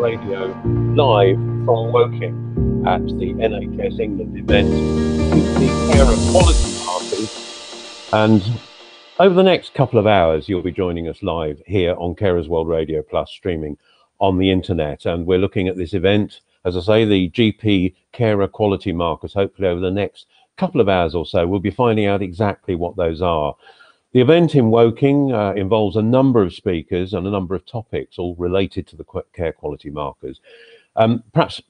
Radio, live from Woking at the NHS England event, GP Carer Quality Markers. And over the next couple of hours, you'll be joining us live here on Carers World Radio Plus, streaming on the internet. And we're looking at this event, as I say, the GP Carer Quality Markers. Hopefully over the next couple of hours or so, we'll be finding out exactly what those are. The event in Woking involves a number of speakers and a number of topics, all related to the care quality markers. Perhaps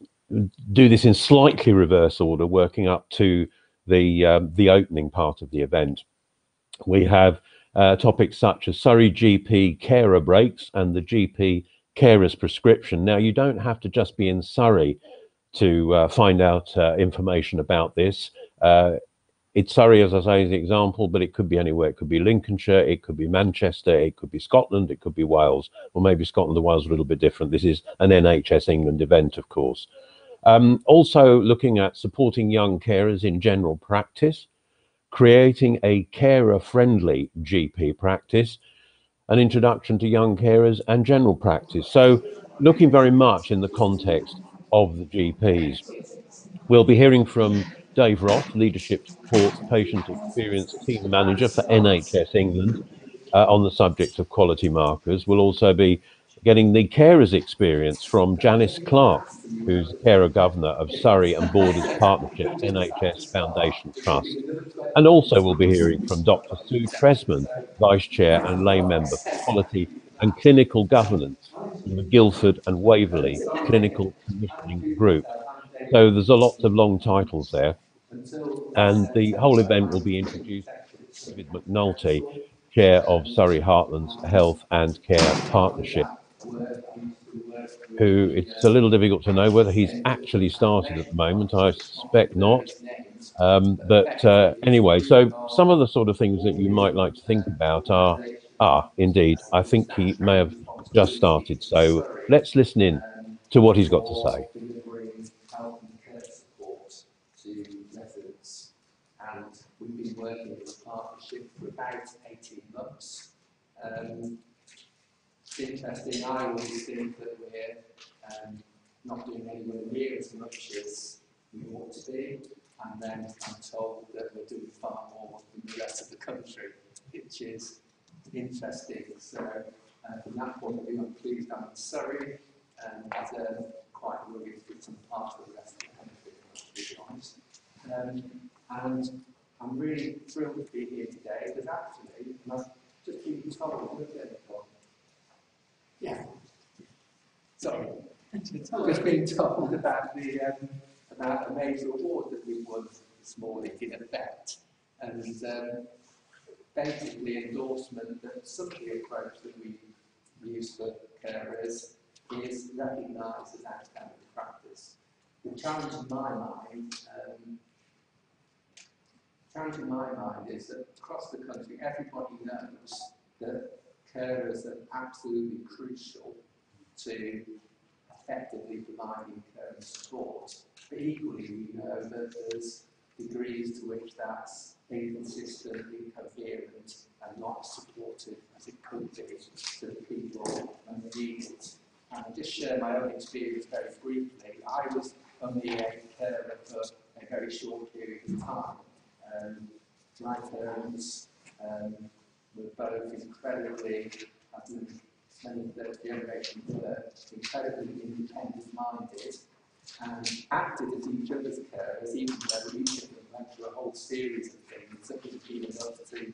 do this in slightly reverse order, working up to the opening part of the event. We have topics such as Surrey GP carer breaks and the GP carer's prescription. Now, you don't have to just be in Surrey to find out information about this. It's Surrey, as I say, as the example, but it could be anywhere. It could be Lincolnshire, it could be Manchester, it could be Scotland, it could be Wales, or maybe Scotland and Wales are a little bit different. This is an NHS England event, of course. Also looking at supporting young carers in general practice, creating a carer-friendly GP practice, an introduction to young carers and general practice. So looking very much in the context of the GPs. We'll be hearing from Dave Ross, Leadership Support Patient Experience Team Manager for NHS England, on the subject of quality markers. We'll also be getting the carers experience from Janice Clark, who's Carer Governor of Surrey and Borders Partnership NHS Foundation Trust. And also we'll be hearing from Dr. Sue Tresman, Vice Chair and Lay Member for Quality and Clinical Governance in the Guildford and Waverley Clinical Commissioning Group. So there's a lot of long titles there. And the whole event will be introduced by David McNulty, Chair of Surrey Heartlands Health and Care Partnership, who it's a little difficult to know whether he's actually started at the moment. I suspect not. Anyway, so some of the sort of things that you might like to think about are indeed, I think he may have just started. So let's listen in to what he's got to say. And we've been working in a partnership for about 18 months. It's interesting, I always think that we're not doing anywhere near as much as we ought to be, and then I'm told that we're doing far more than the rest of the country, which is interesting. So from that point of view, I'm pleased I'm in Surrey, and quite worried for some part of the rest of the country, to be honest. And I'm really thrilled to be here today because actually, I've just been told, just been told about a major award that we won this morning in effect, and basically endorsement that some of the approach that we use for carers is recognised as outstanding practice. The challenge in my mind. Challenge in my mind is that across the country, everybody knows that carers are absolutely crucial to effectively providing caring support. But equally, we know that there's degrees to which that's inconsistent, incoherent, and not supportive as it could be to the people and the needs. And I'll just share my own experience very briefly. I was only a carer for a very short period of time. My parents were both incredibly, I think many of the generation were incredibly independent-minded and acted as each other's carers, even though each of them went through a whole series of things that would be enough to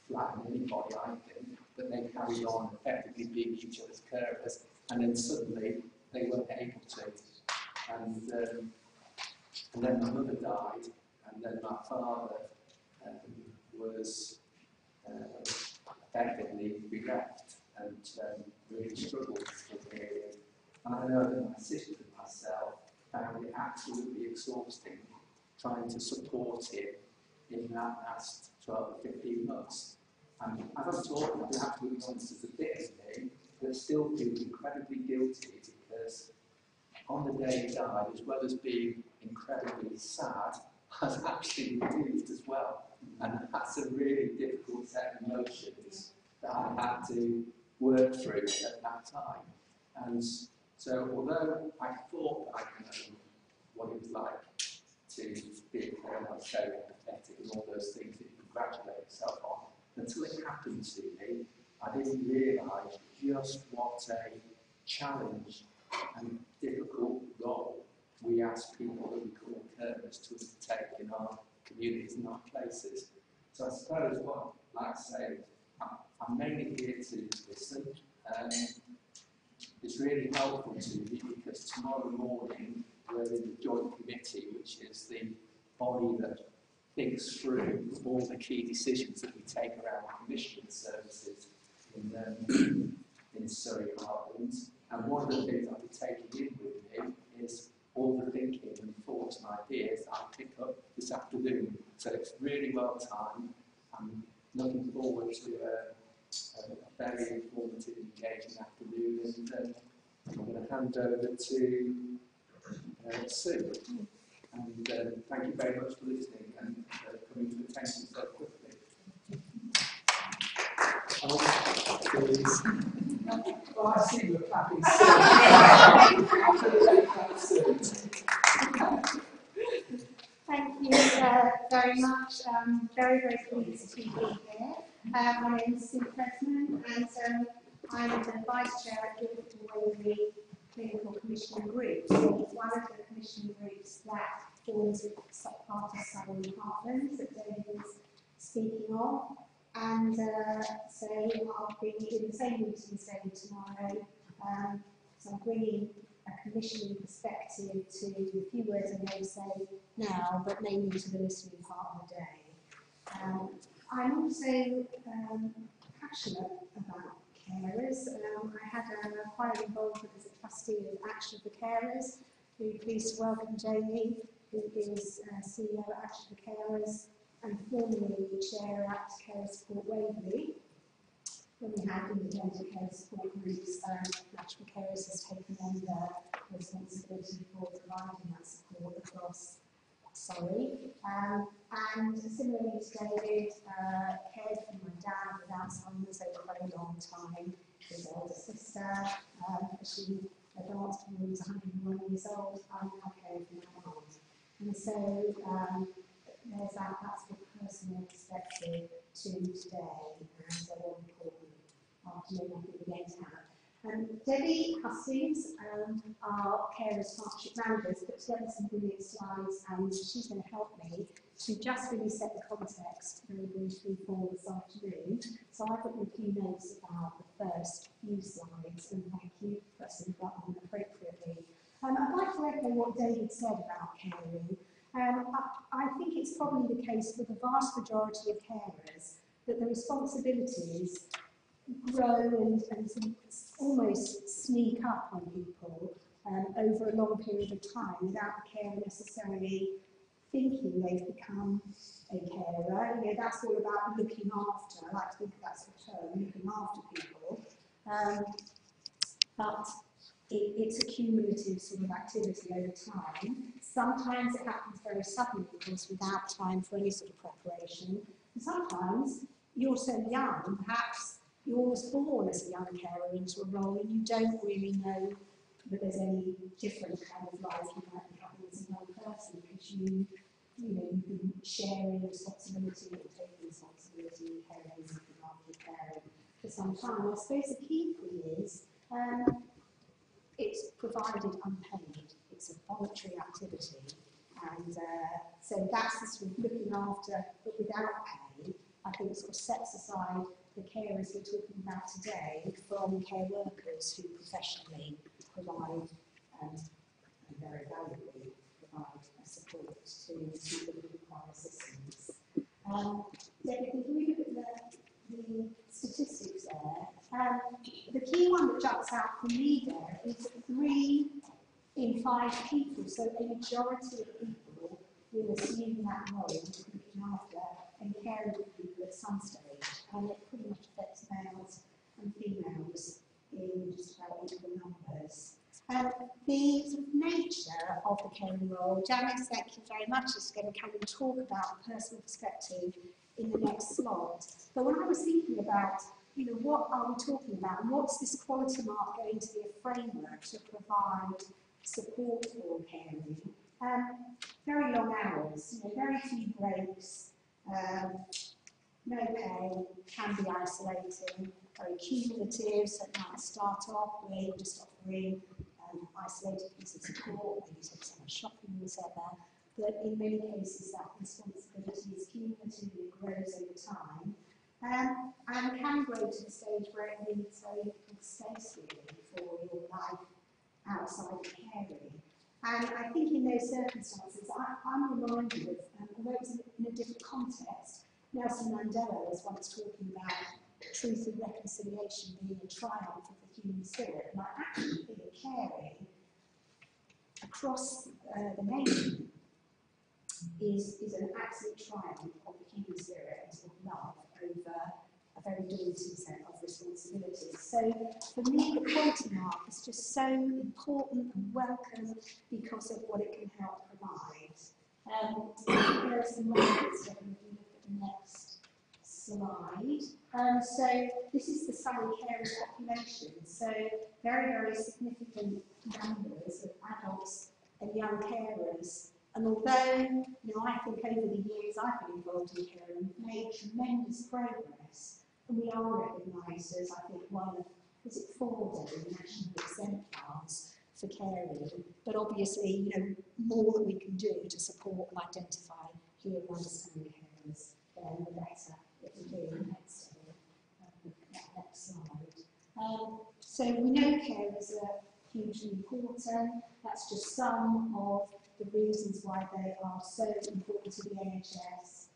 flatten anybody, I think, but they carried on effectively being each other's carers, and then suddenly they weren't able to. And then my mother died, and then my father was effectively bereft and really struggled for a period. And I know that my sister and myself found it absolutely exhausting trying to support him in that last 12 to 15 months. And as I'm talking, I've been absolutely honest as a bit of me, but still feel incredibly guilty because on the day he died, as well as being incredibly sad, I was actually relieved as well. And that's a really difficult set of emotions that I had to work through at that time. And So although I thought I knew what it was like to be a carer, like so empathetic and all those things that you congratulate yourself on, until it happened to me, I didn't realise just what a challenge and difficult role we ask people that we call carers to take in our communities and our places. So I suppose what I'd like to say is I'm mainly here to listen. It's really helpful to me because tomorrow morning we're in the joint committee, which is the body that thinks through all the key decisions that we take around commissioning services in Surrey Heartlands. And one of the things I'll be taking in with me is all the thinking and thoughts and ideas that I'll pick up this afternoon. So it's really well timed. I'm looking forward to a very informative, engaging afternoon, and I'm going to hand over to Sue. And thank you very much for listening and coming to attention so quickly. Well, I see you're clapping Sue. Thank you very much. Very, very pleased to be here. My name is Sue Presman, and I'm the Vice Chair of the Waverley Clinical Commissioning Group. So it's one of the commissioning groups that forms part of Surrey Heartlands that David was speaking of. And so I'll be in the same meeting as David tomorrow. So I'm bringing a commissioning perspective to the few words I'm going to say now, but mainly to the listening part of the day. I'm also passionate about carers. I had a quite involvement as a trustee of Action for Carers. Really pleased to welcome Jamie, who is CEO of Action for Carers and formerly chair at Carer Support Waverley. When we have independent care support groups, Action for Carers has taken on the responsibility for providing that support across Surrey. And similarly to David, cared for my dad with Alzheimer's over a very long time, his older sister. She advanced when he was 101 years old. I'm now caring for my mum. And so that's the personal perspective to today, and what important afternoon I think we're going to have. Debbie Hustings, our Carers Partnership Managers, put together some brilliant slides, and she's going to help me to just really set the context very briefly for this afternoon. So I've got a few notes about the first few slides, and thank you for pressing the button appropriately. I'd like to echo what David said about caring. I think it's probably the case for the vast majority of carers that the responsibilities grow and sort of almost sneak up on people over a long period of time without the carer necessarily thinking they've become a carer. You know, that's all about looking after. I like to think that's the term, looking after people. But it's a cumulative sort of activity over time. Sometimes it happens very suddenly, of course, without time for any sort of preparation. And sometimes you're so young, perhaps you was born as a young carer into a role and you don't really know that there's any different kind of life you might be having as a young person, because you've been sharing responsibility and taking responsibility, caring and looking after caring for some time. I suppose the key thing is it's provided unpaid. It's a voluntary activity, and so that's the sort of looking after, but without pay. I think sort of sets aside the carers we're talking about today from care workers who professionally provide and very valuably provide support to people who require assistance. David, if we look at the statistics there, the key one that jumps out for me there is that 3 in 5 people, so a majority of people will assume that role of looking after and caring for people at some stage, and it pretty much affects males and females in just about equal numbers. The sort of nature of the caring role, Janice, thank you very much, is going to come and talk about the personal perspective in the next slot. But when I was thinking about what are we talking about? And what's this quality mark going to be a framework to provide support for caring? Very long hours, very few breaks, no pay, can be isolating, very cumulative, so it might start off where you're just offering isolated piece of support, maybe take someone shopping, whatever, but in many cases that responsibility is cumulative, it grows over time, and can grow to the stage where it needs very little space really for your life outside of caring. And I think in those circumstances, I'm reminded of, although it was in a different context, Nelson Mandela was once talking about truth and reconciliation being a triumph of the human spirit. And I actually think caring across the nation is an absolute triumph of the human spirit and of love over a very daunting set of responsibilities. So for me, the quality mark is just so important and welcome because of what it can help provide. There are some markers that we look at the next slide. So this is the summer carers population. So very, very significant numbers of adults and young carers. And although, I think over the years I've been involved in care, we've made tremendous progress, and we are recognised as, I think, one of, is it 4 national exemplars for caring. But obviously, more that we can do to support and identify, hear and understand carers, then the better it will be. Next slide. So we know carers are hugely important. That's just some of the reasons why they are so important to the NHS.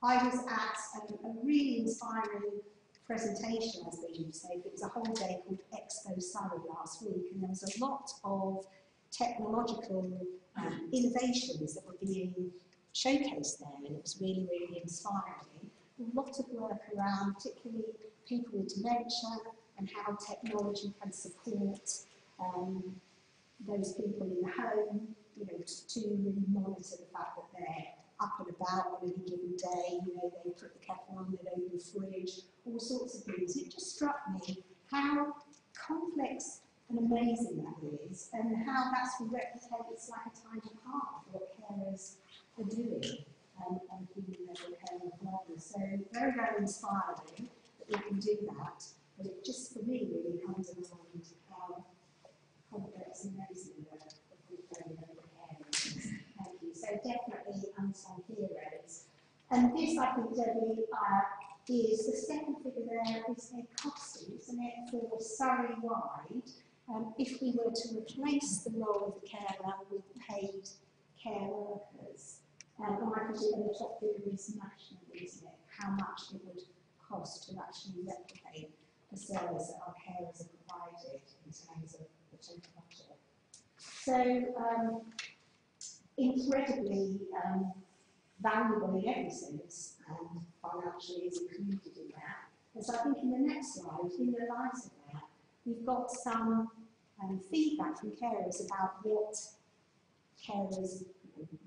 I was at a really inspiring presentation, as they used to say. It was a whole day called Expo Surrey last week, and there was a lot of technological innovations that were being showcased there, and it was really, really inspiring. A lot of work around particularly people with dementia and how technology can support those people in the home, to really monitor the fact that they're up and about on any given day. They put the kettle on, they open the fridge, all sorts of things. It just struck me how complex and amazing that is, and how that's replicates like a tiny part of what carers are doing and human level care of others. So very, very inspiring that we can do that, but it just for me really comes around how complex and amazing the portfolio of carers is. Thank you. So definitely unsung heroes. And this, I think, Debbie, is the second figure there is a costing, isn't it, for Surrey-wide. If we were to replace the role of the carer with paid care workers, and I presume the top figure is nationally, isn't it, how much it would cost to actually replicate the service that our carers are provided in terms of the total budget. So, incredibly valuable in every sense, and financially is included in that. And so I think in the next slide, in the light of that, we've got some feedback from carers about what carers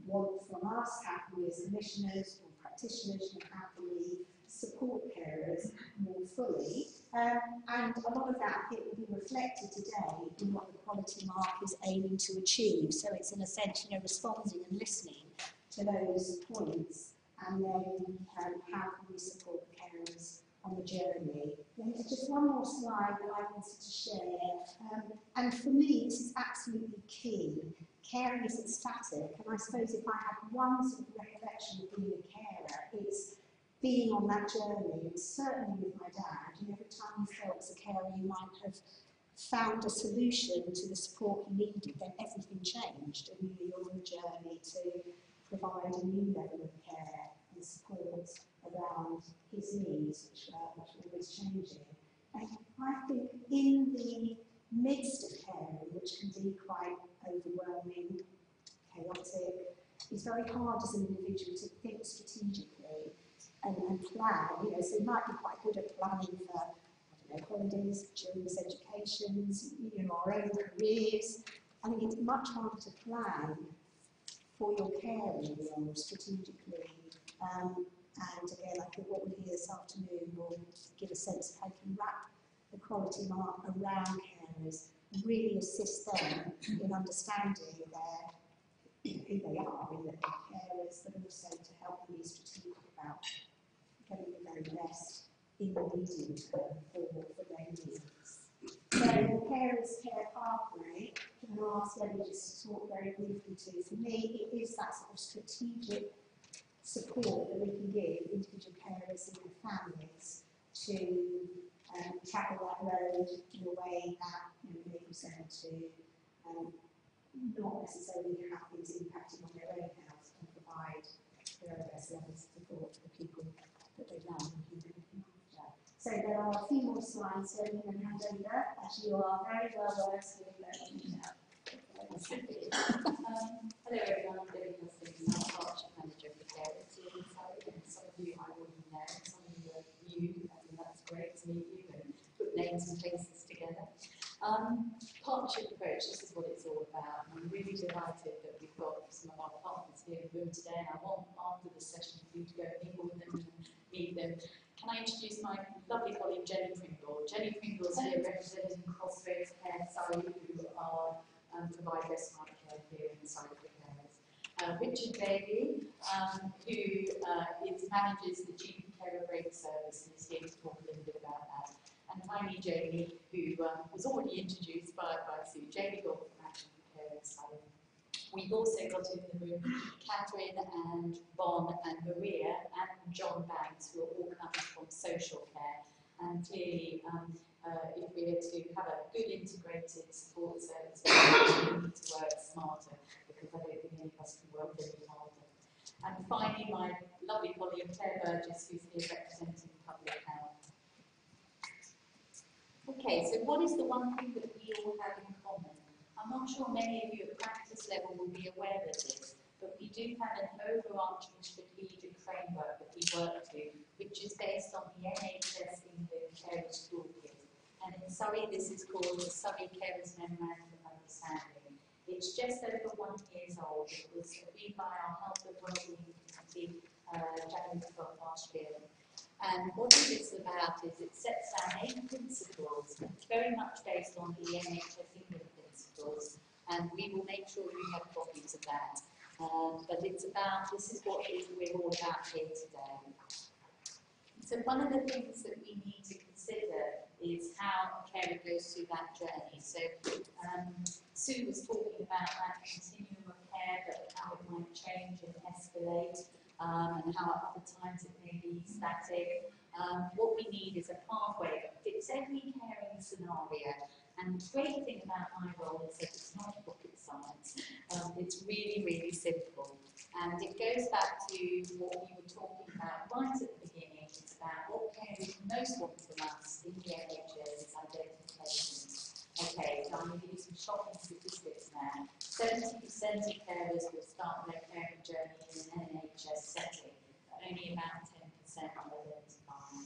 want from us, how can we as commissioners or practitioners, how can we support carers more fully. And a lot of that, it will be reflected today in what the quality mark is aiming to achieve. So it's in a sense, responding and listening to those points, and then how can we support the carers on the journey. And just one more slide that I wanted to share. And for me, this is absolutely key. Caring isn't static, and I suppose if I had one sort of recollection of being a carer, it's being on that journey, and certainly with my dad, every time you felt as a carer you might have found a solution to the support he needed, then everything changed, and you're on the journey to provide a new level of care and support around his needs, which are always changing. And I think in the midst of caring, which can be quite overwhelming, chaotic, it's very hard as an individual to think strategically and plan. So you might be quite good at planning for holidays, children's educations, our own careers. I think it's much harder to plan for your caring role strategically. And again, I think what we hear this afternoon will give a sense of how you can wrap the quality mark around carers and really assist them in understanding who they are in the carers, but also to help them be strategic about getting the very best in the medium term for their needs. So the carers care pathway, and I'll ask Debbie just to talk very briefly to. For me, it is that sort of strategic support that we can give individual carers and their families to travel that road in a way that enables them to not necessarily have things impacting on their own health and provide the very best levels of support for the people that they love and who they're looking after. So there are a few more slides, so we can hand over, as you are very well versed with Hello everyone, I'm Debbie Hastings, I'm Partnership Manager for Carers here in Surrey, and some of you I already know, some of you are new, and that's great to meet you and put names and faces together. Partnership approach, this is what it's all about. I'm really delighted that we've got some of our partners here in the room today, and I want after the session for you to go mingle with them and meet them. Can I introduce my lovely colleague Jenny Pringle? Jenny Pringle is here representing Crossroads Care Surrey, who are provide respite care here in Surrey for carers. Richard Bailey, who manages the GP Carer Break Service, and is here to talk a little bit about that. And finally, Jamie, who was already introduced by Sue, Jamie Gold from Action for Care in Surrey. We've also got in the room Catherine and Bon and Maria and John Banks, who are all coming from social care. And clearly, if we're to have a good integrated support service, we need to work smarter, because I don't think any of us can work any harder. And finally, my lovely colleague Claire Burgess, who's here representing public health. Okay, so what is the one thing that we all have in common? I'm not sure many of you at practice level will be aware of this, but we do have an overarching strategic framework that we work to, which is based on the NHS England Carers Toolkit. And in Surrey, this is called the Surrey Carers Memorandum of Understanding. It's just over 1 year old. It was agreed by our Health and Wellbeing Committee January 12 last year. And what it is about is it sets down 8 principles. It's very much based on the NHS England principles, and we will make sure you have copies of that. But it's about, this is what we're all about here today. So one of the things that we need to consider is how a carer goes through that journey. So Sue was talking about that continuum of care, but how it might change and escalate, and how at other times it may be static. What we need is a pathway that fits every caring scenario. And the great thing about my role is that it's not rocket science. It's really, really simple. And it goes back to what we were talking about right at the beginning. It's about what carers most want from us in the NHS is identification. Okay, so I'm going to give you some shocking statistics now. 70% of carers will start their caring journey in an NHS setting, but only about 10% will identify.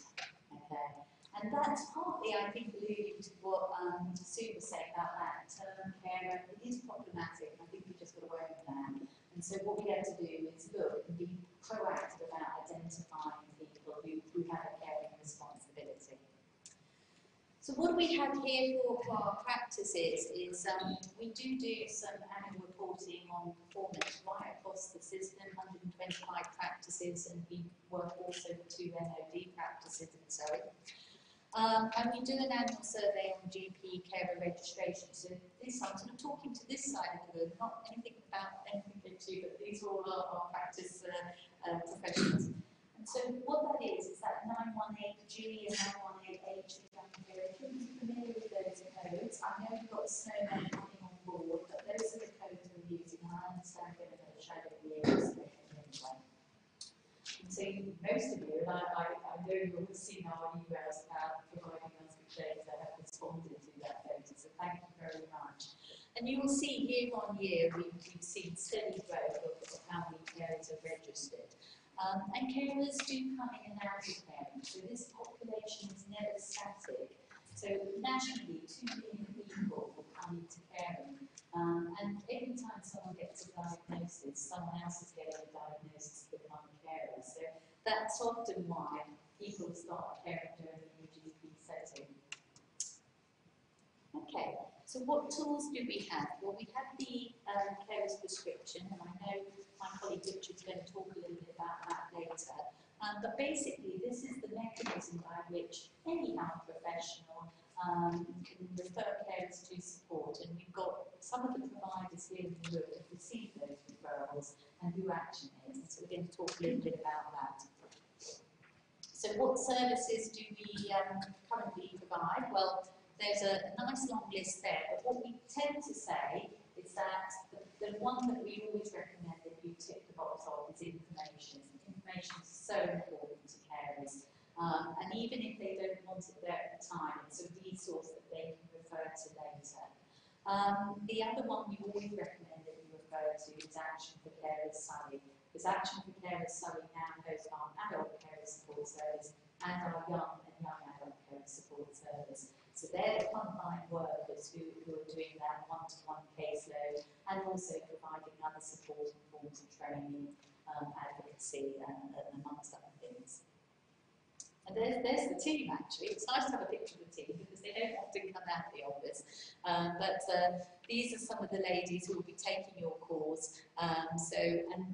Okay. And that's partly, I think, alluding to what Sue was saying about that term carer. It is problematic. I think we've just got to work with that. And so what we have to do is look and be proactive about identifying people who have a caring responsibility. So what we have here for our practices is we do some annual reporting on performance right across the system, 125 practices, and we work also with 2 NOD practices in Surrey. And we do an annual survey on GP carer registration. So this, I'm sort of talking to this side of the room, not anything about anything to, but these are all our practice professionals. And so what that is that 918G and 918H young carer. If you're familiar with those codes, I know you've got a snowman coming on board, but those are the codes we're using, and I understand they're going to shadow the anyway. So most of you, and I know you'll have seen our emails about providing us with data that have responded to that data, so thank you very much. And you will see year on year we've seen steady growth of how many carers are registered. And carers do come in and out of caring, so this population is never static. So nationally, 2 million people will come into caring. And every time someone gets a diagnosis, someone else is getting a diagnosis to become a carer. So That's often why people start caring during the GP setting. Okay, so what tools do we have? Well, we have the carer's prescription, and I know my colleague Richard's going to talk a little bit about that later. But basically, this is the mechanism by which any health professional can refer carers to support, and we've got some of the providers here in the room that receive those referrals and who action it. So we're going to talk a little bit about that. So what services do we currently provide? Well, there's a nice long list there, but what we tend to say is that the one that we always recommend that you tick the box of is information. Information is so important to carers, and even if they don't want it there at the time, it's a resource that they can refer to later. The other one we always recommend that you refer to is Action for Carers Surrey, because Action for Carers Surrey now hosts our adult carer support service and our young adult carer support service. So they're the frontline workers who are doing that one-to-one caseload and also providing other support and forms of training, advocacy, and amongst other things. And there's the team, actually. It's nice to have a picture of the team because they don't often come out of the office. But these are some of the ladies who will be taking your calls. And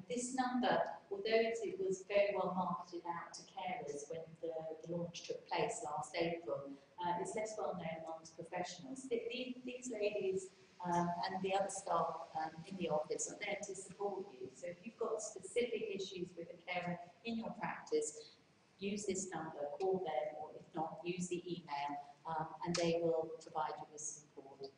this number, although it was very well marketed out to carers when the launch took place last April, it's less well known amongst professionals. These ladies and the other staff in the office are there to support you. So if you've got specific issues with a carer in your practice, use this number, call them, or if not, use the email, and they will provide you with support.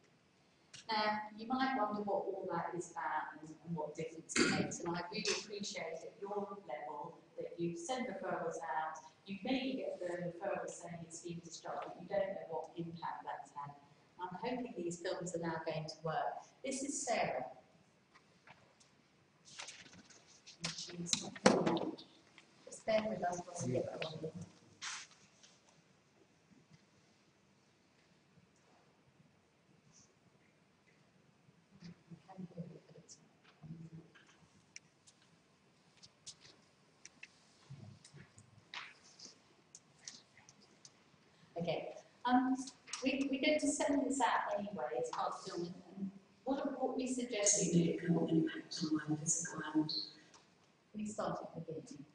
Now, you might wonder what all that is about and what difference it makes, and I really appreciate at your level that you send referrals out, you maybe get the referral saying it's been discharged, but you don't know what impact that's had. I'm hoping these films are now going to work. This is Sarah. And she's not coming out. Just bear with us while we get going. Okay, we're going to send this out anyway as part of film, and what we suggest significant impact on my physical and we start at the beginning.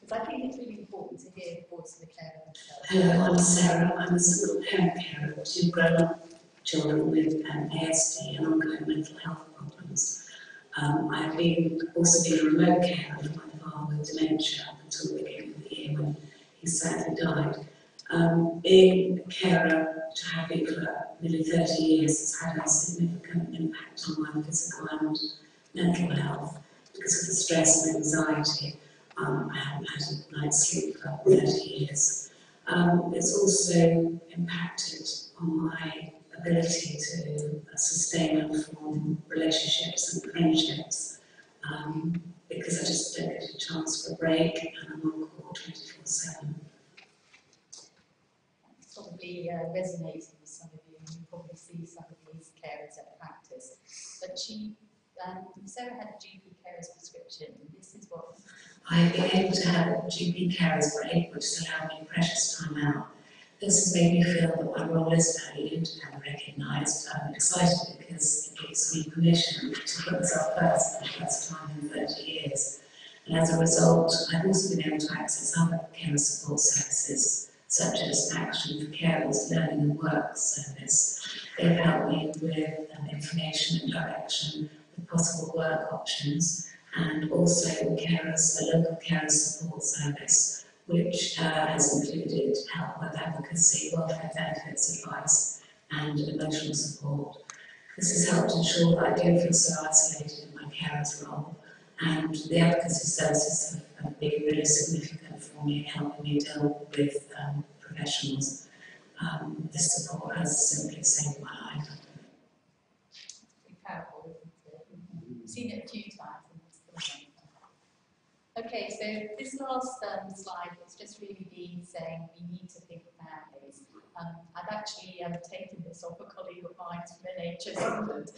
Because I think it's really important to hear the voice of the carer themselves. Hello, I'm Sarah. I'm a single parent carer of 2 grown-up children with ASD and ongoing mental health problems. I've also been a remote carer for my father with dementia until the beginning of the year when he sadly died. Being a carer to have been for nearly 30 years has had a significant impact on my physical and mental health because of the stress and anxiety. I haven't had a night's sleep for 30 years. It's also impacted on my ability to sustain and form relationships and friendships because I just don't get a chance for a break and I'm on call 24/7. It's probably resonating with some of you, and you probably see some of these carers at practice. But Sarah had a GP carer's prescription, and this is what... I've been able to have a GP carers break, which has allowed me precious time out. This has made me feel that my role is valued and recognised. I'm excited because it gives me permission to put myself first for the first time in 30 years. And as a result, I've also been able to access other carer support services, such as Action for Carers Learning and Work service. They've helped me with information and direction, with possible work options, and also carers, a local carer support service, which has included help with advocacy, welfare benefits advice, and emotional support. This has helped ensure that I don't feel so isolated in my carer's role, and the advocacy services have been really significant for me, helping me deal with professionals. This support has simply saved my life. It's pretty powerful, isn't it? I've seen it a few times, and it's still amazing. Okay, so this last slide is just really me saying we need to think families. I've actually taken this off a colleague of mine from NHS England.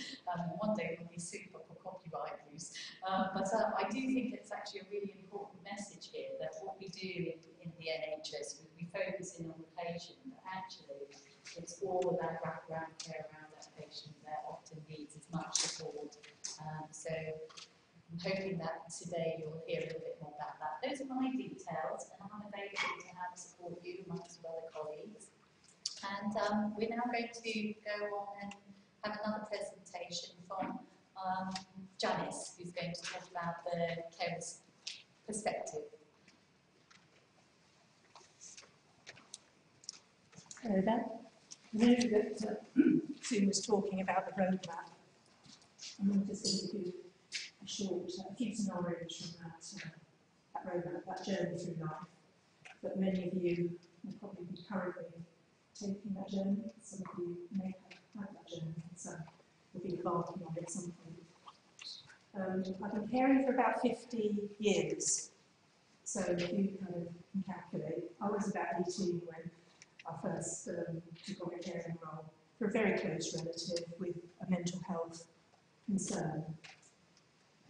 One day we'll be sued for copyright use. I do think it's actually a really important message here that what we do in the NHS, we focus in on the patient, but actually it's all about wraparound care around that patient that often needs as much support. So I'm hoping that today you'll hear a little bit more about that. Those are my details, and I'm available to help support you amongst other colleagues. And we're now going to go on and have another presentation from Janice, who's going to talk about the carer's perspective. Hello there. I know that Sue was talking about the roadmap. I'm going to just give you a few scenarios from that roadmap, that journey through life. But many of you will probably be currently taking that journey. Some of you may have had that journey, and some will be embarking on it at some point. I've been caring for about 50 years, so if you kind of calculate, I was about 18 when I first took on a caring role for a very close relative with a mental health concern.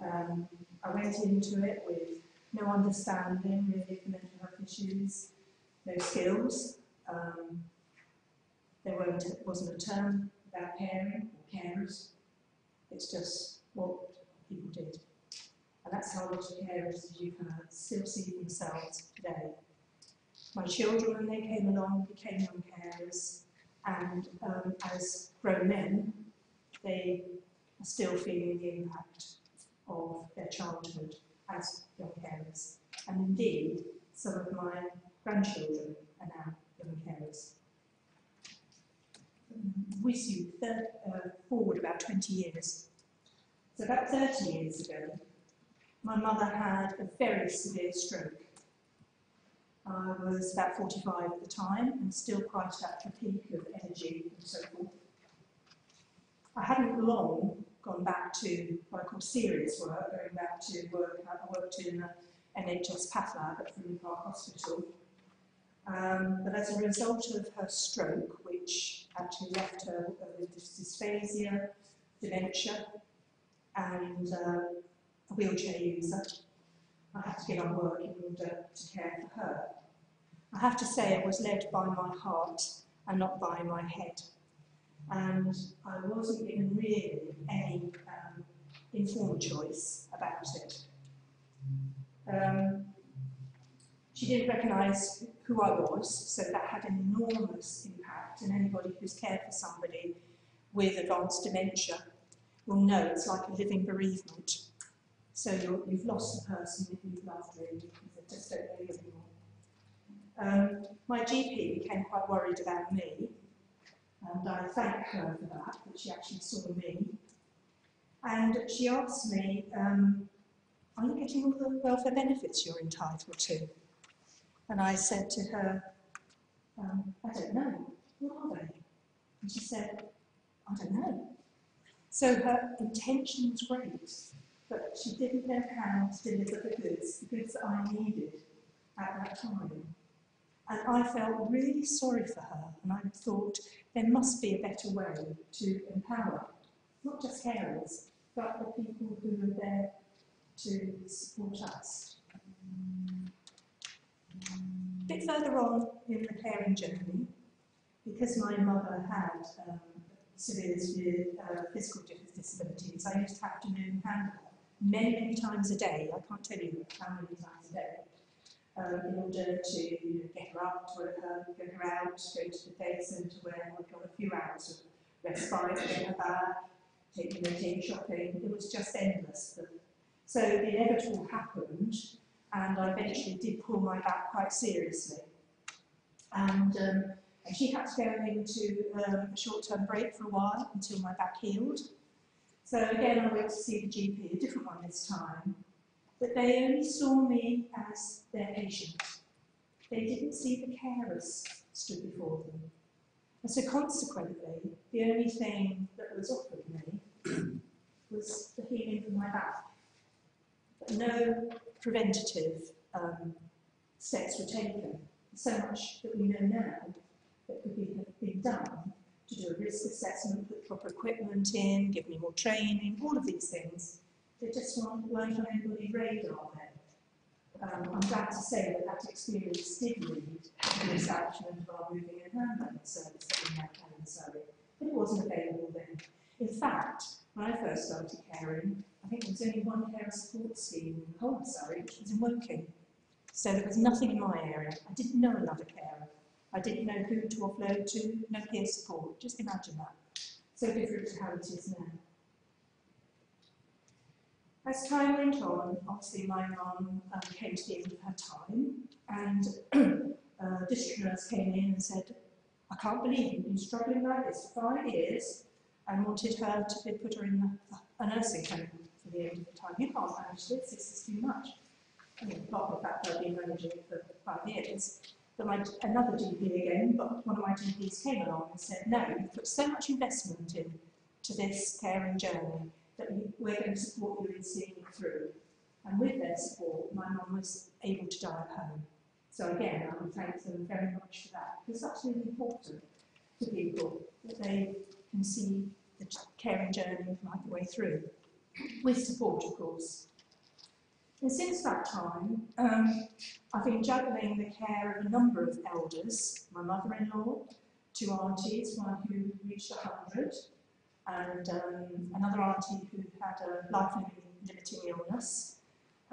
I went into it with no understanding really of mental health issues, no skills. There wasn't a term about caring or carers. It's just what people did. And that's how a lot of carers, as you've heard, still see themselves today. My children, when they came along, became young carers, and as grown men, they are still feeling the impact of their childhood as young carers. And indeed, some of my grandchildren are now young carers. We see forward about 20 years. So about 30 years ago, my mother had a very severe stroke. I was about 45 at the time and still quite at the peak of energy and so forth. I hadn't long gone back to what I call serious work, going back to work. I worked in the NHS path lab at Greenlees Hospital. But as a result of her stroke, which actually left her with dysphasia, dementia, and a wheelchair user, I had to get on work in order to care for her. I have to say I was led by my heart and not by my head. And I wasn't given really any informed choice about it. She didn't recognise who I was, so that had an enormous impact, and anybody who's cared for somebody with advanced dementia will know it's like a living bereavement. So you've lost the person that you've loved, really, because they just don't know you anymore. My GP became quite worried about me, and I thank her for that she actually saw me. And she asked me, are you getting all the welfare benefits you're entitled to? And I said to her, I don't know, what are they? And she said, I don't know. So her intention was great, but she didn't know how to deliver the goods that I needed at that time. And I felt really sorry for her, and I thought there must be a better way to empower, not just carers, but the people who are there to support us. A bit further on in the caring journey, because my mother had severe physical disabilities, I used to have to move and handle her many times a day. I can't tell you how many times a day, in order to get her up, to get her out, go to the day centre where I've got a few hours of respite, get her back, take her in shopping. It was just endless. So the inevitable happened, and I eventually did pull my back quite seriously. And she had to go into a short-term break for a while until my back healed. So again, I went to see the GP, a different one this time, but they only saw me as their patient. They didn't see the carers stood before them. And so consequently, the only thing that was offered me was the healing for my back. But no preventative steps were taken. So much that we know now that could have been done to do a risk assessment, put proper equipment in, give me more training, all of these things. They just weren't on anybody's radar then. I'm glad to say that that experience did lead to the establishment of our moving and handling service that we now have in Surrey, but it wasn't available then. In fact, when I first started caring, I think there was only one carer support scheme in the whole of Surrey, which was in Woking. So there was nothing in my area. I didn't know another carer. I didn't know who to offload to, no peer support. Just imagine that. So different to how it is now. As time went on, obviously my mum came to the end of her time, and a district nurse came in and said, I can't believe you've been struggling like this for 5 years, and wanted her to put her in a nursing home for the end of the time. You can't manage this is too much. I mean, apart from the fact that I've been managing it for 5 years. But another GP again, but one of my GPs came along and said, no, you've put so much investment into this caring journey that we're going to support you in seeing it through. And with their support, my mum was able to die at home. So again, I would thank them very much for that, because that's really important to people, that they can see the caring journey right the way through, with support, of course. And since that time, I've been juggling the care of a number of elders, my mother-in-law, 2 aunties, one who reached 100, and another auntie who had a life-limiting illness.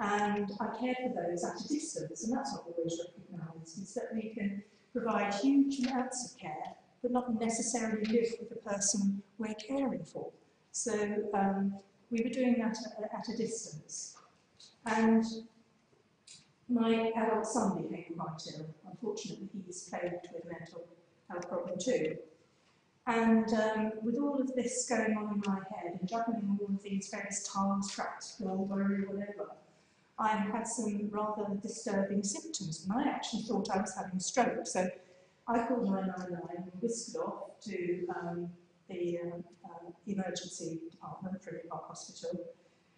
And I cared for those at a distance, and that's not always recognised, is that we can provide huge amounts of care, but not necessarily live with the person we're caring for. So we were doing that at a distance. And my adult son became quite ill. Unfortunately, he's plagued with a mental health problem too. And with all of this going on in my head and juggling all of these various tasks, practical, worry, whatever, I had some rather disturbing symptoms, and I actually thought I was having a stroke. So I called 999 and whisked off to the emergency department for Park Hospital,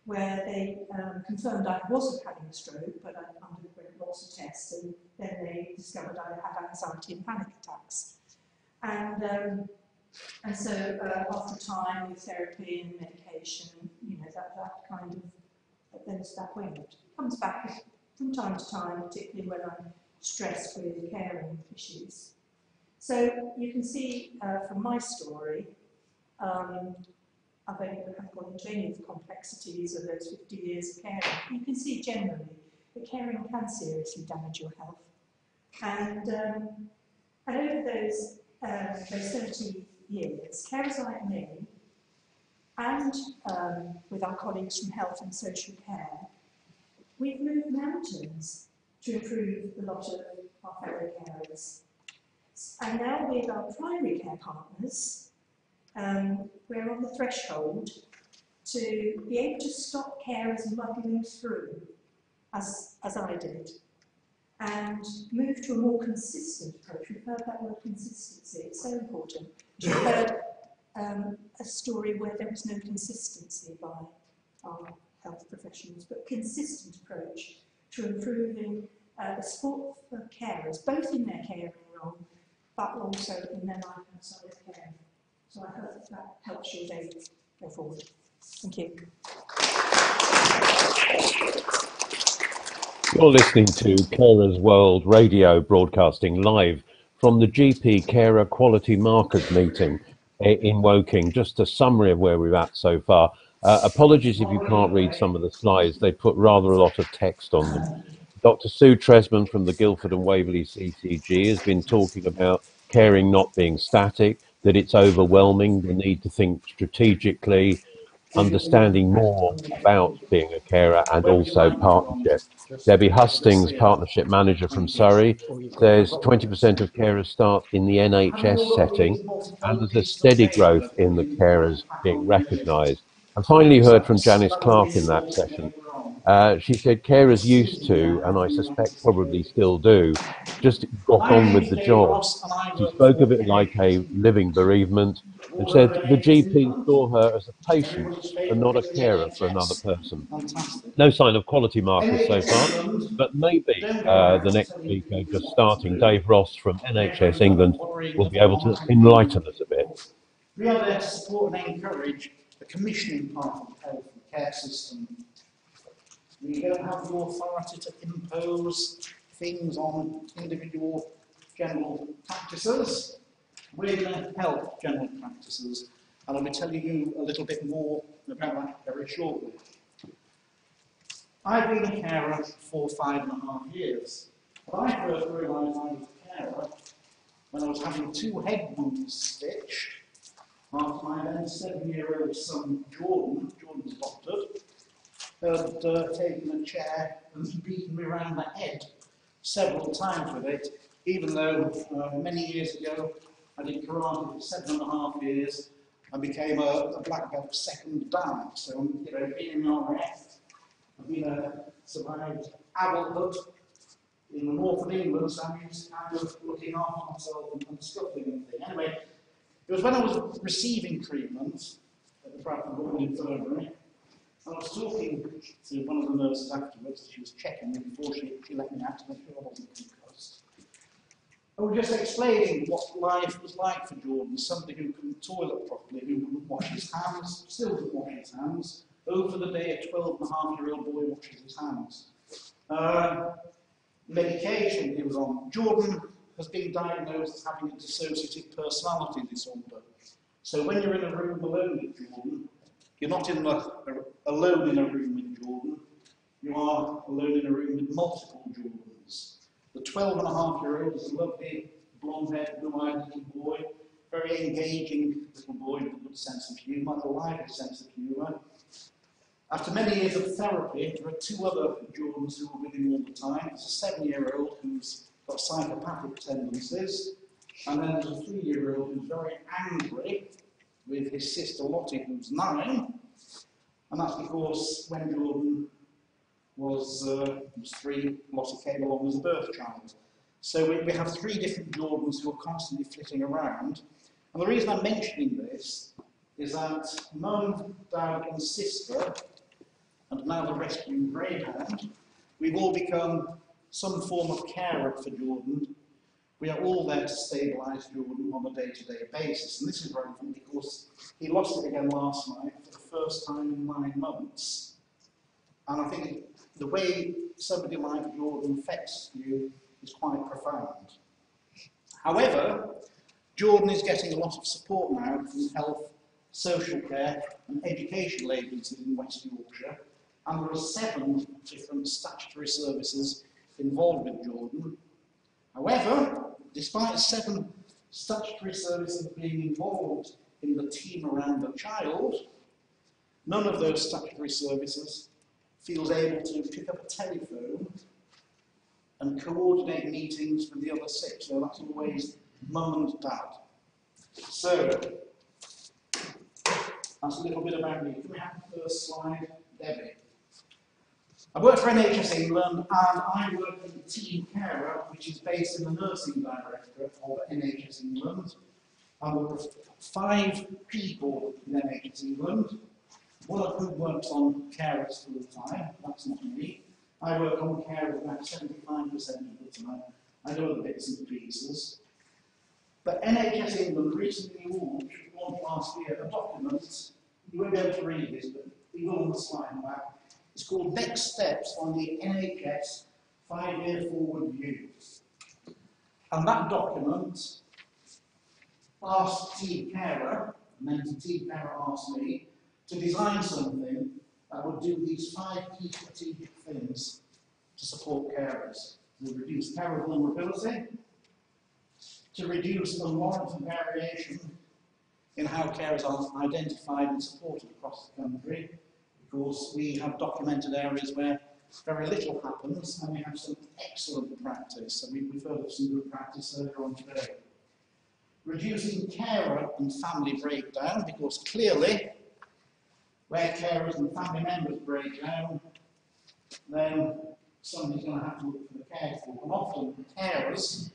where they confirmed I wasn't having a stroke, but I underwent lots of tests, and then they discovered I had anxiety and panic attacks. And so after time with therapy and medication, you know, that kind of, then that went. It comes back from time to time, particularly when I'm stressed with caring issues. So you can see from my story, I haven't gone into any of the complexities of those 50 years of caring. You can see generally that caring can seriously damage your health. And over those 30 years, carers like me, and with our colleagues from Health and Social Care, we've moved mountains to improve the lot of our fellow carers. And now with our primary care partners, we're on the threshold to be able to stop carers muddling through, as I did, and move to a more consistent approach. We've heard that word consistency, it's so important. We've heard a story where there was no consistency by our health professionals, but consistent approach to improving the support for carers, both in their caring role, but also in their life outside of care. So I hope that helps your day go forward. Thank you. You're listening to Carers World Radio, broadcasting live from the GP Carer Quality Markers meeting in Woking. Just a summary of where we're at so far. Apologies if you can't read some of the slides. They put rather a lot of text on them. Dr. Sue Tresman from the Guildford and Waverley CCG has been talking about caring not being static, that it's overwhelming, the need to think strategically, understanding more about being a carer, and also partnership. Debbie Hustings, Partnership Manager from Surrey, says 20% of carers start in the NHS setting, and there's a steady growth in the carers being recognised. And finally heard from Janice Clark in that session. She said carers used to, and I suspect probably still do, just got on with the job. She spoke of it like a living bereavement and said the GP saw her as a patient and not a carer for another person. No sign of quality markers so far, but maybe the next speaker, just starting, Dave Ross from NHS England, will be able to enlighten us a bit. We are there to support and encourage the commissioning part of health and care system. We don't have the authority to impose things on individual general practices. We're going to help general practices, and I'll be telling you a little bit more about that very shortly. I've been a carer for 5.5 years, but I first realised I was a carer when I was having 2 head wounds stitched after my then 7-year-old son Jordan's adopted, had taken a chair and beaten me around the head several times with it, even though many years ago I did karate for 7.5 years and became a black belt second dan. So, you know, being an RF, I've been survived adulthood in the north of England, so I'm used to kind of looking after myself and scuffling and things. Anyway, it was when I was receiving treatment at the Bradford Royal Infirmary, and I was talking to one of the nurses afterwards. She was checking me before she let me out to make sure I wasn't concussed. I was just explaining what life was like for Jordan, somebody who couldn't toilet properly, who wouldn't wash his hands, still doesn't wash his hands. Over the day, a 12.5-year-old boy washes his hands. Medication he was on. Jordan has been diagnosed as having a dissociative personality disorder. So when you're in a room alone with Jordan, you're not alone in a room with Jordan, you are alone in a room with multiple Jordans. The 12.5-year-old is a lovely, blonde-haired, blue-eyed little boy, very engaging little boy with a good sense of humour, a lively sense of humour. After many years of therapy, there are 2 other Jordans who are with him all the time. There's a 7-year-old who's got psychopathic tendencies, and then there's a 3-year-old who's very angry with his sister Lottie, who's 9, and that's because when Jordan was 3, Lottie came along as a birth child. So we have 3 different Jordans who are constantly flitting around, and the reason I'm mentioning this is that Mum, Dad and sister, and now the rescue greyhound, we've all become some form of carer for Jordan. We are all there to stabilise Jordan on a day-to-day basis, and this is relevant because he lost it again last night for the first time in 9 months. And I think the way somebody like Jordan affects you is quite profound. However, Jordan is getting a lot of support now from health, social care and educational agencies in West Yorkshire, and there are 7 different statutory services involved with Jordan. However, despite 7 statutory services being involved in the team around the child, none of those statutory services feels able to pick up a telephone and coordinate meetings with the other 6. So that's always Mum and Dad. So, that's a little bit about me. Can we have the first slide, Debbie? I work for NHS England, and I work in Team Carer, which is based in the Nursing Directorate of NHS England. And there are 5 people in NHS England, one of whom works on carers full time. That's not me. I work on carers about 75% of the time. I do other bits and pieces. But NHS England recently launched last year a document. You won't be able to read this, but we will on the slide back. It's called Next Steps on the NHS 5-Year Forward View. And that document asked Team Carer, and then Team Carer asked me, to design something that would do these 5 key strategic things to support carers. To reduce carer vulnerability, to reduce unwarranted variation in how carers are identified and supported across the country, because we have documented areas where very little happens, and we have some excellent practice. So we've heard of some good practice earlier on today. Reducing carer and family breakdown, because clearly, where carers and family members break down, then somebody's going to have to look for the care for. And often carers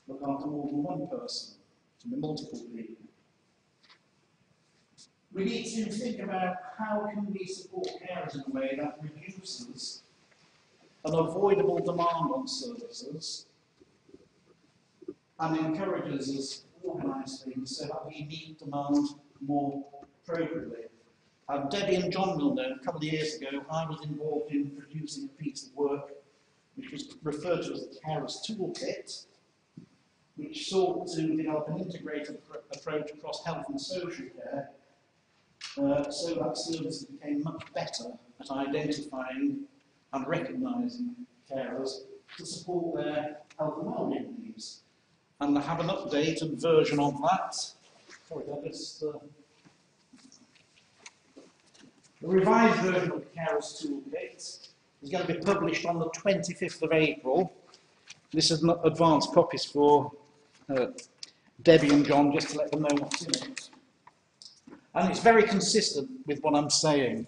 look after more than one person, to be multiple people. We need to think about how can we support carers in a way that reduces an avoidable demand on services and encourages us to organise things so that we meet demand more appropriately. Debbie and John will know, a couple of years ago, I was involved in producing a piece of work which was referred to as the Carers Toolkit, which sought to develop an integrated approach across health and social care, so that services became much better at identifying and recognising carers to support their health and wellbeing needs. And I have an updated version of that. Sorry, that is the revised version of the Carers Toolkit is going to be published on the 25th of April. This is not advanced copies for Debbie and John, just to let them know what's in it. And it's very consistent with what I'm saying.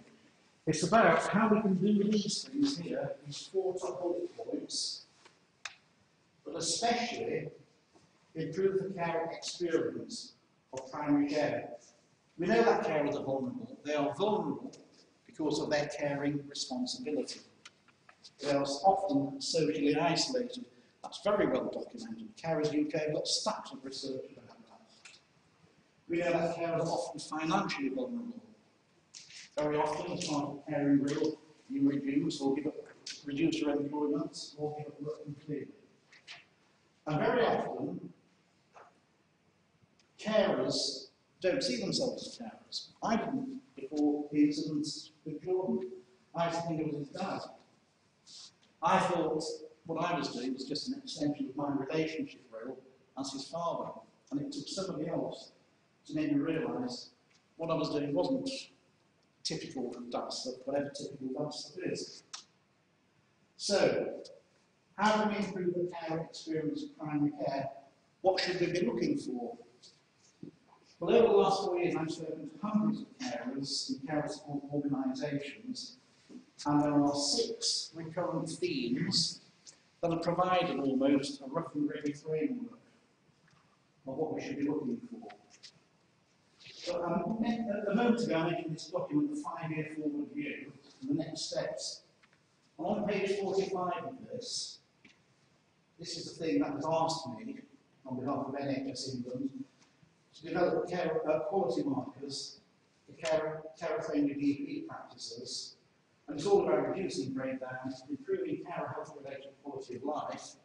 It's about how we can do these things here, these 4 top bullet points, but especially improve the care experience of primary care. We know that carers are vulnerable. They are vulnerable because of their caring responsibility. They are often socially isolated. That's very well documented. Carers UK have got stacks of research about that. We know that carers are often financially vulnerable. Very often, as part of caring rule, you reduce your employment or give up work completely. And very often, carers don't see themselves as carers. I didn't before the incident with Jordan. I used to think it was his dad. I thought what I was doing was just an extension of my relationship role as his father. And it took somebody else to make me realise what I was doing wasn't typical dad stuff, whatever typical dad stuff is. So, how can we improve the care experience of primary care? What should we be looking for? Well, over the last 4 years, I've spoken to hundreds of carers and carer support organisations, and there are 6 recurrent themes that have provided almost a rough and ready framework of what we should be looking for. So, a moment ago, I mentioned this document, the 5-year forward view, and the next steps. And on page 45 of this is the thing that was asked me on behalf of NHS England to develop quality markers for carer-friendly GP practices. And it's all about reducing breakdowns, improving carer health-related quality of life.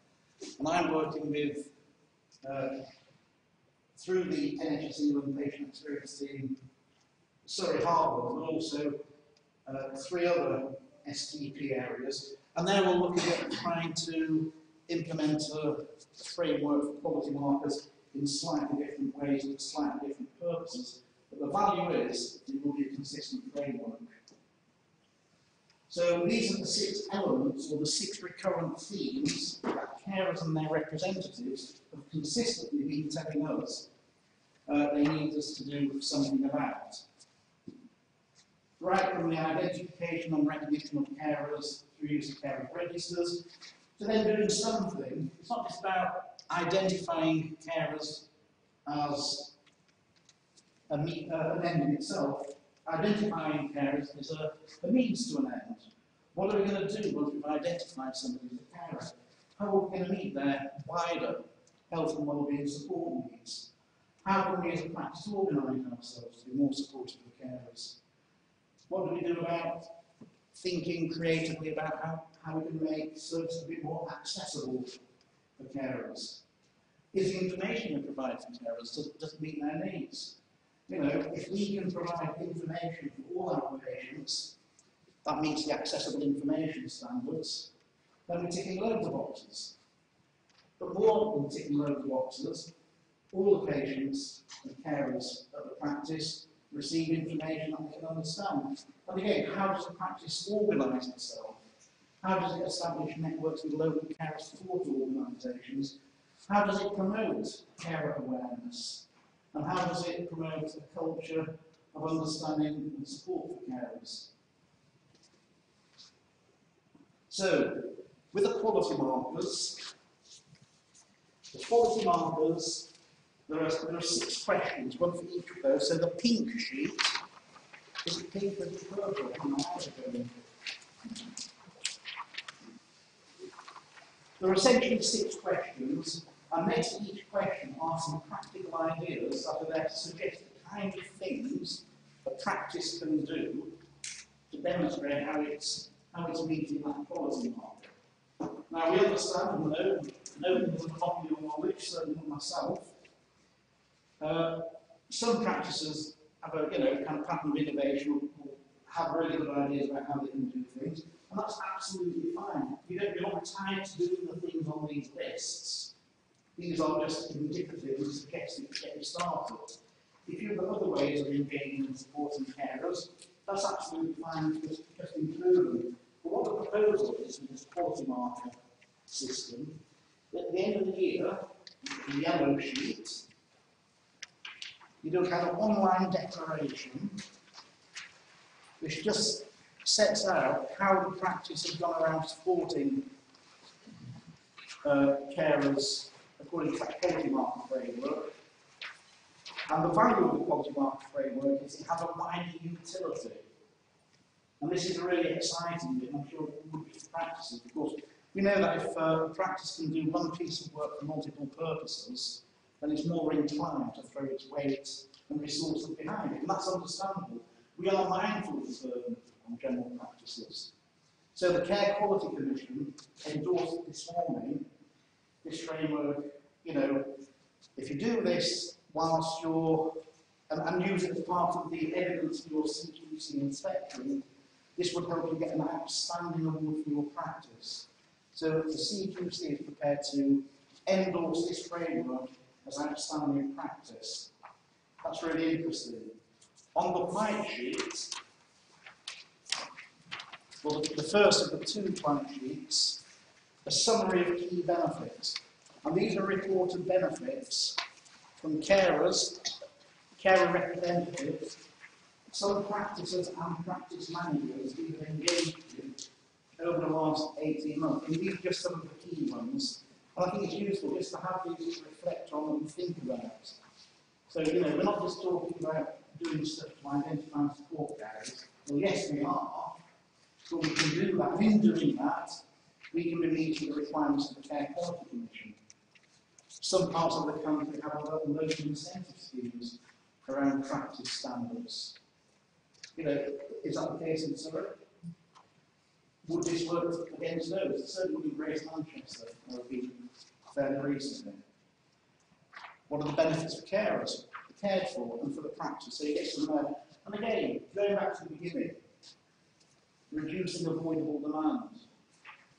And I'm working with, through the NHS England Patient Experience Team, Surrey Harbour, but also 3 other STP areas. And they're all looking at trying to implement a framework for quality markers in slightly different ways with slightly different purposes. But the value is it will be a consistent framework. So these are the 6 elements, or the 6 recurrent themes that carers and their representatives have consistently been telling us they need us to do something about. Right from the identification and recognition of carers through use of carer registers, to then doing something. It's not just about identifying carers as an end in itself. Identifying carers is a means to an end. What are we going to do once we've identified somebody as a carer? How are we going to meet their wider health and wellbeing support needs? How can we as a practice organise ourselves to be more supportive of carers? What do we do about thinking creatively about how we can make services a bit more accessible for carers? Is the information we provide for carers, does it meet their needs? You know, if we can provide information for all our patients that meets the accessible information standards, then we're ticking loads of boxes. But more than ticking loads of boxes, all the patients and carers at the practice receive information that they can understand. And again, how does the practice organise itself? How does it establish networks with local carer support organisations? How does it promote carer awareness? And how does it promote a culture of understanding and support for carers? So, with the quality markers, there are 6 questions, one for each of those. So the pink sheet, is it pink or is it purple? There are essentially 6 questions, and next to each question are some practical ideas that are there to suggest the kind of things a practice can do to demonstrate how it's meeting that quality market. Now we understand and know, nobody doesn't copy your knowledge, certainly not myself. Some practices have a kind of pattern of innovation, or have really good ideas about how they can do things, and that's absolutely fine. You're not tied to doing the things on these lists. These are just indicative suggestions to get you started. If you've got other ways of engaging and supporting carers, that's absolutely fine, just include them. But what the proposal is with this quality marker system, at the end of the year, the yellow sheet, you do a kind of online declaration which just sets out how the practice has gone around supporting carers according to that quality marker framework. And the value of the quality marker framework is it has a wider utility. And this is a really exciting bit, I'm sure it would be for practices, because we know that if a practice can do one piece of work for multiple purposes, then it's more inclined to throw its weight and resources behind it. And that's understandable. We are mindful of the burden on general practices. So the Care Quality Commission endorsed this morning, this framework, if you do this whilst you're, and use it as part of the evidence for your CQC inspection, this would help you get an outstanding award for your practice. So the CQC is prepared to endorse this framework as outstanding practice. That's really interesting. On the plank sheet, well, the first of the two plank sheets, a summary of key benefits. And these are reported benefits from carers, carer representatives, some practices and practice managers who have engaged with over the last 18 months. And these are just some of the key ones. And I think it's useful just to have these to reflect on and think about. So, we're not just talking about doing stuff to identify and support carers. Well, yes, we are. But we can do that. And in doing that, we can be meeting the requirements of the Care Quality Commission. Some parts of the country have local incentive schemes around practice standards. Is that the case in Surrey? Would this work against those? It certainly would embrace Manchester, or been fairly recently. What are the benefits for carers, the cared for, and for the practice? So you get some there. And again, going back to the beginning, reducing avoidable demand.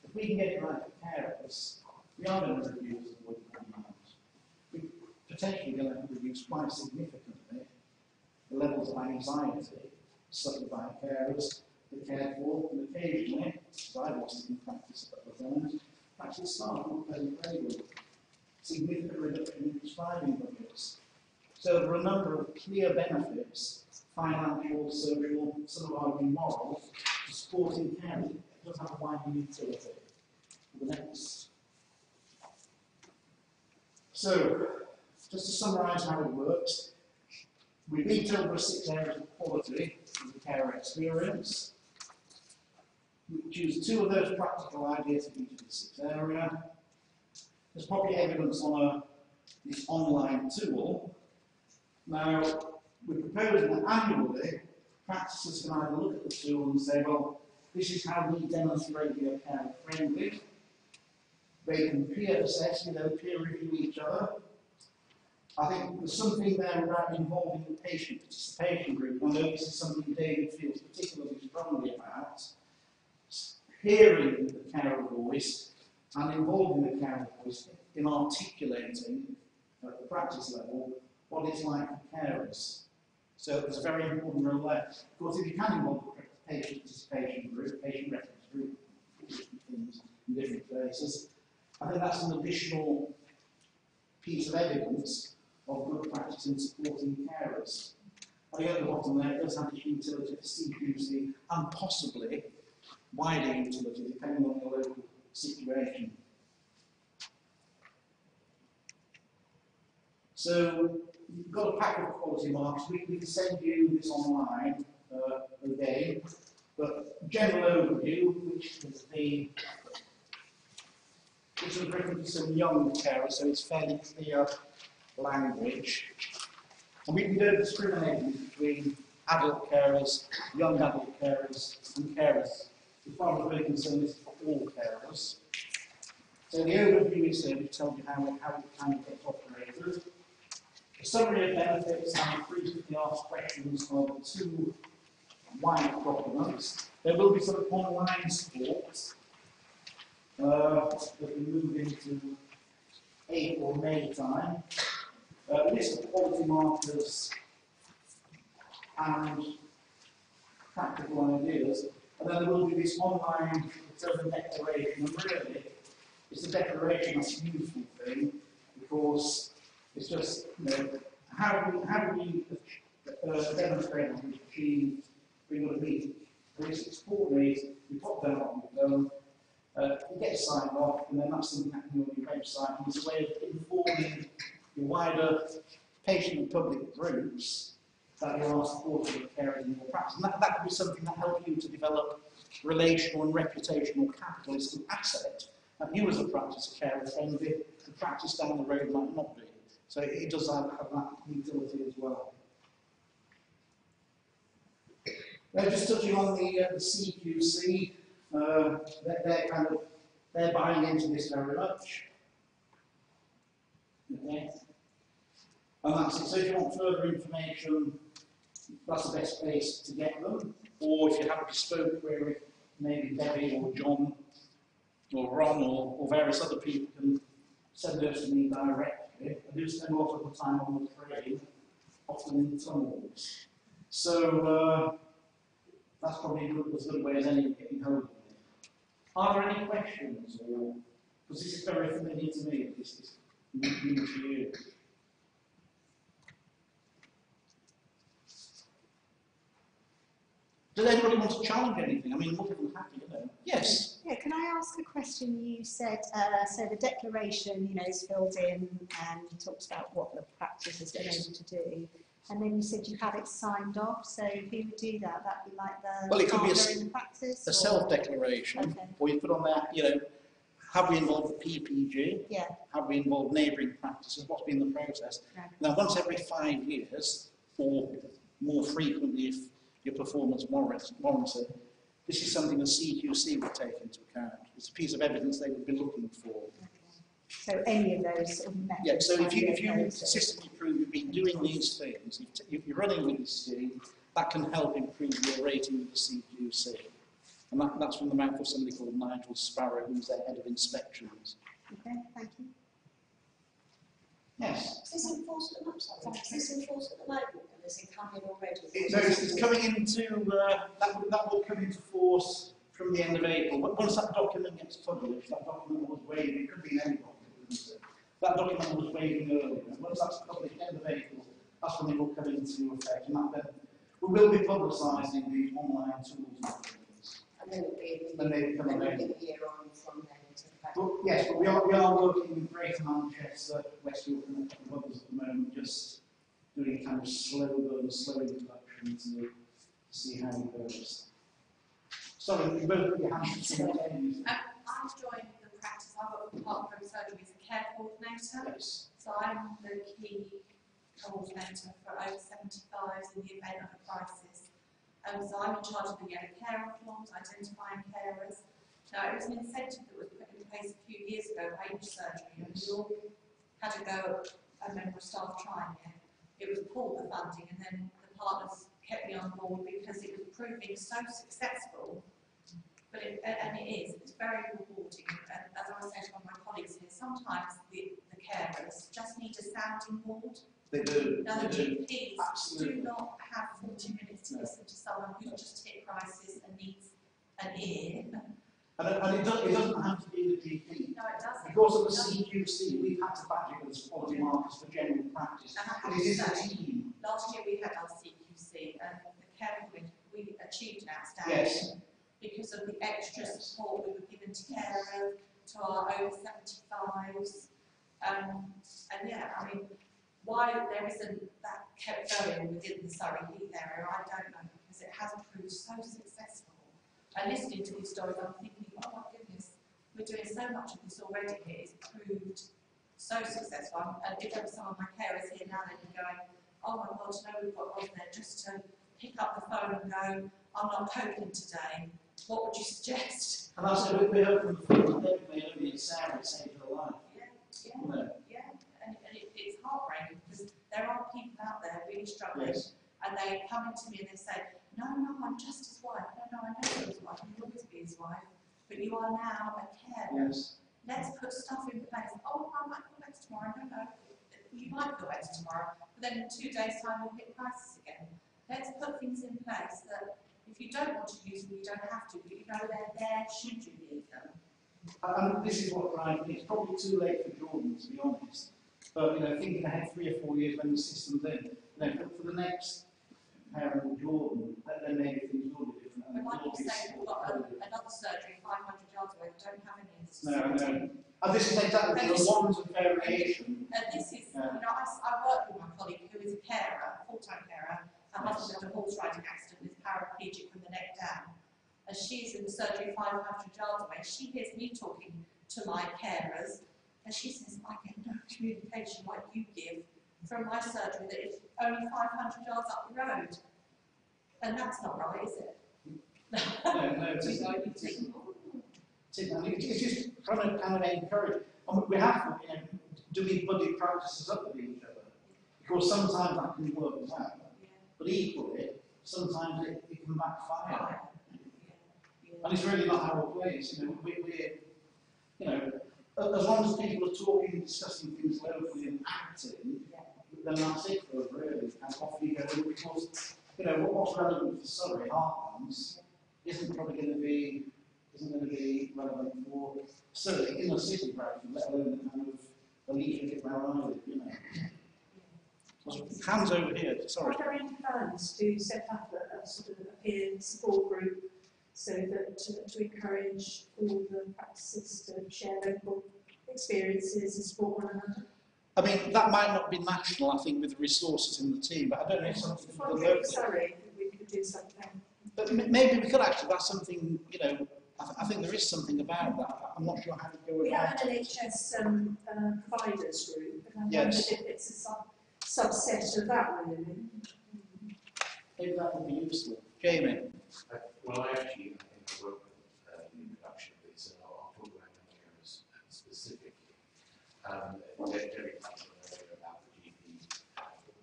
If we can get it right for carers, we are going to reduce avoidable demand. We're potentially going to reduce quite significantly the levels of anxiety suffered by carers, the cared for, and occasionally, as I've lost in practice a couple of times, practice staff not present regularly. Significant reduction in prescribing budgets. So there are a number of clear benefits, financial, social, some of our moral, to supporting carers. It does have a wider utility. The next. So, just to summarise how it works, we meet over 6 areas of quality of the care experience. We choose 2 of those practical ideas for each of the 6 areas. There's probably evidence on this online tool. Now, we're proposing that annually, practices can either look at the tool and say, well, this is how we demonstrate we are care friendly. They can peer assess, peer review each other. I think there's something there about involving the patient participation group. I know this is something David feels particularly strongly about. Hearing the carer voice and involving the carer voice in articulating at the practice level what it's like for carers. So there's a very important role there. Of course, if you can involve the patient participation group, patient reference group, different things in different places, I think that's an additional piece of evidence of good practice in supporting carers. I think at the bottom there, it does have its utility for CQC and possibly wider utility depending on the local situation. So you've got a pack of quality marks. We can send you this online again, but general overview, which is written to some young carers, so it's fairly clear language. And we don't discriminate between adult carers, young adult carers, and carers. As far as we're concerned, this is for all carers. So the overview is here, which tells you how it kind of gets operated. The summary of benefits and the frequently asked questions are the two white documents. There will be some online support that we move into April, May time. List of quality markers and practical ideas. And then there will be this online return declaration. And really, it's a declaration that's a useful thing because it's just, how do we demonstrate that we've achieved being able to meet these support needs, we put down what we've done, it gets signed off, and then that's something that can be on your website. And it's a way of informing your wider patient and public groups that you are supporting the carers in your practice. And that could be something that helps you to develop relational and reputational capital. It's an asset. And you as a practice carer friendly, the practice down the road might not be. So it does have that utility as well. Just touching on the CQC, they're buying into this very much. Okay. And that's it. So if you want further information, that's the best place to get them. Or if you have a bespoke query, maybe Debbie or John or Ron or various other people can send those to me directly. I do spend a lot of the time on the train, often in tunnels. So that's probably as good a way as any of getting hold of me. Are there any questions? Or because this is very familiar to me, this is new to you. Does anybody want to challenge anything? I mean, what people happy, you know? Yes. Yeah, can I ask a question? You said, so the declaration, is filled in and talks about what the practice has been able to do. And then you said you had it signed off, so who would do that? That'd be like the well, it could be in the practice? A self-declaration, okay. Or you put on there, have we involved the PPG? Yeah. Have we involved neighbouring practices? What's been the process? Right. Now, once every 5 years, or more frequently if your performance warrants it, this is something the CQC would take into account. It's a piece of evidence they would be looking for. Okay. So any of those sort of methods? Yeah, so if you consistently prove you've been doing these things, if you're running with this scheme, that can help improve your rating with the CQC. And that's from the mouth of somebody called Nigel Sparrow, who's their head of inspections. Okay, thank you. Yes? Is this enforced at the moment? Is this enforced at the moment? And is it coming already? It's coming into, that will come into force from the end of April. Once that document gets published, that document was waiving, it could be any document. That document was waiving earlier. And once that's published end of April, that's when it will come into effect. And that then, we will be publicising these online tools and things. And then it will be a year on from then. But yes, but we are working with Greater Manchester, West York and a couple of others at the moment, just doing kind of slow introduction to see how it goes. Sorry, you both put your hands simultaneously. I've joined the practice. I work for Park Road Surgery as a care coordinator. Yes. So I'm the key coordinator for over 75s in the event of a crisis. So I'm in charge of the yellow care forms, identifying carers. Now, it was an incentive that was put in place a few years ago, age surgery, and we all had a go at a member of staff trying it. It was pulled the funding, and then the partners kept me on board because it was proving so successful. But it is, it's very rewarding. And as I was saying to one of my colleagues here, sometimes the carers just need a sounding board. They do. Now, the GPs Absolutely. do not have 40 minutes to listen to someone who's just hit crisis and needs an ear. And it doesn't have to be the GP. No, it doesn't. Because of the CQC, we've had to badge it as quality markers for general practice. And I have It is to a say, team. last year we had our CQC and the care committee, we achieved an outstanding Yes. because of the extra support we were given to carers, to our over 75s. And yeah, I mean, why there isn't that kept going within the Surrey Heath area, I don't know, because it has proved so successful. And listening to these stories, I'm thinking, oh my goodness, we're doing so much of this already here. It's proved so successful. And if there were some of my carers here now, they'd be going, oh my God, we've got on there just to pick up the phone and go, I'm not coping today, what would you suggest? And I said, we hope from the field that may only Sarah saved her life. And it's heartbreaking because there are people out there really struggling, Yes. and they come into me and they say, no, I'm just his wife. No, I know you're his wife, you'll always be his wife, but you are now a carer. Yes. Let's put stuff in place. Oh, I might go better tomorrow. No. You might go better tomorrow, but then in 2 days' time we'll hit crisis again. Let's put things in place that if you don't want to use them, you don't have to, but you know they're there should you need them. And this is what drives me. It's probably too late for Jordan, to be honest. But, thinking ahead 3 or 4 years when the system's in, for the next parent Jordan, then maybe things will be different. But like you say, we've got another surgery 500 yards away that don't have any of this. No. And this is exactly the ones of variation. And this is, I work with my colleague who is a carer, a full-time carer. Her husband had a horse riding accident, is paraplegic from the neck down. As she's in the surgery 500 yards away, she hears me talking to my carers, and she says, I get no communication like you give from my surgery that is only 500 yards up the road. And that's not right, is it? No, it isn't. It's just trying to kind of encourage. And we have to, do we buddy practices up with each other? Because sometimes that can work well, but equally, sometimes it can backfire. And it's really not our place. As long as people are talking and discussing things locally and acting, then that's it for us, really. And off you go, because what's relevant for Surrey, Heartlands, isn't going to be relevant for Surrey in a city practice, let alone the kind of the leadership where I live, Hands over here, sorry. Are there any plans to set up a sort of a peer support group so that to encourage all the practices to share local experiences and support one another? I mean, that might not be national, I think, with the resources in the team, but I don't know if something for the local. Sorry, we could do something. But maybe we could actually, that's something, I think there is something about that. I'm not sure how to go about it. We have an NHS providers group, and I wonder Yes. if it's a subset of that, really. Maybe that would be useful. Jamie? Well, I think I work with the introduction of this, and I'll talk about the carers specifically. Jerry touched on earlier about the GP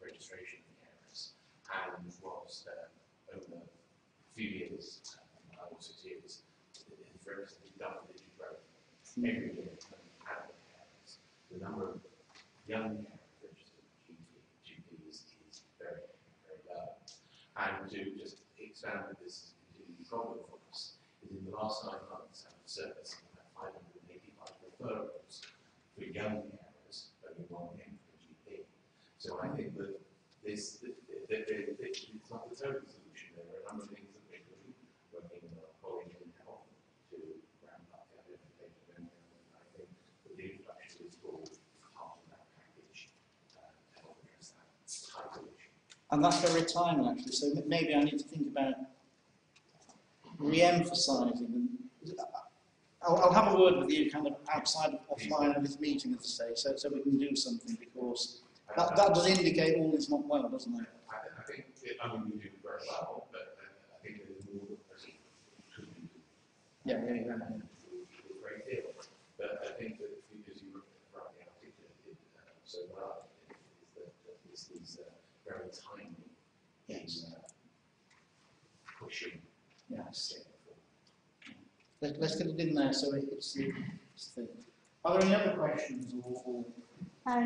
registration of carers, and was over a few years, 5 or 6 years, it's very double-digit growth every year in terms of adult carers. The number of young carers registered GPs is very, very low. And to just expand this problem for us is in the last 9 months out of service, about 585 referrals for young carers, only 1 came from a GP. So I think that it's not the total solution. There are a number of things that we're doing, working with our colleagues in health to ramp up the identification of them. And I think that the introduction is all part of that package to help address that title issue. And that's very timely, actually, so maybe I need to think about re-emphasising. I'll have a word with you kind of outside of offline of this meeting, as I say, so we can do something, because that does indicate all is not well, doesn't it? I think, we do very well, but I think there's more that could be done. Yeah. A great deal. But I think that because you rightly articulated so well, is that this is very timely in pushing. Yes. Let's get it in there so it's the thing. Are there any other questions or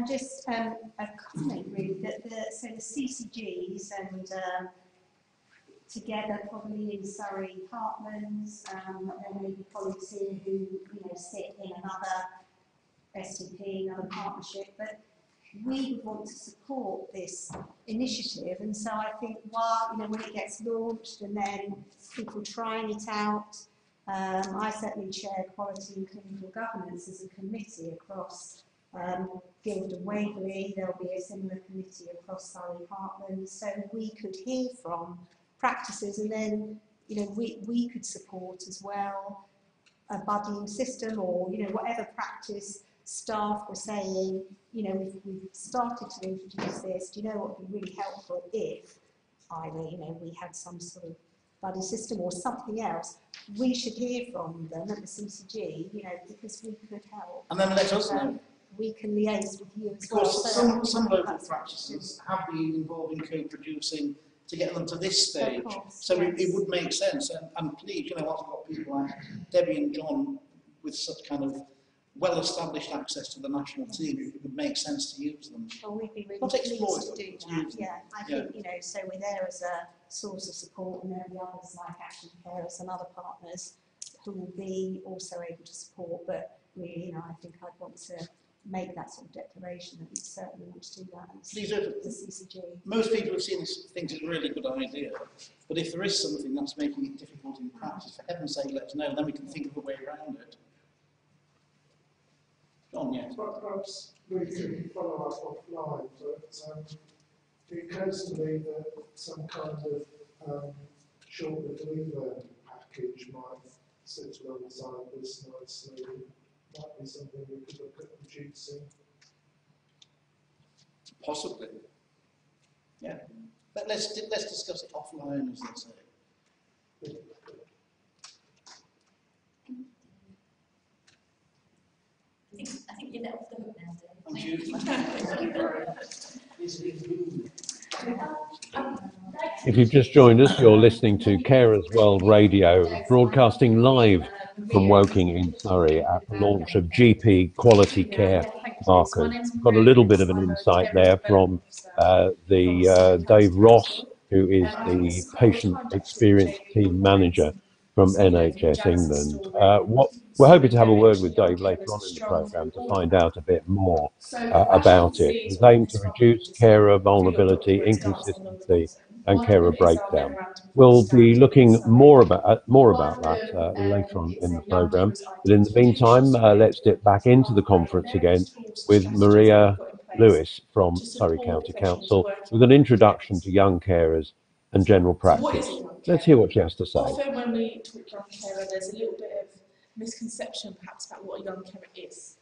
Just a comment really that the CCGs and together probably in Surrey Heartlands, there may be colleagues here who sit in another SDP, another partnership, but we would want to support this initiative, and so I think while when it gets launched and then people trying it out, I certainly chair quality and clinical governance as a committee across Guild and Waverley. There'll be a similar committee across Surrey Heartlands, so we could hear from practices, and then we could support as well a buddying system, or whatever practice staff were saying, we've started to introduce this. Do you know what would be really helpful if either, you know, we had some sort of buddy system or something else, we should hear from them at the CCG, you know, because we could help. And then let us know. We can liaise with you as Because well. some local practices have been involved in co-producing to get them to this stage. So it would make sense. And please, you know, I've got people like Debbie and John with such kind of well-established access to the national team, it would make sense to use them. Well, we'd be really Not pleased exploit to them, do to that. use them. Yeah, I think, you know, so we're there as a source of support, and there will be others like Action Carers and other partners who will be also able to support. But we, you know, I think I'd want to make that sort of declaration that we certainly want to do that as Please do. the CCG. Most people have seen this, think it's a really good idea, but if there is something that's making it difficult in practice, for heaven's sake, let us know, then we can think of a way around it. John, yes. Perhaps we can follow up offline, but it occurs to me that some kind of short little e-learning package might sit alongside this nicely. Might be something we could look at producing. Possibly. Yeah. But let's discuss it offline, as they say. I think you're let off the hook now, Dave. If you've just joined us, you're listening to Carers World Radio, broadcasting live from Woking in Surrey at the launch of GP Quality Care Markers. Got a little bit of an insight there from Dave Ross, who is the Patient Experience Team Manager from NHS England. We're hoping to have a word with Dave later on in the programme to find out a bit more about it. It's aimed to reduce carer vulnerability, inconsistency and carer breakdown. We'll be looking more about that later on in the programme. But in the meantime, let's dip back into the conference again with Maria Lewis from Surrey County Council with an introduction to young carers and general practice. Let's hear what she has to say. Often when we talk young carer, there's a little bit of misconception perhaps about what a young carer is.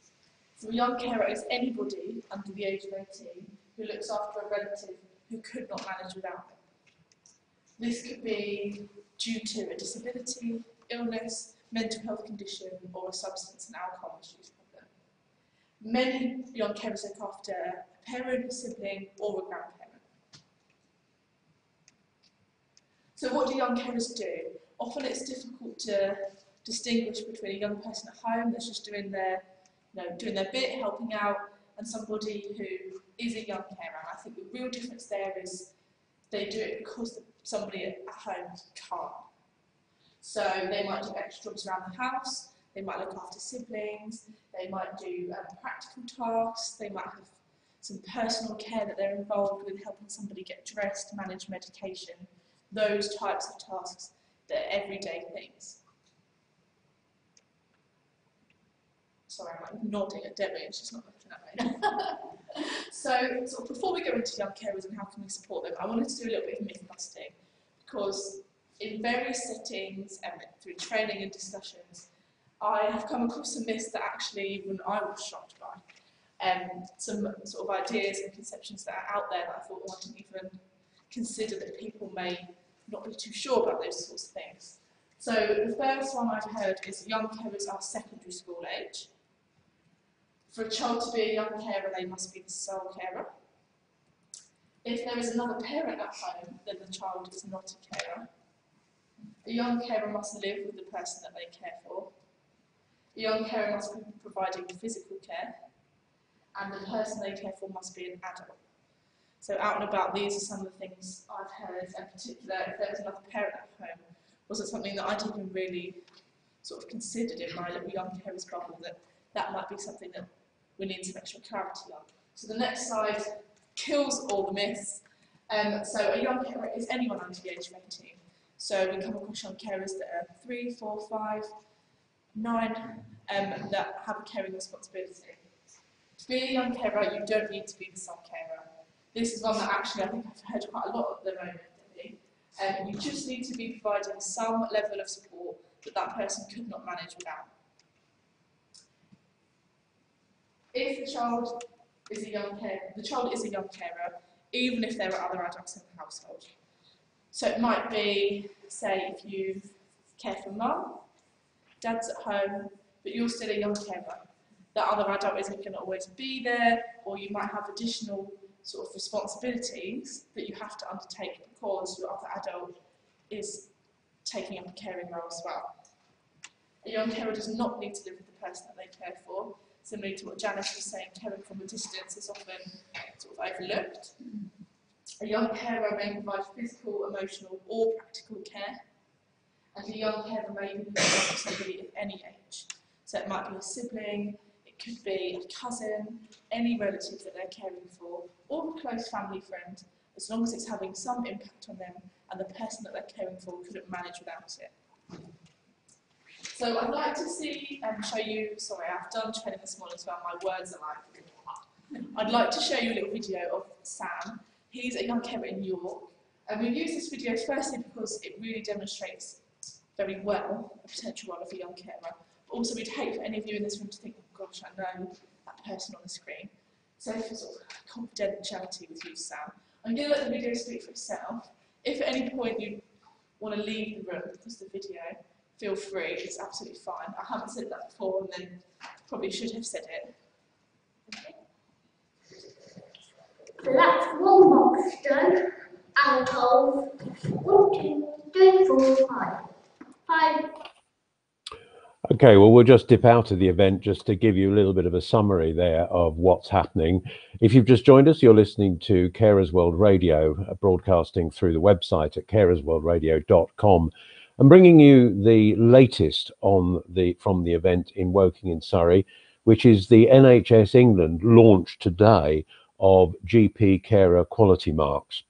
So a young carer is anybody under the age of 18 who looks after a relative who could not manage without them. This could be due to a disability, illness, mental health condition, or a substance and alcohol misuse problem. Many young carers look after a parent, a sibling, or a grandparent. So what do young carers do? Often it's difficult to distinguish between a young person at home that's just doing their bit, helping out, and somebody who is a young carer. I think the real difference there is they do it because somebody at home can't. So they might do extra jobs around the house, they might look after siblings, they might do practical tasks, they might have some personal care that they're involved with, helping somebody get dressed, manage medication, those types of tasks that are everyday things. Sorry, I'm like nodding at Debbie and she's not looking at me. So sort of before we go into young carers and how can we support them, I wanted to do a little bit of myth busting, because in various settings and through training and discussions, I have come across some myths that actually even I was shocked by. Some sort of ideas and conceptions that are out there that I thought, I didn't even consider that people may not be too sure about those sorts of things. So the first one I've heard is young carers are secondary school age. For a child to be a young carer, they must be the sole carer. If there is another parent at home, then the child is not a carer. A young carer must live with the person that they care for. A young carer must be providing physical care, and the person they care for must be an adult. So out and about, these are some of the things I've heard, and in particular, if there was another parent at home, wasn't something that I'd even really sort of considered in my little young carers bubble, that might be something that we need some extra clarity on. So the next slide kills all the myths. So a young carer is anyone under the age of 18. So we come across young carers that are 3, 4, 5, 9, that have a caring responsibility. To be a young carer, you don't need to be the sole carer. This is one that actually I think I've heard quite a lot at the moment, Debbie. You just need to be providing some level of support that that person could not manage without. If the child is a young carer, the child is a young carer, even if there are other adults in the household. So it might be, say, if you care for mum, dad's at home, but you're still a young carer. That other adult isn't going to always be there, or you might have additional sort of responsibilities that you have to undertake because your other adult is taking up a caring role as well. A young carer does not need to live with the person that they care for. Similarly to what Janice was saying, caring from a distance is often sort of overlooked. A young carer may provide physical, emotional or practical care, and a young carer may even be somebody of any age. So it might be a sibling, it could be a cousin, any relative that they're caring for, or a close family friend, as long as it's having some impact on them and the person that they're caring for couldn't manage without it. So I'd like to show you, sorry, I've done training this morning as well, my words are like, I'd like to show you a little video of Sam. He's a young carer in York, and we use this video firstly because it really demonstrates very well a potential role of a young carer. But also we'd hate for any of you in this room to think, oh gosh, I know that person on the screen. So for sort of confidentiality with you, Sam, I'm going to let the video speak for itself. If at any point you want to leave the room because of the video, feel free, it's absolutely fine. I haven't said that before and then probably should have said it. Okay. So that's one box done, and a hole. 1, 2, 3, 4, 5. 5. Okay, well, we'll just dip out of the event just to give you a little bit of a summary there of what's happening. If you've just joined us, you're listening to Carers World Radio, broadcasting through the website at carersworldradio.com and bringing you the latest from the event in Woking in Surrey, which is the NHS England launch today of GP carer quality marks.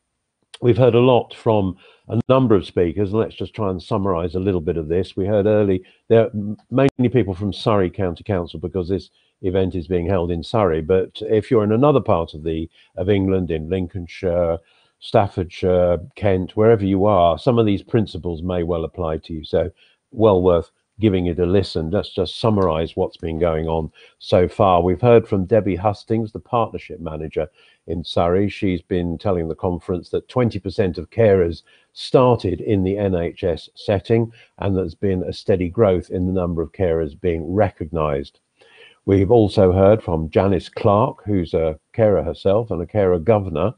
We've heard a lot from a number of speakers, and let's just try and summarise a little bit of this. We heard there are mainly people from Surrey County Council because this event is being held in Surrey, but if you're in another part of England, in Lincolnshire, Staffordshire, Kent, wherever you are, some of these principles may well apply to you, so well worth giving it a listen. Let's just summarise what's been going on so far. We've heard from Debbie Hustings, the partnership manager in Surrey. She's been telling the conference that 20% of carers started in the NHS setting, and there's been a steady growth in the number of carers being recognised. We've also heard from Janice Clark, who's a carer herself and a carer governor,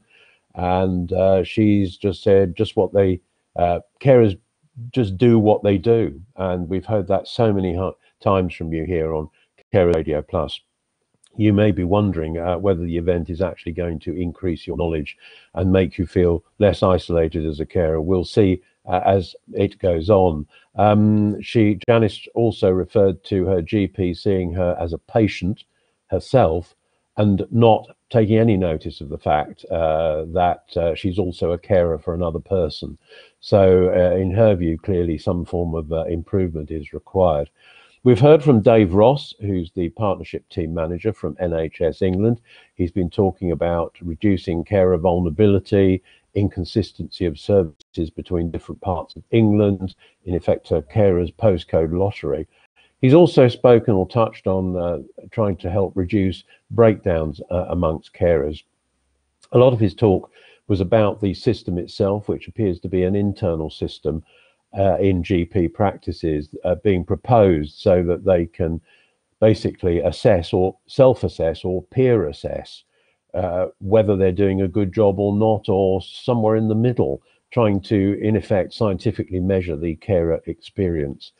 and she's just said carers just do what they do, and we've heard that so many times from you here on Carer Radio Plus. You may be wondering whether the event is actually going to increase your knowledge and make you feel less isolated as a carer. We'll see as it goes on. Janice also referred to her GP seeing her as a patient herself and not taking any notice of the fact that she's also a carer for another person. So in her view, clearly some form of improvement is required. We've heard from Dave Ross, who's the partnership team manager from NHS England. He's been talking about reducing carer vulnerability, inconsistency of services between different parts of England, in effect a carer's postcode lottery. He's also spoken or touched on trying to help reduce breakdowns amongst carers. A lot of his talk was about the system itself, which appears to be an internal system in GP practices being proposed so that they can basically assess or self-assess or peer assess whether they're doing a good job or not, or somewhere in the middle, trying to, in effect, scientifically measure the carer experience.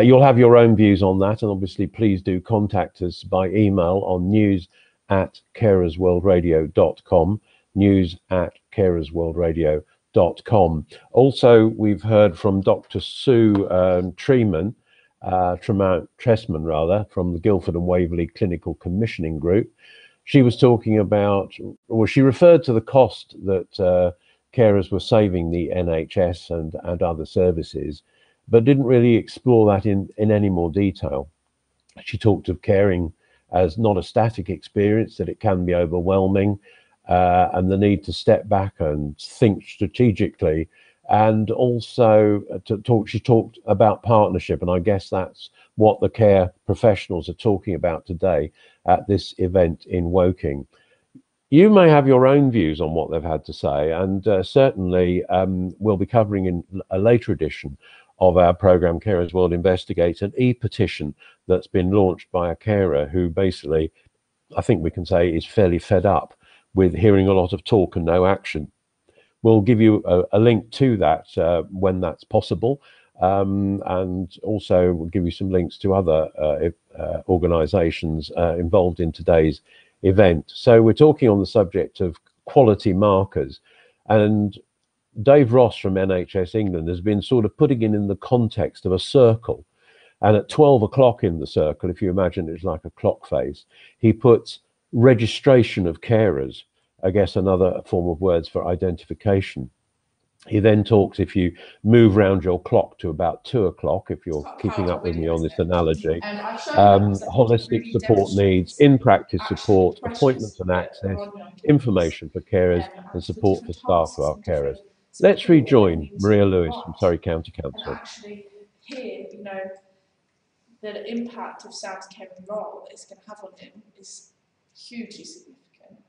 You'll have your own views on that, and obviously please do contact us by email on news@carersworldradio.com, news@carersworldradio.com. Also, we've heard from Dr. Sue Tressman, from the Guildford and Waverley Clinical Commissioning Group. She was talking about, well, she referred to the cost that carers were saving the NHS and other services, but didn't really explore that in any more detail. She talked of caring as not a static experience, that it can be overwhelming, and the need to step back and think strategically. And also she talked about partnership, and I guess that's what the care professionals are talking about today at this event in Woking. you may have your own views on what they've had to say, and certainly we'll be covering in a later edition of our programme Carers World Investigates an e-petition that's been launched by a carer who basically, I think we can say, is fairly fed up with hearing a lot of talk and no action. We'll give you a link to that when that's possible, and also we'll give you some links to other organisations involved in today's event. So we're talking on the subject of quality markers, and Dave Ross from NHS England has been sort of putting it in the context of a circle. And at 12 o'clock in the circle, if you imagine it's like a clock face, he puts registration of carers, I guess another form of words for identification. He then talks, if you move round your clock to about 2 o'clock, if you're keeping up with me on this analogy, holistic support needs, in-practice support, appointments and access, information for carers, and support for staff who are carers. Let's rejoin Maria Lewis from Surrey County Council. Actually, here, you know, the impact of Sam's caring role that it's going to have on him is hugely significant,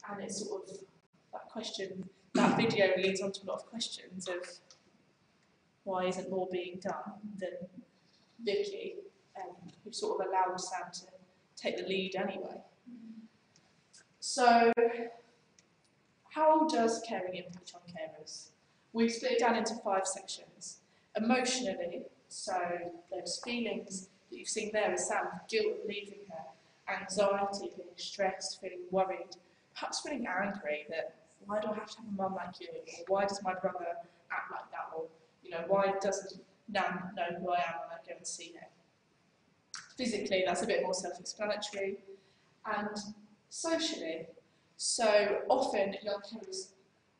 and it's sort of that question. That video leads on to a lot of questions of why isn't more being done than Vicky, who sort of allowed Sam to take the lead anyway. So, how does caring impact on carers? We've split it down into 5 sections. Emotionally, so those feelings that you've seen there as Sam, guilt of leaving her, anxiety, feeling stressed, feeling worried, perhaps feeling angry that why do I have to have a mum like you? Or why does my brother act like that? Or, you know, why doesn't Nan know who I am when I go and see her? Physically, that's a bit more self-explanatory. And socially, so often young carers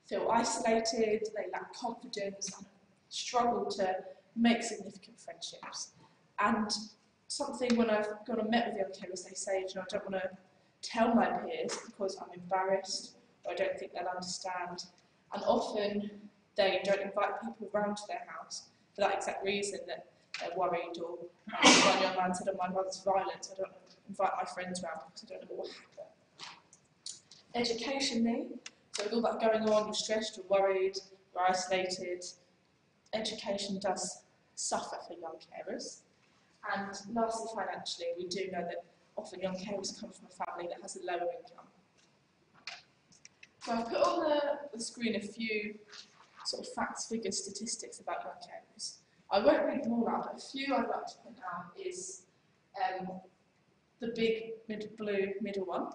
feel isolated, they lack confidence, and struggle to make significant friendships. And something when I've gone and met with young carers, they say, you know, I don't want to tell my peers because I'm embarrassed, or I don't think they'll understand. And often they don't invite people around to their house for that exact reason, that they're worried, or one young man said, oh, my mother's violent, so I don't invite my friends around because I don't know what will happen. Educationally, so with all that going on, you're stressed, you're worried, you're isolated, education does suffer for young carers. And lastly, financially, we do know that often young carers come from a family that has a lower income. So I've put on the screen a few sort of facts, figures, statistics about young carers. I won't read them all out, but a few I'd like to point out is the big blue middle one.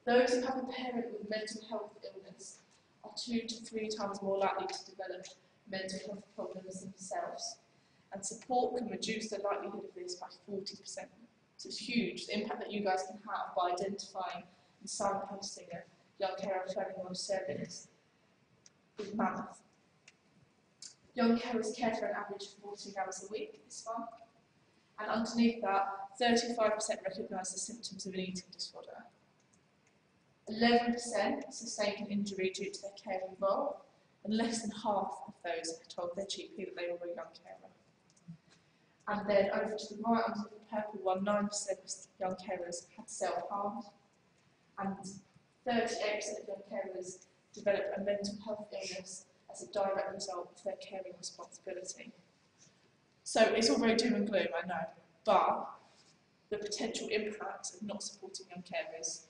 Those who have a parent with mental health illness are 2 to 3 times more likely to develop mental health problems themselves, and support can reduce the likelihood of this by 40%. So it's huge, the impact that you guys can have by identifying and signposting a young carer planning on service is mammoth. Young carers care for an average of 14 hours a week this month, and underneath that, 35% recognise the symptoms of an eating disorder. 11% sustained an injury due to their caring role, and less than half of those have told their GP that they were a young carer. And then over to the right, under the purple one, 9% of young carers had self-harm, and 38% of young carers developed a mental health illness as a direct result of their caring responsibility. So it's all very doom and gloom, I know, but the potential impact of not supporting young carers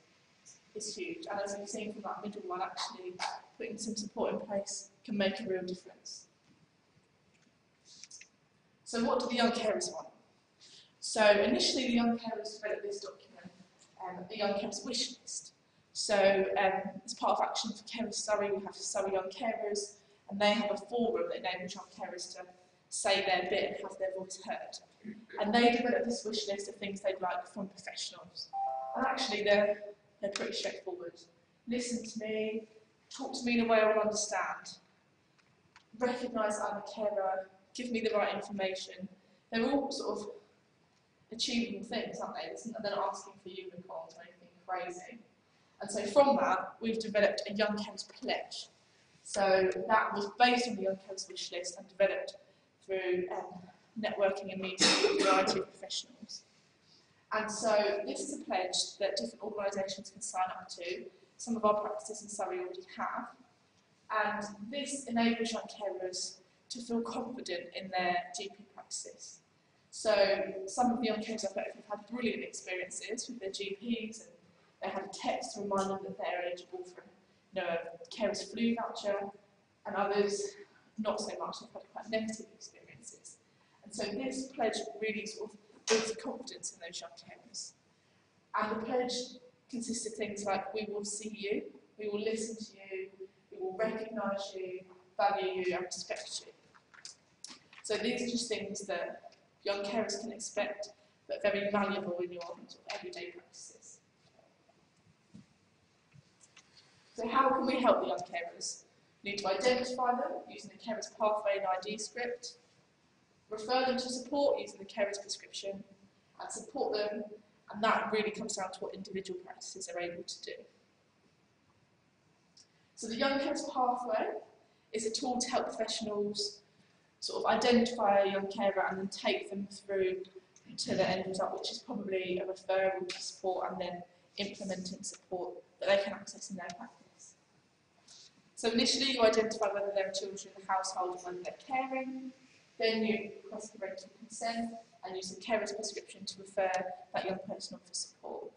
is huge. And as you've seen from that middle one, actually putting some support in place can make a real difference. So what do the young carers want? So initially the young carers developed this document, the young carers wish list. So as part of Action for Carers Surrey, we have Surrey Young Carers, and they have a forum that enables young carers to say their bit and have their voice heard. And they developed this wish list of things they'd like from professionals. And actually they're pretty straightforward. Listen to me, talk to me in a way I'll understand, recognise I'm a carer, give me the right information. They're all sort of achievable things, aren't they? They're not asking for unicorns or anything crazy. And so from that, we've developed a Young Carers Pledge. So that was based on the Young Carers wish list and developed through networking and meeting with a variety of professionals. And so this is a pledge that different organisations can sign up to. some of our practices in Surrey already have. And this enables young carers to feel confident in their GP practices. So some of the young carers I've met have had brilliant experiences with their GPs, and they had a text to remind them that they're eligible for a carer's flu voucher, and others not so much. They've had quite negative experiences. And so this pledge really sort of builds confidence in those young carers. And the pledge consists of things like, we will see you, we will listen to you, we will recognise you, value you and respect you. So these are just things that young carers can expect, but very valuable in your sort of everyday practices. So how can we help the young carers? We need to identify them using the carer's pathway and ID script, refer them to support using the carer's prescription, and support them, and that really comes down to what individual practices are able to do. So the Young Carers Pathway is a tool to help professionals sort of identify a young carer and then take them through to the end result, which is probably a referral to support and then implementing support that they can access in their practice. So initially you identify whether there are children in the household and whether they're caring, then you request parental consent and use the carer's prescription to refer that young person on for support.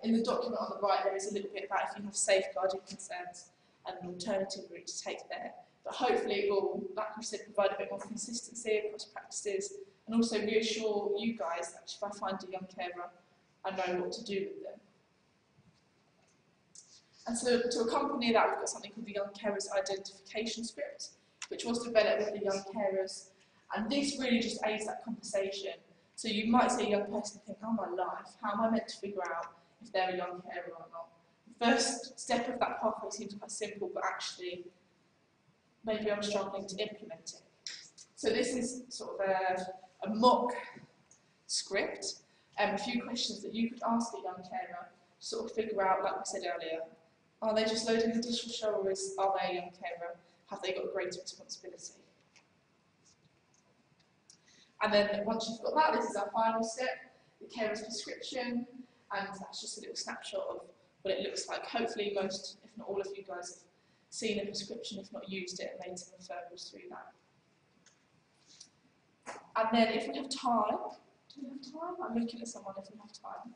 In the document on the right there is a little bit about if you have safeguarding concerns and an alternative route to take there. But hopefully it will, like we said, provide a bit more consistency across practices and also reassure you guys that if I find a young carer, I know what to do with them. And so to accompany that, we've got something called the Young Carers Identification Script, which was developed with the young carers. And this really just aids that conversation. So you might see a young person think, oh my life, how am I meant to figure out if they're a young carer or not? The first step of that pathway seems quite simple, but actually maybe I'm struggling to implement it. So this is sort of a mock script, a few questions that you could ask a young carer to sort of figure out, like we said earlier, are they just loading the dishwasher or are they a young carer? Have they got a greater responsibility? And then once you've got that, this is our final step, the carer's prescription, and that's just a little snapshot of what it looks like. Hopefully most, if not all of you guys have seen a prescription, if not used it, and made some referrals through that. And then if we have time, do we have time? I'm looking at someone if we have time.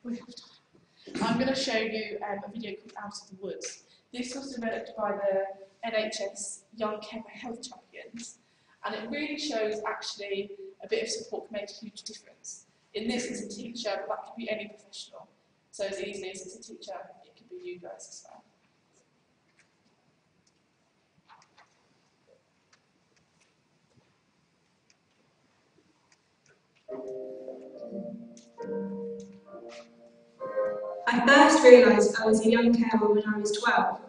We have time. I'm going to show you a video called Out of the Woods. This was developed by the NHS Young Carer Health Champions, and it really shows actually a bit of support can make a huge difference. In this, it's a teacher, but that could be any professional. So as easily as it's a teacher, it could be you guys as well. I first realised I was a young carer when I was 12.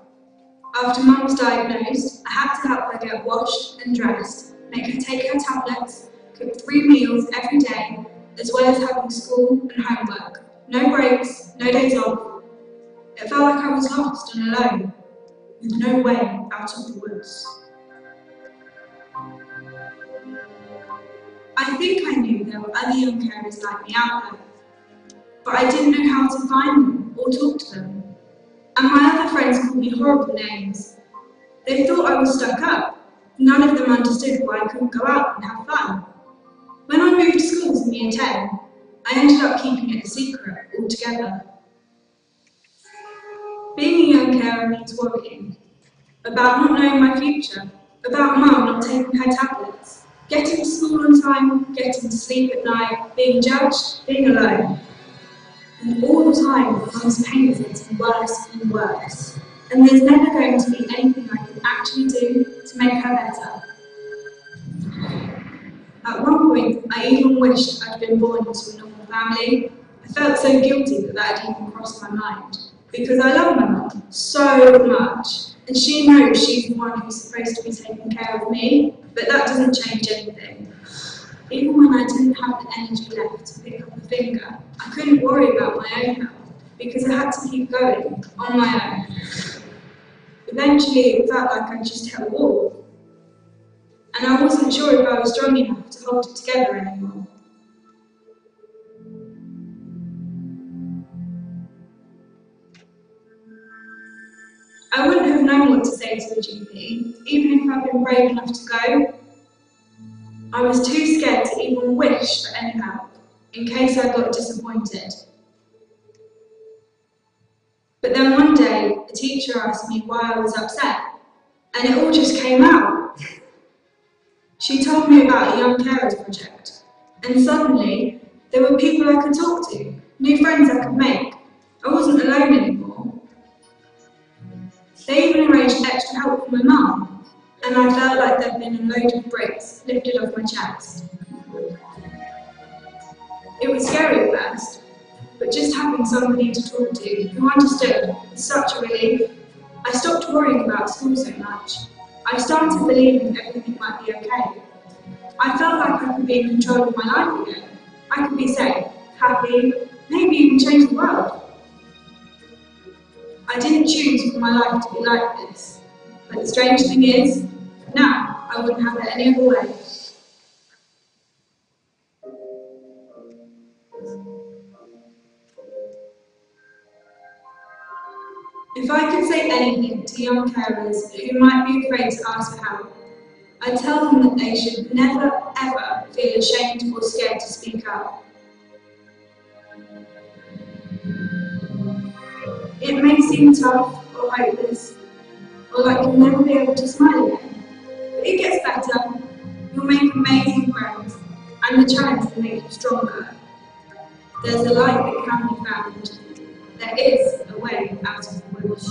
After Mum was diagnosed, I had to help her get washed and dressed, make her take her tablets, cook 3 meals every day, as well as having school and homework. No breaks, no days off. It felt like I was lost and alone, with no way out of the woods. I think I knew there were other young carers like me out there, but I didn't know how to find them or talk to them. And my other friends called me horrible names. They thought I was stuck up. None of them understood why I couldn't go out and have fun. When I moved schools in year 10, I ended up keeping it a secret altogether. Being a young carer means worrying about not knowing my future, about Mum not taking her tablets, getting to school on time, getting to sleep at night, being judged, being alone. And all the time it becomes painful and worse. And there's never going to be anything I can actually do to make her better. At one point, I even wished I'd been born into a normal family. I felt so guilty that had even crossed my mind. Because I love my mum so much. And she knows she's the one who's supposed to be taking care of me. But that doesn't change anything. Even when I didn't have the energy left to pick up a finger, I couldn't worry about my own health because I had to keep going on my own. Eventually, it felt like I just hit a wall, and I wasn't sure if I was strong enough to hold it together anymore. known what to say to a GP, even if I'd been brave enough to go. I was too scared to even wish for any help, in case I got disappointed. But then one day, a teacher asked me why I was upset, and it all just came out. She told me about a Young Carers project, and suddenly, there were people I could talk to, new friends I could make. I wasn't alone anymore. They even arranged extra help for my mum, and I felt like there'd been a load of bricks lifted off my chest. It was scary at first, but just having somebody to talk to who understood was such a relief. I stopped worrying about school so much. I started believing everything might be okay. I felt like I could be in control of my life again. I could be safe, happy, maybe even change the world. I didn't choose for my life to be like this, but the strange thing is, now I wouldn't have it any other way. If I could say anything to young carers who might be afraid to ask for help, I'd tell them that they should never ever feel ashamed or scared to speak up. It may seem tough or hopeless, or like you'll never be able to smile again, but it gets better. You'll make amazing friends, and the challenge will make you stronger. There's a light that can be found. There is a way out of the woods.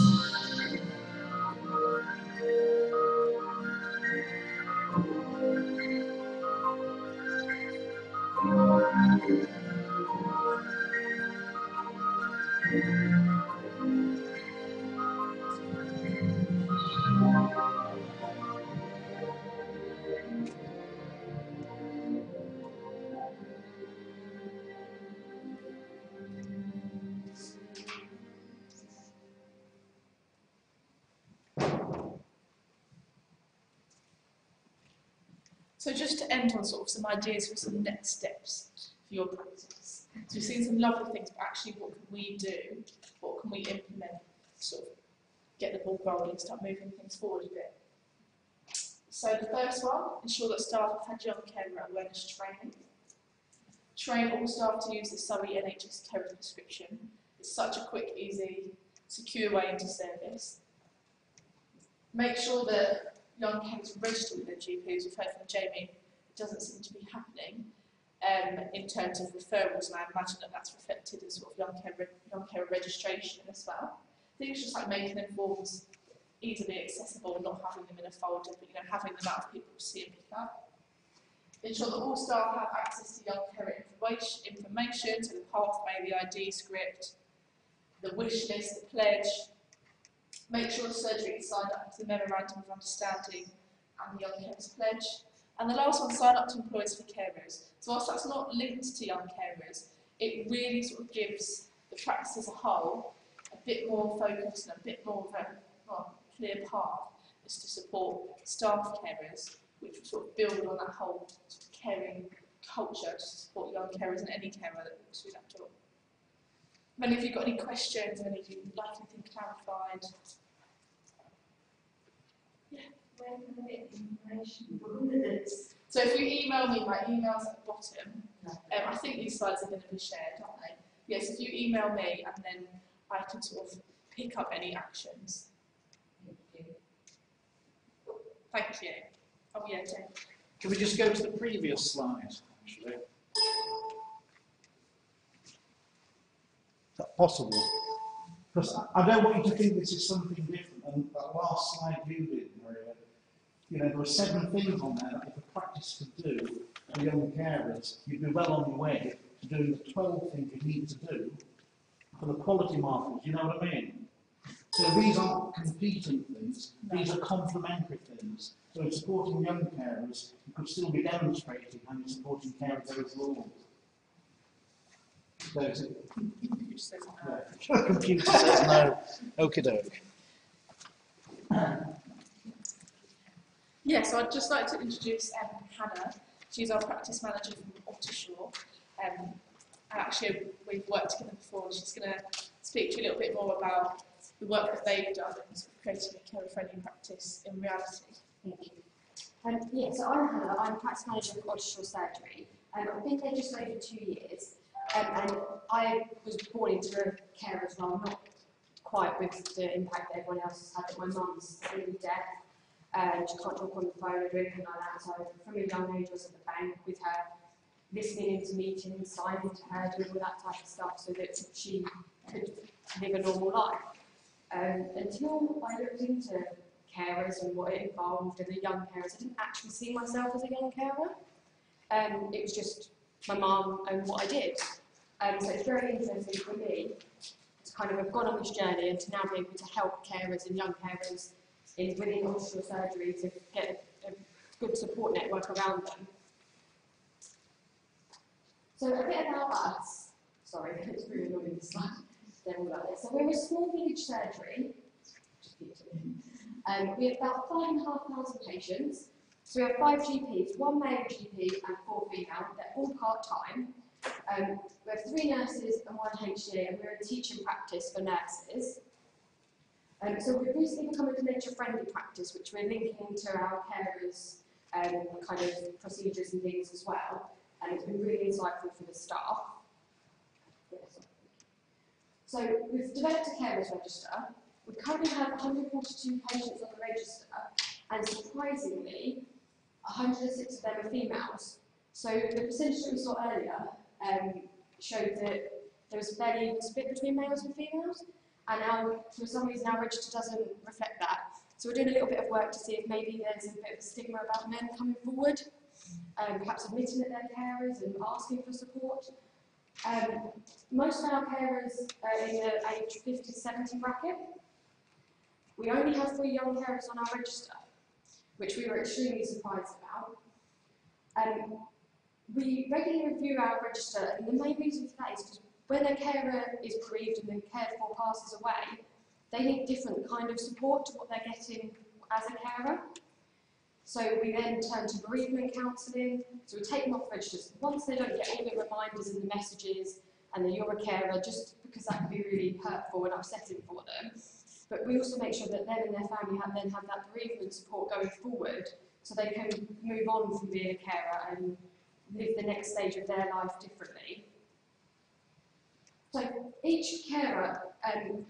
So just to end on sort of some ideas for some next steps for your practice. So we've seen some lovely things, but actually what can we do? What can we implement to sort of get the ball rolling, start moving things forward a bit? So the first one, ensure that staff have had young carer awareness training. Train all staff to use the Surrey NHS carer prescription. It's such a quick, easy, secure way into service. Make sure that young carers are registered with their GPs. We've heard from Jamie, it doesn't seem to be happening in terms of referrals, and I imagine that that's reflected in sort of young carer registration as well. I think it's just like making them forms easily accessible, not having them in a folder, but having them out for people to see and pick up. Ensure that all staff have access to young carer information, so the pathway, the ID script, the wish list, the pledge. Make sure the surgery is signed up to the Memorandum of Understanding and the Young Carers Pledge. And the last one, sign up to employers for carers. So whilst that's not linked to young carers, it really sort of gives the practice as a whole a bit more focus and a bit more of a clear path is to support staff carers, which will sort of build on that whole sort of caring culture to support young carers and any carer that walks through that door. Many of you got any questions, any of you would like anything clarified? Yeah. Where can I get information from this? So if you email me, my email's at the bottom. I think these slides are going to be shared, aren't they? Yes, if you email me and then I can sort of pick up any actions. Thank you. Oh yeah, Jane. Can we just go to the previous slide, actually? Is that possible? Because I don't want you to think this is something different. And that last slide you did, Maria, there were 7 things on there that if a practice could do for young carers, you'd be well on your way to doing the 12 things you need to do for the quality markers. You know what I mean? So these aren't competing things, these are complementary things. So in supporting young carers, you could still be demonstrating how you're supporting carers overall. There's it. Computer says no. Yeah. Computer says no. Okie doke. Yeah, so I'd just like to introduce Hannah. She's our practice manager from Ottershaw. And actually, we've worked together before, and she's going to speak to you a little bit more about the work that they've done in sort of creating a carer-friendly practice in reality. Thank you. Yeah, so I'm Hannah, I'm practice manager for Oxford Surgery. I've been there just over 2 years, and I was born into a care as well, not quite with the impact that everyone else has had. My mum's really deaf, and she can't talk on the phone or anything like that, so from a young age I was at the bank with her, listening into meetings, signing to her, doing all that type of stuff so that she could live a normal life. Until I looked into carers and what it involved as a young carer, I didn't actually see myself as a young carer. It was just my mum and what I did. So it's very interesting for me to kind of have gone on this journey and to now be able to help carers and young carers within Oxford Surgery to get a good support network around them. So a bit about us. Sorry, it's really annoying this slide. So we're a small village surgery. We have about 5,500 patients. So we have 5 GPs, 1 male GP and 4 female. They're all part-time. We have 3 nurses and 1 HCA, and we're a teaching practice for nurses. So we've recently become a dementia-friendly practice, which we're linking to our carers' kind of procedures and things as well. And it's been really insightful for the staff. So we've developed a carers register. We currently have 142 patients on the register, and surprisingly, 106 of them are females. So the percentage that we saw earlier showed that there was a fairly even split between males and females, and now, for some reason, our register doesn't reflect that. So we're doing a little bit of work to see if maybe there's a bit of a stigma about men coming forward, perhaps admitting that they're carers and asking for support. Most of our carers are in the age 50 to 70 bracket. We only have 3 young carers on our register, which we were extremely surprised about. We regularly review our register, and the main reason for that is because when a carer is bereaved and the cared for passes away, they need different kind of support to what they're getting as a carer. So we then turn to bereavement counselling, so we take them off registers. Once they don't get all the reminders and the messages and that you're a carer, just because that can be really hurtful and upsetting for them. But we also make sure that them and their family have that bereavement support going forward, so they can move on from being a carer and live the next stage of their life differently. So each carer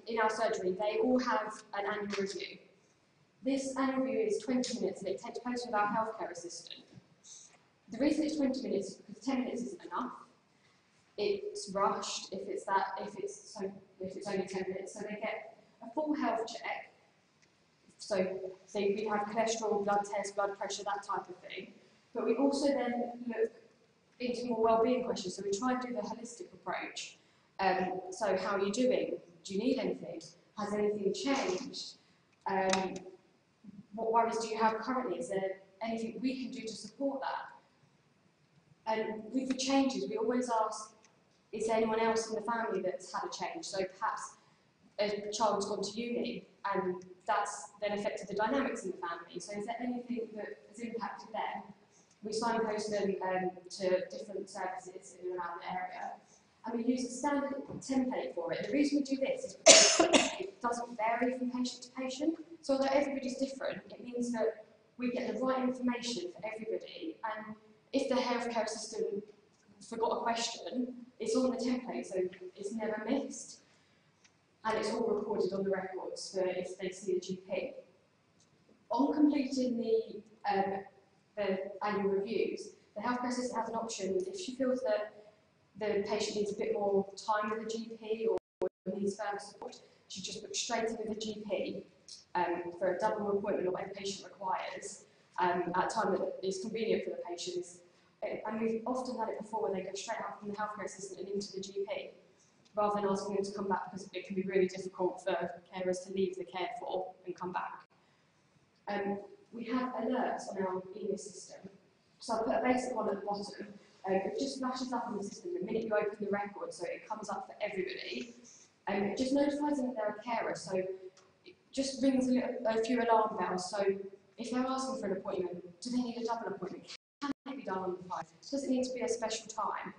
in our surgery, they all have an annual review. This annual review is 20 minutes and it takes place with our healthcare assistant. The reason it's 20 minutes is because 10 minutes isn't enough. It's rushed if it's only 10 minutes, so they get a full health check. So we have cholesterol, blood tests, blood pressure, that type of thing. But we also then look into more wellbeing questions, so we try and do the holistic approach. So how are you doing? Do you need anything? Has anything changed? What worries do you have currently? Is there anything we can do to support that? And with the changes, we always ask, is there anyone else in the family that's had a change? So perhaps a child's gone to uni, and that's then affected the dynamics in the family. So is there anything that has impacted them? We signpost them to different services in and around the area. And we use a standard template for it. The reason we do this is because it doesn't vary from patient to patient. So although everybody's different, it means that we get the right information for everybody. And if the healthcare assistant forgot a question, it's on the template, so it's never missed. And it's all recorded on the records for if they see the GP. On completing the annual reviews, the healthcare assistant has an option if she feels that the patient needs a bit more time with the GP or needs further support, she just books straight in with the GP for a double appointment or whatever the patient requires at a time that is convenient for the patients. And we've often had it before where they go straight out from the healthcare assistant and into the GP, rather than asking them to come back, because it can be really difficult for carers to leave the care for and come back. We have alerts on our email system. So I'll put a basic one at the bottom. It just flashes up on the system the minute you open the record, so it comes up for everybody. It just notifies them that they're a carer, so it just rings a few alarm bells. So if they're asking for an appointment, do they need a double appointment? Can it be done on the phone? Does it need to be a special time?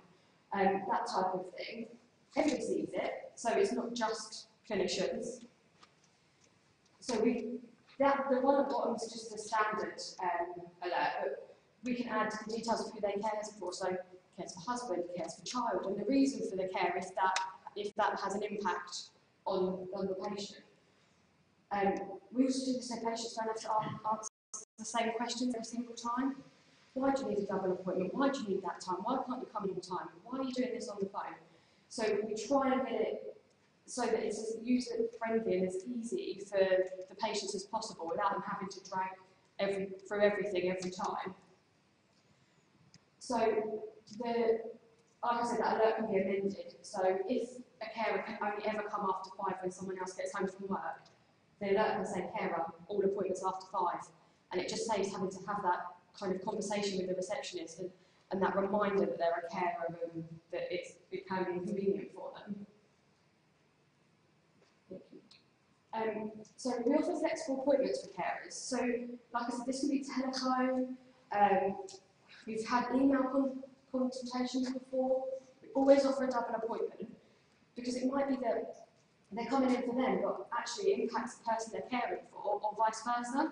That type of thing. Everybody sees it, so it's not just clinicians. the one at the bottom is just a standard alert, but we can add the details of who they cares for, so cares for husband, cares for child, and the reason for the care if that has an impact on the patient. We also do this so patients don't have to answer the same questions every single time. Why do you need a double appointment? Why do you need that time? Why can't you come in on time? Why are you doing this on the phone? So we try and get it so that it's as user-friendly and as easy for the patients as possible without them having to drag through everything every time. So, like I said, that alert can be amended. So if a carer can only ever come after 5 when someone else gets home from work, the alert can say, carer, all appointments after 5. And it just saves having to have that kind of conversation with the receptionist and that reminder that they're a carer and that it can be inconvenient for them. So we offer flexible appointments for carers. So, like I said, this can be telephone. We've had email consultations before. We always offer a double appointment because it might be that they're coming in for them, but actually it impacts the person they're caring for, or vice versa.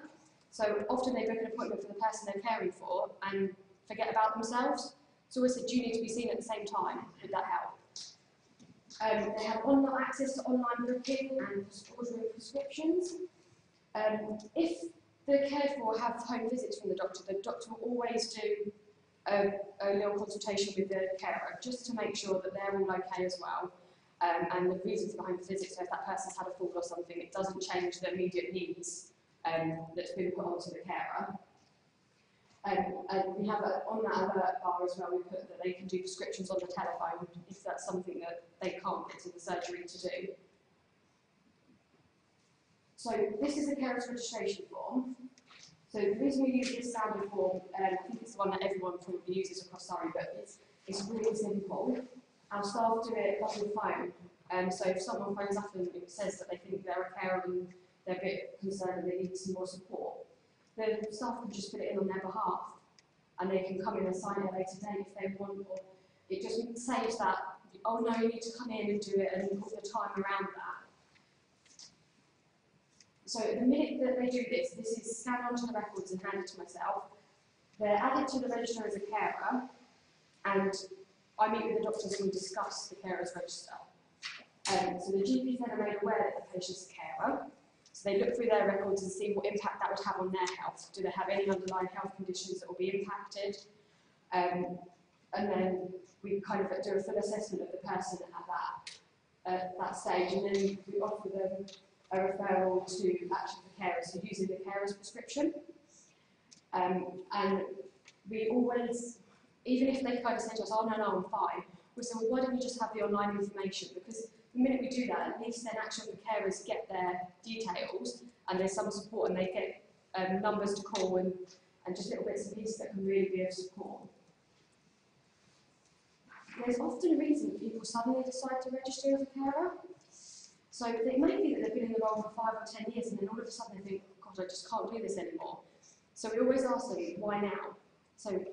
So often they book an appointment for the person they're caring for and forget about themselves. So we said, do you need to be seen at the same time? Would that help? They have access to online booking and ordering prescriptions. If the cared for have home visits from the doctor will always do a little consultation with the carer just to make sure that they're all okay as well. And the reason for the home visit, so if that person's had a fall or something, it doesn't change the immediate needs that's been put onto the carer. And we have on that alert bar as well, we put that they can do prescriptions on the telephone if that's something that they can't get to the surgery to do. So this is a carer's registration form. So the reason we use this standard form, I think it's the one that everyone probably uses across Surrey, but it's really simple. Our staff do it on the phone. So if someone phones up and says that they think they're a carer and they're a bit concerned and they need some more support, the staff can just put it in on their behalf, and they can come in and sign at a later date if they want, or it just saves that, oh no, you need to come in and do it, and put the time around that. So the minute that they do this, this is scanned onto the records and handed to myself. They're added to the register as a carer, and I meet with the doctors and we discuss the carer's register. So the GPs then are made aware that the patient's a carer. So they look through their records and see what impact that would have on their health. Do they have any underlying health conditions that will be impacted? And then we kind of do a full assessment of the person at that stage, and then we offer them a referral to actually the carers, so using the carer's prescription. And we always, even if they kind of say to us, oh no, I'm fine, we say, well, why don't we just have the online information? Because the minute we do that, at least then actually the carers get their details and there's some support and they get numbers to call and just little bits and pieces that can really be of support. There's often a reason that people suddenly decide to register as a carer. So it may be that they've been in the role for 5 or 10 years and then all of a sudden they think, oh, God, I just can't do this anymore. So we always ask them, why now? So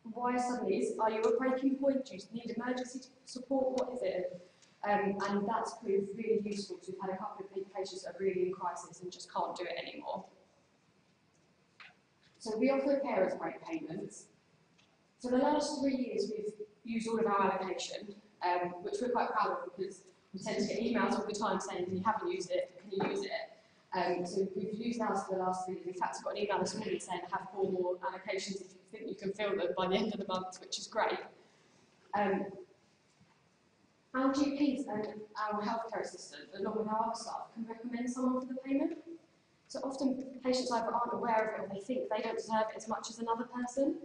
why suddenly? Are you at a breaking point? Do you need emergency support? What is it? And that's proved really useful because we've had a couple of patients that are really in crisis and just can't do it anymore. So we offer carers break payments. For the last 3 years, we've used all of our allocation, which we're quite proud of because we tend to get emails all the time saying, you haven't used it, can you use it? So we've used ours for the last 3 years. In fact, I've got an email this morning saying I have 4 more allocations if you think you can fill them by the end of the month, which is great. Our GPs and our healthcare assistant, along with our other staff, can recommend someone for the payment. So often patients either aren't aware of it or they think they don't deserve it as much as another person.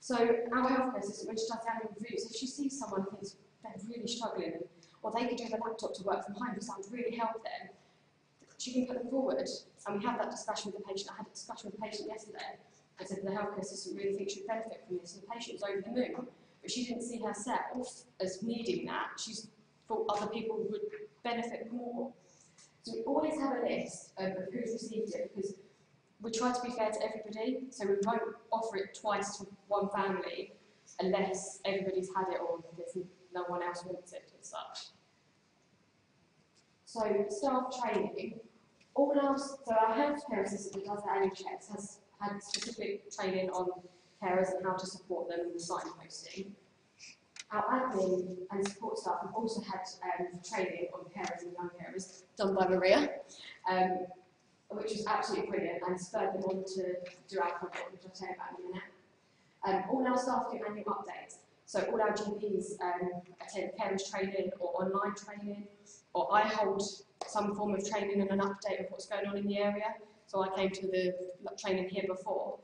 So our healthcare assistant, when she does annual reviews, if she sees someone who thinks they're really struggling, or they could do the laptop to work from home, because that would really help them, she can put them forward. And we have that discussion with the patient. I had a discussion with the patient yesterday. I said the healthcare assistant really thinks she'd benefit from this, and the patient was over the moon. But she didn't see herself as needing that. She thought other people would benefit more. So we always have a list of who's received it, because we try to be fair to everybody, so we won't offer it twice to one family unless everybody's had it or there's no one else wants it as such. So staff training. our healthcare assistant who does the annual checks has had specific training on carers and how to support them in the signposting. Our admin and support staff have also had training on carers and young carers done by Maria, which was absolutely brilliant and spurred them on to do our project, which I'll tell you about in a minute. All our staff do annual updates, so all our GPs attend carers training or online training, or I hold some form of training and an update of what's going on in the area. So I came to the training here before,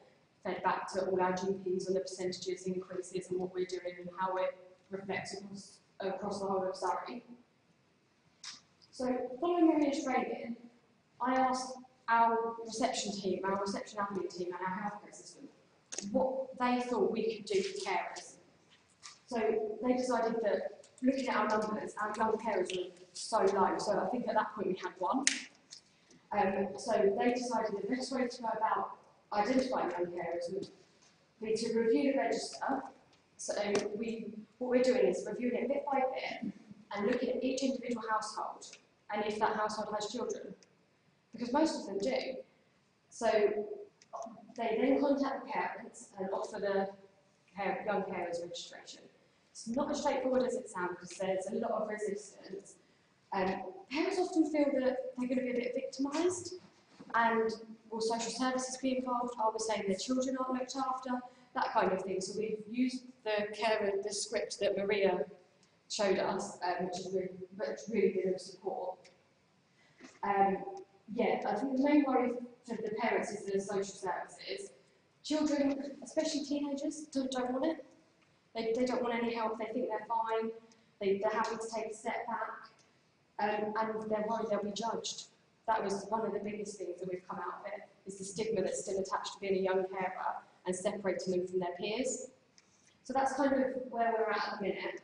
fed back to all our GPs on the percentages increases and what we're doing and how it reflects across the whole of Surrey. So following Maria's training, I asked our reception team, our reception admin team and our healthcare assistant what they thought we could do for carers. So they decided that looking at our numbers, our young carers were so low, so I think at that point we had one. So they decided the best way to go about identifying young carers would be to review the register. So what we're doing is reviewing it bit by bit and looking at each individual household and if that household has children, because most of them do. So they then contact the parents and offer the young carers registration. It's not as straightforward as it sounds because there's a lot of resistance. Parents often feel that they're going to be a bit victimised, and will social services be involved? Are we saying their children aren't looked after? That kind of thing. So we've used the script that Maria showed us, which is really good support. Yeah, I think the main worry for the parents is the social services. Children, especially teenagers, don't want it. They don't want any help. They think they're fine. They're happy to take a step back, and they're worried they'll be judged. That was one of the biggest things that we've come out of it, is the stigma that's still attached to being a young carer and separating them from their peers. So that's kind of where we're at the minute.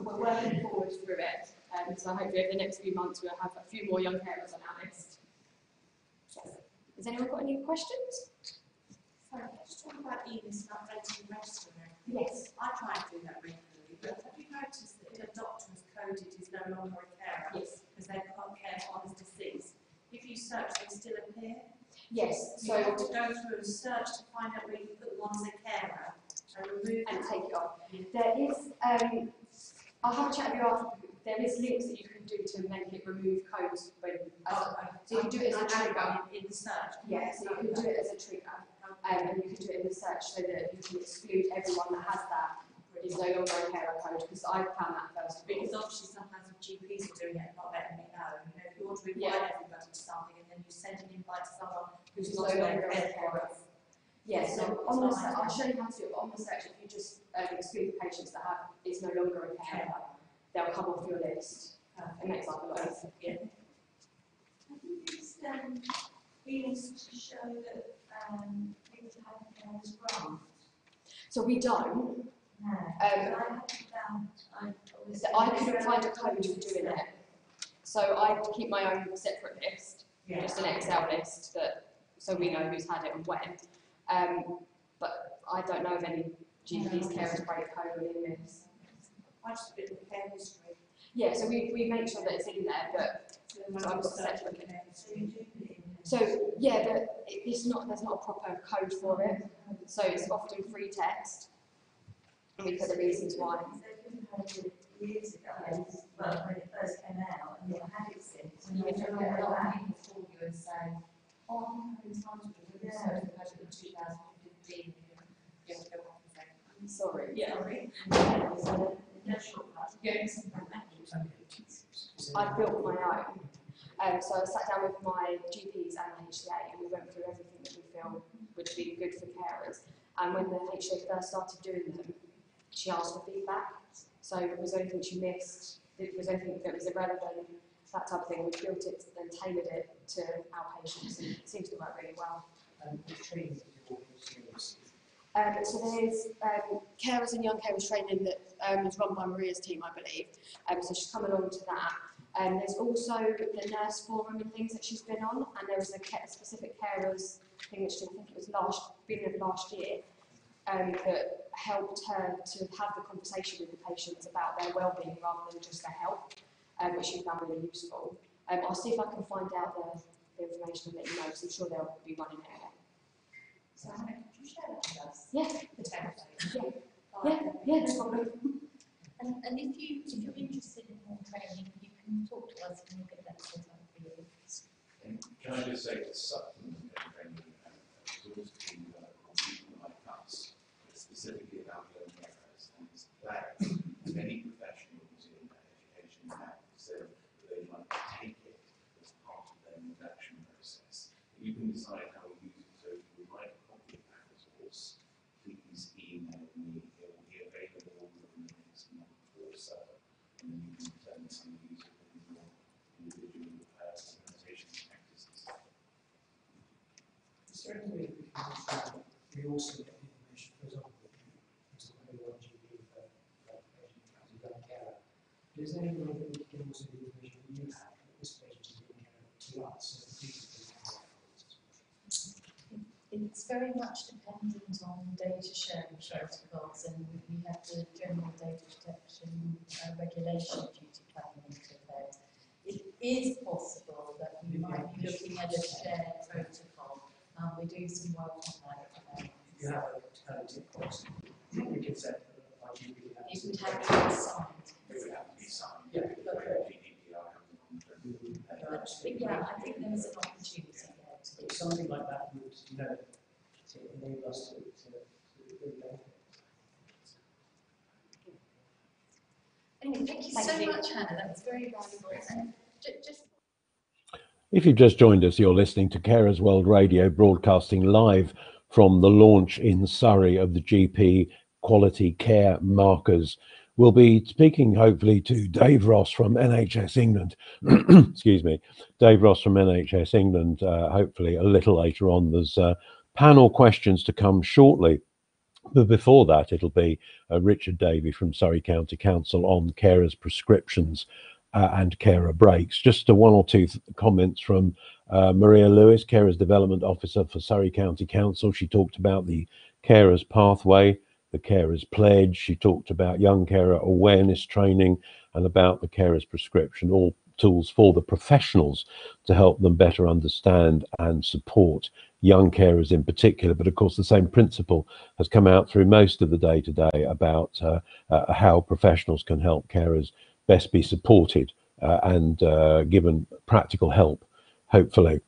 We're working forward through it, so hopefully over the next few months we'll have a few more young carers on our list. Yes. Has anyone got any questions? Sorry, just talk about EMIS and updating the register. Yes. I try and do that regularly, but have you noticed that if a doctor has coded is no longer a carer? Yes. Because they've got care on as deceased. If you search, they still appear? Yes. So you have to go through and search to find out where you put one as a carer and remove and take it off. There is, I'll have a chat with you after. There is links that you can do to make it remove codes. So you can do it as a trigger in the search. Yeah, so you can do it as a trigger, and you can do it in the search so that you can exclude everyone that has that is no longer a carer code, because I found that first. Because obviously sometimes the GPs are doing it and not letting me know. You know, if you want to invite everybody to something and then you send an invite to someone who's no longer a carer. Yeah, so on the search, I'll show you how to do it. On the search, if you just exclude patients that have is no longer a carer, they'll come off your list. It makes life a lot easier. Yeah. Have you used EMIS to show that people have carers grant? So we don't. No. I haven't found. I couldn't find a code for doing it. So I keep my own separate list, just an Excel list, so we know who's had it and when. But I don't know of any GPs carers break code on EMIS. I just a bit of care history. Yeah, so we make sure that it's in there, but so I've got separate. So yeah, but there's not a proper code for it. So it's often free text, and we put the reasons why. Years ago, well, when it first came out, and you had it since, and you Yeah. don't get around. People call you and say, oh, I'm having time to do this, so the budget of 2015. Yeah, go back and say, I'm sorry. Yeah, sorry. I've built my own. So I sat down with my GPs and the HCA, and we went through everything that we feel would be good for carers. And when the HCA first started doing them, she asked for feedback. So if there was anything she missed, if there was anything that was irrelevant, that type of thing, we built it and tailored it to our patients, and it seems to work really well. So there's carers and young carers training that is run by Maria's team, I believe. So she's coming along to that. There's also the nurse forum and things that she's been on, and there was a specific carers thing that she, I think it was beginning of last year, that helped her to have the conversation with the patients about their well-being rather than just their health, which she found really useful. I'll see if I can find out the information and let you know, because I'm sure they'll be running it out. So Hannah, could you share that with us? Yeah. The template. Yeah, no problem. And if you're interested in more training, you can talk to us and we'll get that set up for you. Can I just say that supplement training resource team called People Like Us, specifically about young carers, and it's that many professionals in education have said that they'd like to take it as part of their induction process. You can decide how you use it, so if you would like a copy of that resource, please email me. It will be available within the next month or so, and then you can determine how you use it in your individual organisation practices. Is there any way we can ensure we also get the information, for example, into the GP for patient as a young carer? Is there any way that we can also do the information that you have that this patient is being cared to us, so that we can It's very much dependent on data sharing protocols, and we have the General Data Protection Regulation duty coming into effect. It is possible that we might be looking at a shared protocol. We're doing some work on that at the moment. you have a alternative policy, we can set our GP. It would have to be signed. It would have to be signed. Yeah. But yeah, I think there is an opportunity there to do something like that would, to enable us to really benefit. Anyway, thank you so much, Hannah. That was very valuable. And just If you've just joined us, you're listening to Carers World Radio, broadcasting live from the launch in Surrey of the GP Quality Care Markers. We'll be speaking hopefully to Dave Ross from NHS England. Excuse me, Dave Ross from NHS England, hopefully a little later on. There's panel questions to come shortly. But before that, it'll be Richard Davey from Surrey County Council on carers' prescriptions and carer breaks. Just one or two comments from Maria Lewis, Carers Development Officer for Surrey County Council. She talked about the carers pathway, the carers pledge. She talked about young carer awareness training and about the carers prescription, all tools for the professionals to help them better understand and support young carers in particular. But of course, the same principle has come out through most of the day-to-day about how professionals can help carers best be supported and given practical help, hopefully.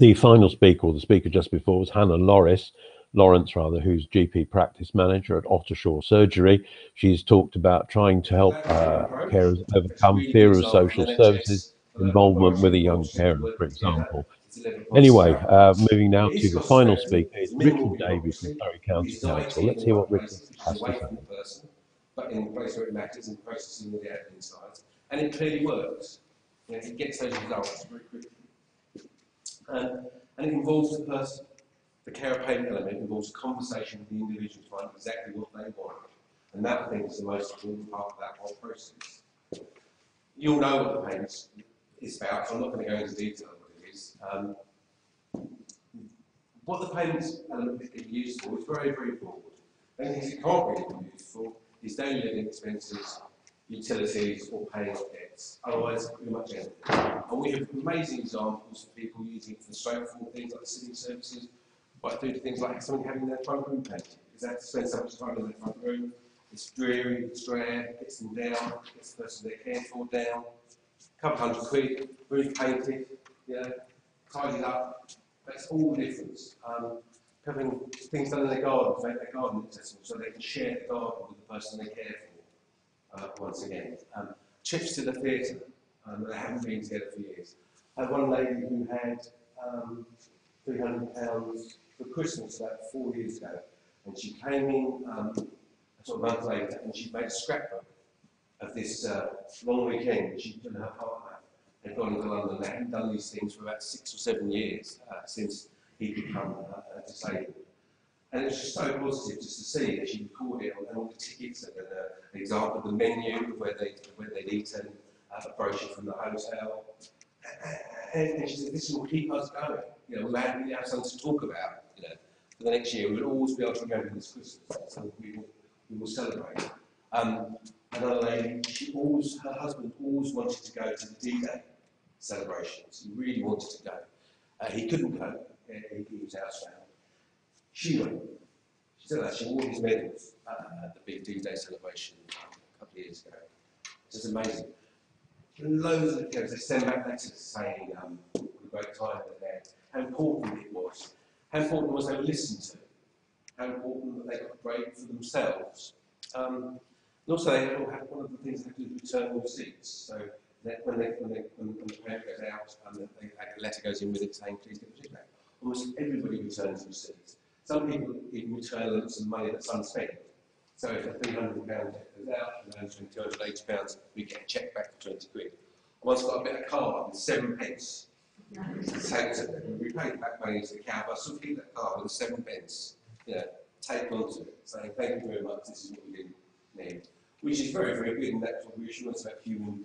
The final speaker, or the speaker just before, was Hannah Lawrence, who's GP practice manager at Ottershaw Surgery. She's talked about trying to help carers overcome fear of social services, involvement with a young carer, for example. Anyway, moving now to the final speaker, is Richard Davey from Surrey County Council. Let's hear what Richard has to say. But in the place where it matters, in processing all the admin sides, and it clearly works. It gets those results very quickly. And it involves the person. The care payment element involves a conversation with the individual to find exactly what they want. And that, I think, is the most important part of that whole process. You'll know what the payment is about, so I'm not going to go into detail on what it is. What the payments element is used for is very, very broad. The only things it can't really be used for is daily living expenses, utilities, or paying off debts. Otherwise, pretty much anything. And we have amazing examples of people using it for straightforward things like civil services, by doing things like someone having their front room painted. Because they have to spend so much time in their front room. It's dreary, it's drab, gets them down, gets the person they're cared for down. A couple £100, roof painted, tidied up. That's all the difference. Having things done in their garden to make their garden accessible so they can share the garden with the person they care for, once again. Trips to the theatre, they haven't been together for years. I had one lady who had £300 for Christmas about 4 years ago, and she came in sort of a month later, and she made a scrapbook of this long weekend she and her partner had gone into London. They hadn't done these things for about 6 or 7 years since he'd become disabled. And it was just so positive just to see that she recorded it and all the tickets and an example of the menu of where they'd eaten, a brochure from the hotel. And she said, this will keep us going. We'll have something to talk about, for the next year. We'll always be able to remember this Christmas. So we will celebrate. Another lady, her husband always wanted to go to the D-Day celebrations. He really wanted to go. He couldn't cope, he was housebound. She went. She said that she wore his medals at the big D-Day celebration a couple of years ago. It's just amazing. And loads of carers, they send back letters saying what a great time they had, how important it was, how important it was they were listened to, how important that they got a break for themselves. And also, they all have one of the things they have to do is return all receipts. So that when the parent goes out and a letter goes in with it saying, please get the receipt back, almost everybody returns receipts. Some people even return some money that's unspent. So if a £300 cheque goes out and earns £280, we get a cheque back for 20 quid. I once got a bit of card with 7 pence. Take to them. We paid back money to the cab. I still keep that card with 7 pence. You know, take onto it, saying thank you very much, this is what we didn't need. Which is very, very good, and that's what reassurance about human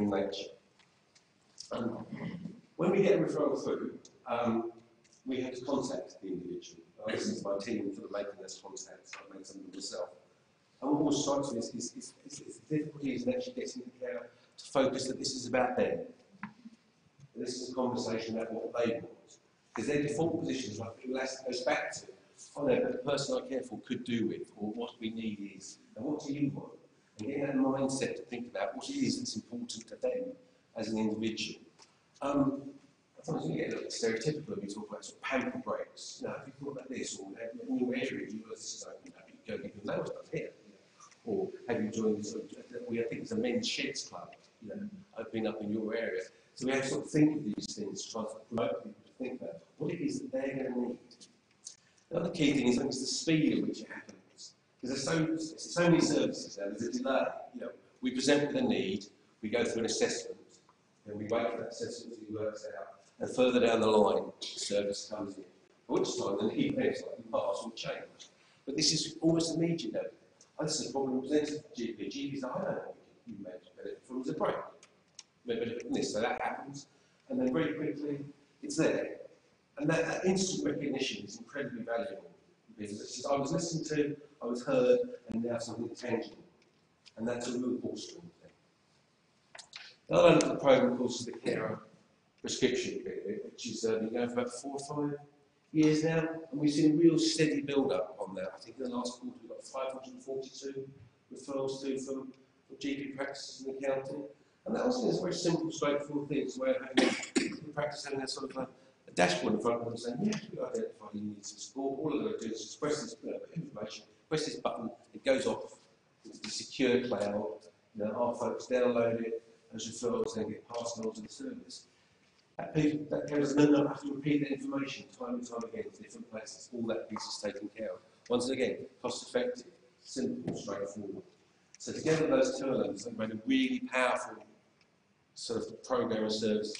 nature. When we get a referral through, we have to contact the individual. This is my team sort of making those contacts. I've made some of them myself. And what always strikes me is the difficulty is in actually getting the carer to focus that this is about them. This is a conversation about what they want. Because their default position is like it goes back to, oh no, but the person I care for could do with, or what we need is, and what do you want? And getting that mindset to think about what it is that's important to them as an individual. Sometimes we get a little stereotypical when we talk about sort of pamper breaks. You know, have you thought about this? Or in your area, you realise this is open up, you go give them nails done here. You know? Or have you joined this, I think it's a men's sheds club, you know, opening up in your area. So we have to sort of think of these things, try to promote people to think about what it is that they're going to need. The other key thing is the speed at which it happens. Because there's so many services now, there's a delay. You know, we present with a need, we go through an assessment, and we wait for that assessment to be worked out. And further down the line, the service comes in. At which time the need is like the past will change. But this is almost immediate now. This is a problem presented to the GP. GP's like, I don't know what you may benefit from as a break. You may benefit from this. So that happens. And then very quickly, it's there. And that instant recognition is incredibly valuable. Because it's just, I was listened to, I was heard, and now something tangible. And that's a real bolstering thing. The other element of the programme, of course, is the carer prescription period, which is been going for about 4 or 5 years now, and we've seen a real steady build-up on that. I think in the last quarter we've got 542 referrals through from GP practices in the county, and that also is a very simple, straightforward thing. It's a way of having the practice having a sort of a dashboard in front of them saying, yeah, we identified you need some support. All they've got to do is just press this information, press this button, it goes off into the secure cloud. You know, our folks download it, as referrals then get passed on to the service. That carers then not have to repeat that information time and time again to different places. All that piece is taken care of. Once again, cost effective, simple, straightforward. So together those two elements have made a really powerful sort of program and service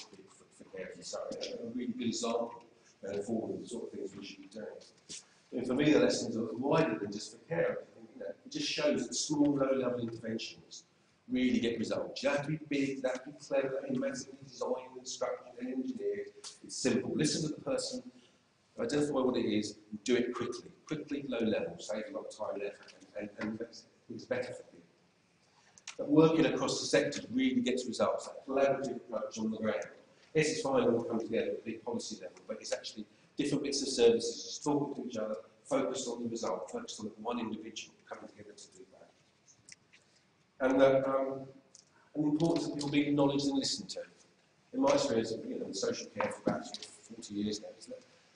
for carers. So a really good example going forward of the sort of things we should be doing. And for me, the lessons are wider than just for carers. You know, it just shows that small, low-level interventions really get results. You don't have to be big, you don't have to be clever, and massively designed and structured and engineered. It's simple. Listen to the person, identify what it is, and do it quickly. Quickly, low level, save a lot of time and effort, and it's better for people. But working across the sector really gets results. That collaborative approach on the ground. Yes, it's fine when we come together at a big policy level, but it's actually different bits of services, just talking to each other, focused on the result, focused on one individual coming together to do that. And the importance of people being acknowledged and listened to. In my experience, in social care for about 40 years now,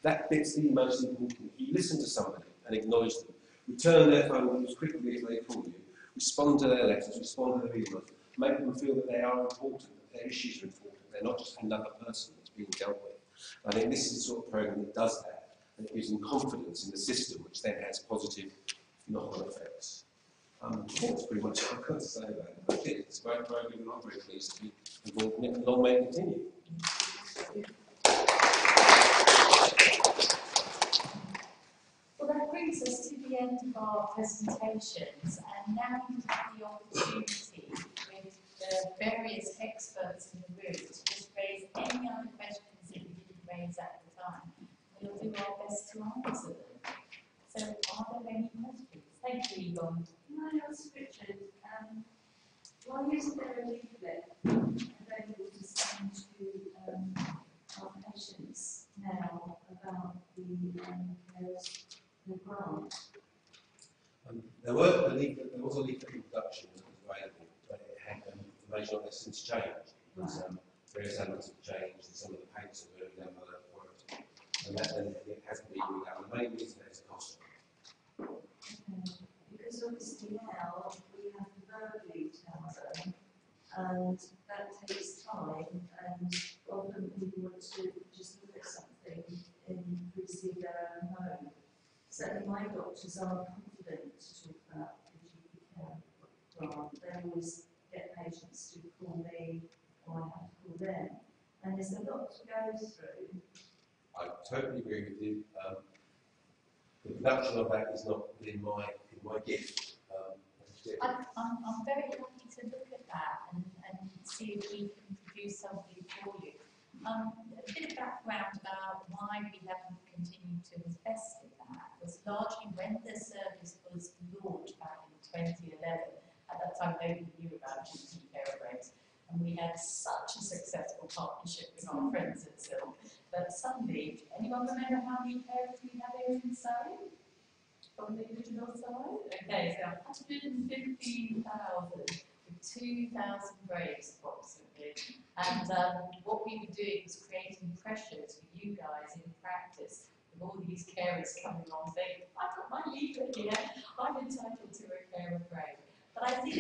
that bit's the most important. You listen to somebody and acknowledge them, return their phone calls as quickly as they call you, respond to their letters, respond to their emails, make them feel that they are important, that their issues are important, they're not just another person that's being dealt with. I think this is the sort of programme that does that, and it gives them confidence in the system, which then has positive knock-on effects. That's pretty much what I've got to say about it. I think it's a great programme and I'm very pleased to be involved in it, and long may it continue. Well, that brings us to the end of our presentations, and now you have the opportunity with the various experts in the room to just raise any other questions that you didn't raise at the time. We'll do our best to answer them. So, are there any questions? Thank you, Yvonne. Can I ask Richard, why isn't there a leaflet available to send to our patients about the carers and grant? There was a leaflet in production that was available, but it had information on it since changed. Various elements have changed, and some of the paints are really done by the quality. And it hasn't been redone. The main reason is cost. Because obviously now we have to verbally tell them, and that takes time, and often people want to just look at something and receive their own home. Certainly my doctors are confident to talk about the GP care grant. They always get patients to call me, or I have to call them. And there's a lot to go through. I totally agree with you. The production of that is not in my gift. I'm very happy to look at that and see if we can produce something for you. A bit of background about why we haven't continued to invest in that was largely when the service was launched back in 2011. At that time, nobody knew about GP care rates, and we had such a successful partnership with our friends at Silk that suddenly, anyone remember how many carers we had here in Surrey? From the original side? Okay, so 115,000 with 2,000 graves approximately. And what we were doing was creating pressures for you guys in practice with all these carers coming along saying, I've got my leaflet here, I'm entitled to a carer grave. But I think,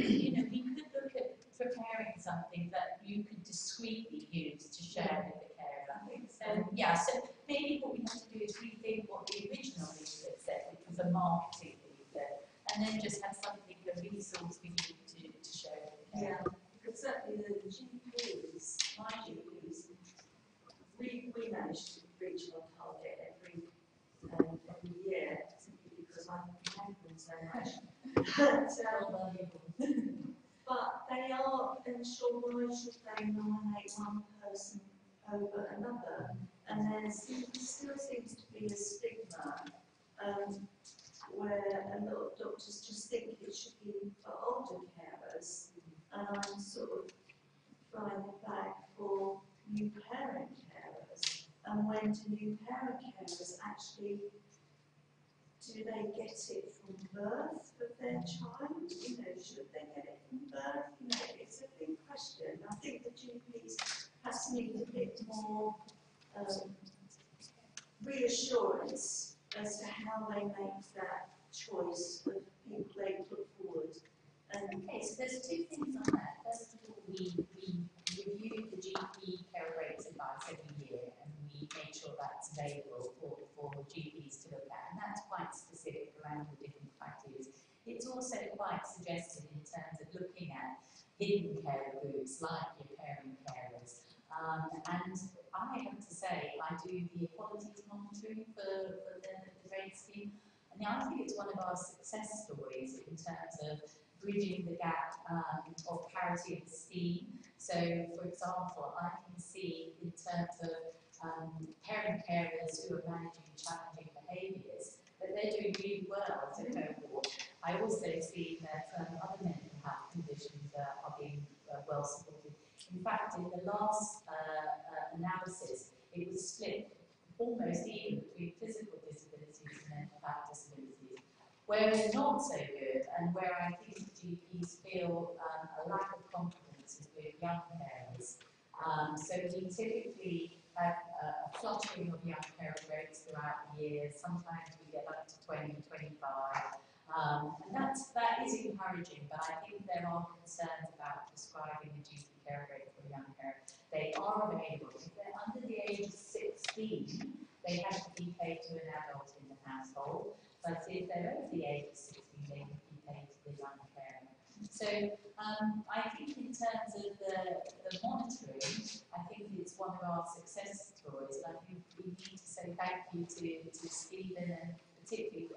we could look at preparing something that you could discreetly use to share with the carer. So maybe what we have to do is rethink what the original leaflet said, which was a marketing leaflet, and then just have something, a resource we need to share with the carer. Yeah, because certainly the GPs, my GPs, we manage to reach our target every year, simply because I thank them so much. But they are unsure why should they nominate one person over another, and there still seems to be a stigma where a lot of doctors just think it should be for older carers, and I'm sort of trying it back for new parent carers. And when do new parent carers actually, do they get it from birth of their child? Should they get it from birth? It's a big question. I think the GPs have to need a bit more reassurance as to how they make that choice of people they put forward. Okay, so there's two things on that. First of all, we review the GP care rates advice every year, and we make sure that's available for GPs to look at, and that's quite specific around the different criteria. It's also quite suggested in terms of looking at hidden care groups like your caring carers. And I have to say, I do the equalities monitoring for the rate scheme, and I think it's one of our success stories in terms of bridging the gap of parity of esteem. So, for example, I can see in terms of parent carers who are managing challenging behaviours that they're doing really well as a cohort. I also see that other mental health conditions are being well supported. In fact, in the last analysis, it was split almost even between physical disabilities and mental health disabilities. Where it's not so good, and where I think GPs feel a lack of confidence is with young carers. So we typically have a fluctuating of young carer rates throughout the year. Sometimes we get up to 20, 25. And that is encouraging, but I think there are concerns about prescribing the GP care rate for young carers. They are available. If they're under the age of 16, they have to be paid to an adult in the household. But if they're over the age of 16, they can be paid to the young carer. So I think in terms of the monitoring, I think it's one of our success stories. And I think we need to say thank you to Stephen, and particularly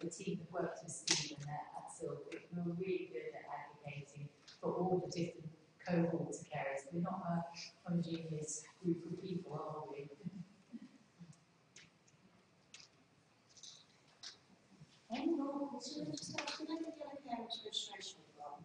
the team that works with Stephen at Silk. We're really good at advocating for all the different cohorts of carers. We're not a homogeneous group of people, are we? Any more questions? Can I get a parents' registration form?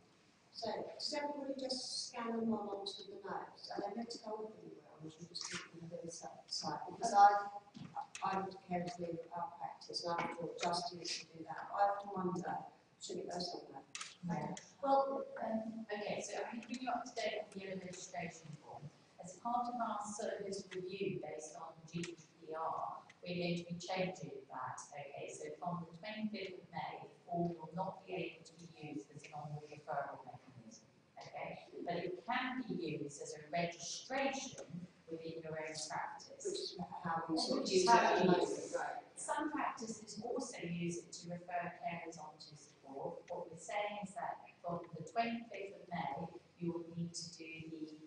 So, does everybody just scan them on onto the notes? Are they meant to go with them well? was you just keep them within a certain site? Because I would care to leave our practice, and I thought just used to do that. I often wonder, should it go somewhere? Yeah. Well, okay, so I'm going to bring you up to date on the yellow registration form. As part of our service review based on GDPR, we're going to be changing that. Okay, so from the 25th of May, the form will not be able to be used as an onward referral mechanism. Okay, but it can be used as a registration within your own practice. Which is how we Which use is how we it. use it. Some practices also use it to refer carers onto support. What we're saying is that from the 25th of May, you will need to do the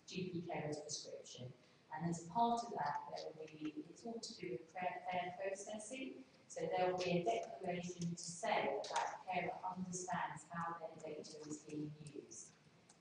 GP carers prescription. And as part of that, there will be, it's all to do with fair processing. So there will be a declaration to say that that carer understands how their data is being used.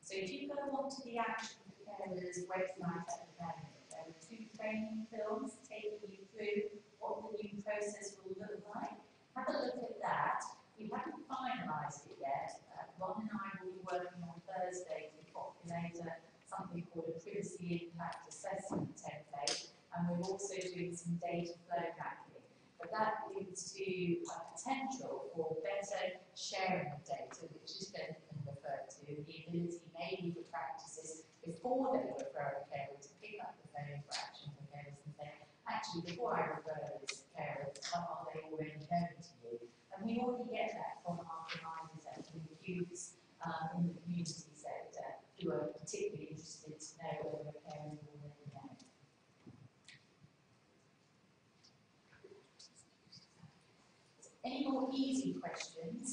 So if you go onto the Action for Carers website at the moment, there are 2 training films taking you through what the new process will look like. Have a look at that. We haven't finalised it yet. Ron and I will be working on Thursday to populate something called a privacy impact assessment template, and we're also doing some data flow mapping. But that leads to a potential for better sharing of data, which is going to be referred to, the ability maybe for practices before they refer a carer to pick up the phone for Action for Carers and say, actually, before I refer this carer, are they already known to you? And we already get that from our providers and from the youths in the community sector who are particularly interested to know whether a carer is already known. Any more easy questions?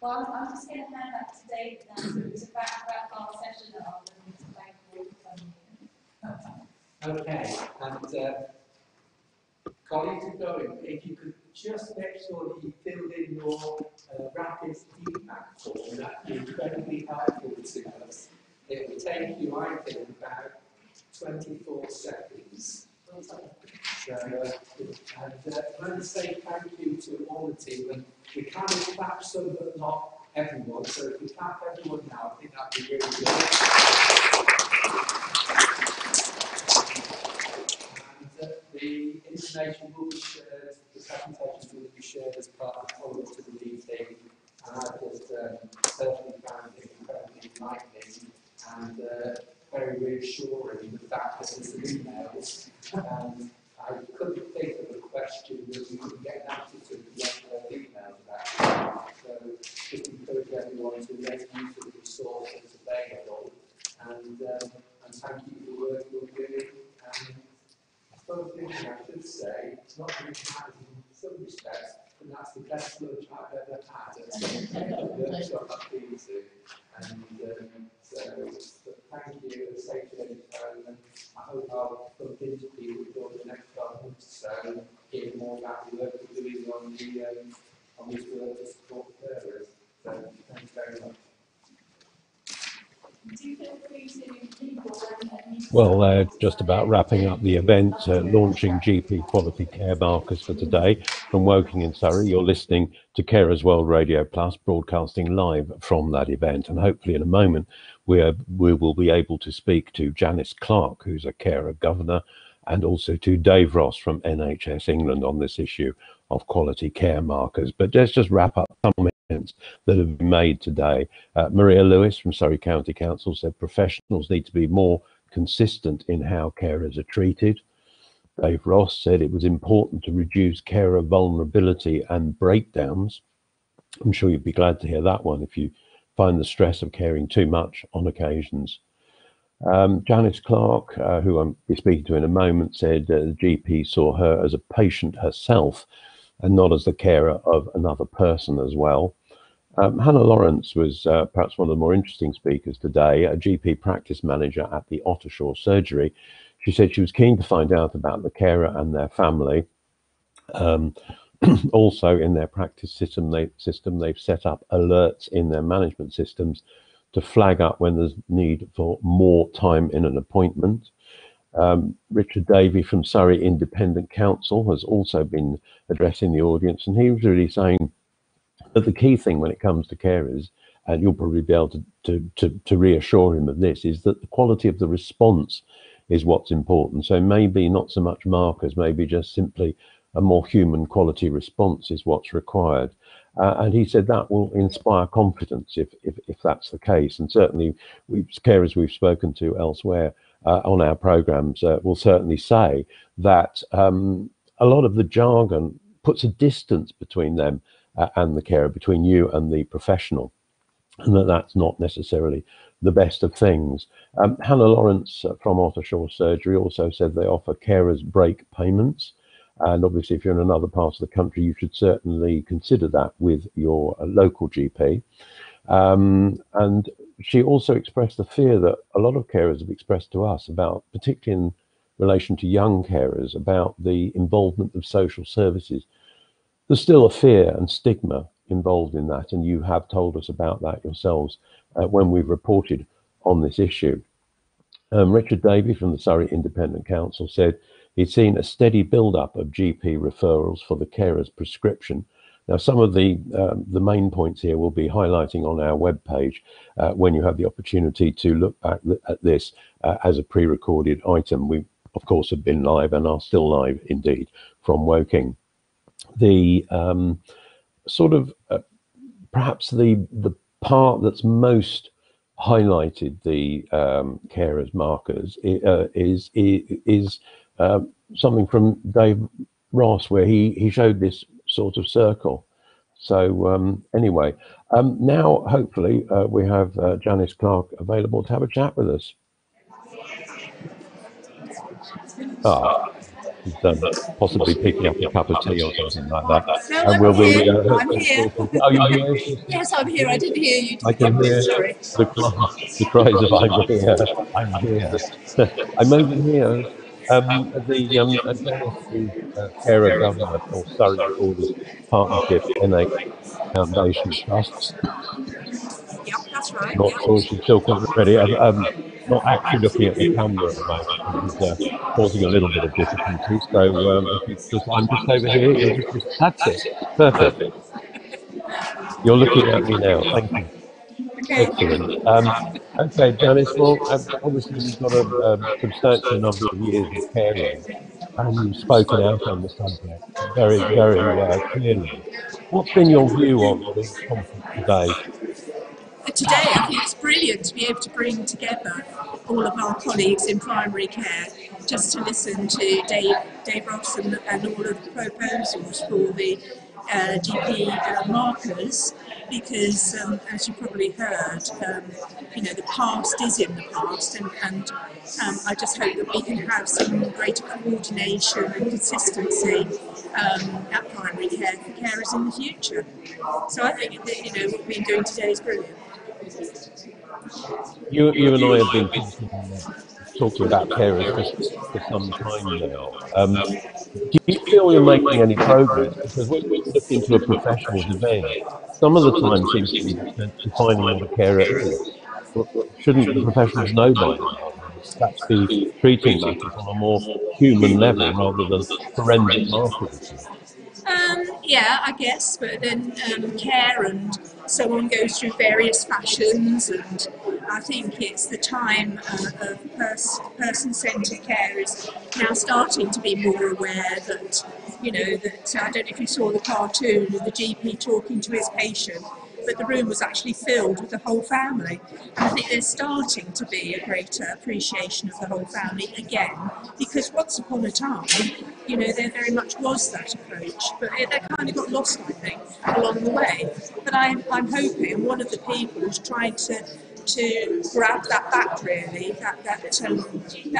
Well, I'm just going to hand that to David now to wrap our session up and thank you all for coming. Okay, and colleagues are going, if you could just make sure that you filled in your rapid feedback form, that would be incredibly helpful to us. It will take you, I think, about 24 seconds. So, and I want to say thank you to all the team, and we kind of clap some, but not everyone. So if we clap everyone now, I think that'd be really good. And the information will be shared, the presentation will be shared as part of the follow-up to the meeting. And I just certainly found it incredibly enlightening and very reassuring, the fact that there's some emails. I couldn't think of a question that we couldn't get an answer to the emails about. So just encourage everyone to make use of the resources available, and thank you for the work you're doing. One thing I should say, it's not really matters in some respects, but that's the best lunch I've ever had at a workshop I've been to. And so thank you, and safe journey home, and I hope I'll bump into people during the next 12 months or so, hear more about the work we're doing on this work to support carers. So thanks very much. Well, just about wrapping up the event, launching GP quality care markers for today from Woking in Surrey. You're listening to Carers World Radio Plus, broadcasting live from that event. And hopefully in a moment, we will be able to speak to Janice Clark, who's a carer governor, and also to Dave Ross from NHS England on this issue of quality care markers. But let's just wrap up some comments that have been made today. Maria Lewis from Surrey County Council said professionals need to be more consistent in how carers are treated. Dave Ross said it was important to reduce carer vulnerability and breakdowns. I'm sure you'd be glad to hear that one if you find the stress of caring too much on occasions. Janice Clark, who I'll be speaking to in a moment, said the GP saw her as a patient herself and not as the carer of another person as well. Hannah Lawrence was perhaps one of the more interesting speakers today, a GP practice manager at the Ottershaw Surgery. She said she was keen to find out about the carer and their family. Also, in their practice system, they've set up alerts in their management systems to flag up when there's need for more time in an appointment. Richard Davey from Surrey Independent Council has also been addressing the audience, and he was really saying that the key thing when it comes to carers and you'll probably be able to reassure him of this, is that the quality of the response is what's important. So maybe not so much markers, maybe just simply a more human quality response is what's required. And he said that will inspire confidence if that's the case. And certainly, carers we've spoken to elsewhere on our programs will certainly say that a lot of the jargon puts a distance between them and the carer, between you and the professional, and that's not necessarily the best of things. Hannah Lawrence from Arthur Shaw Surgery also said they offer carers break payments. And obviously, if you're in another part of the country, you should certainly consider that with your local GP. And she also expressed the fear that a lot of carers have expressed to us about, particularly in relation to young carers, about the involvement of social services. There's still a fear and stigma involved in that, and you have told us about that yourselves when we've reported on this issue. Richard Davey from the Surrey Independent Council said he'd seen a steady build-up of GP referrals for the carer's prescription. Now, some of the main points here we'll be highlighting on our webpage when you have the opportunity to look back at this as a pre-recorded item. We, of course, have been live and are still live indeed from Woking. The perhaps the part that's most highlighted the carers markers is something from Dave Ross, where he showed this sort of circle. So anyway, now hopefully we have Janice Clark available to have a chat with us. She's possibly picking up a cup of tea or something like that. No, And we'll be. I'm here. Oh, you're here? Yes, I'm here. I didn't hear you. I can hear Sorry. the cries of "I'm here, I'm here." I'm over here. Dennis is carer governor for Surrey Recorders Partnership NA Foundation Trust. Yep, that's right. Not sure she's still quite ready. I'm not actually looking at the camera at the moment, which is causing a little bit of difficulty. So if you just, I'm just over here. You're just that's it. Perfect. You're looking at me now. Thank you. Excellent. Okay, Janice. Well, obviously you've got a substantial number of years of caring, and you've spoken out on the subject very, very clearly. What's been your view on the conference today? Today, I think it's brilliant to be able to bring together all of our colleagues in primary care just to listen to Dave Ross and all of the proposals for the GP markers, because as you probably heard, the past is in the past, and I just hope that we can have some greater coordination and consistency at primary care for carers in the future. So I think that, what we've been doing today is brilliant. You and I have been talking about carers for some time now. Do you feel you're making any progress? Because when you look into a professional's event, some of the time seems to be spent defining what a carer is. Shouldn't the professionals know by now? Perhaps be treating matters on a more human level rather than forensic markers. Yeah, I guess, but then care and so on goes through various fashions, and I think it's the time of person-centred care is now starting to be more aware that, that I don't know if you saw the cartoon of the GP talking to his patient, but the room was actually filled with the whole family. And I think there's starting to be a greater appreciation of the whole family again, because once upon a time, there very much was that approach, but that kind of got lost, I think, along the way. But I'm hoping one of the people is trying to grab that back, really, that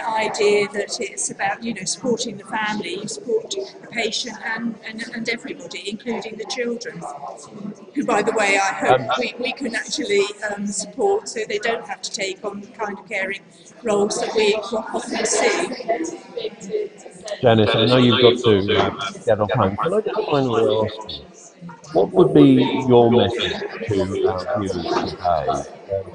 idea that it's about, supporting the family, you support the patient and everybody, including the children, who, by the way, I hope we can actually support so they don't have to take on the kind of caring roles that we often see. Janice, I know you've got to get off home. Can I just finally ask you, what would be your message to our viewers today?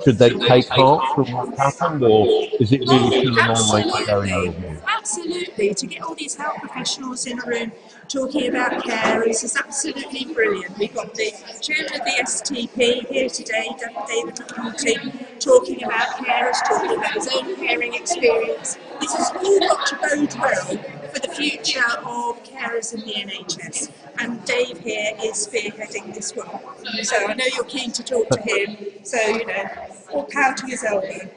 Should they take heart from what's happened, or is it really still a long way to go in your view? absolutely, to get all these health professionals in a room talking about carers is absolutely brilliant. We've got the chairman of the STP here today, David McNulty, talking about carers, talking about his own caring experience. This has all got to bode well for the future of carers in the NHS. And Dave here is spearheading this one. So I know you're keen to talk to him, so, all power to his elbow.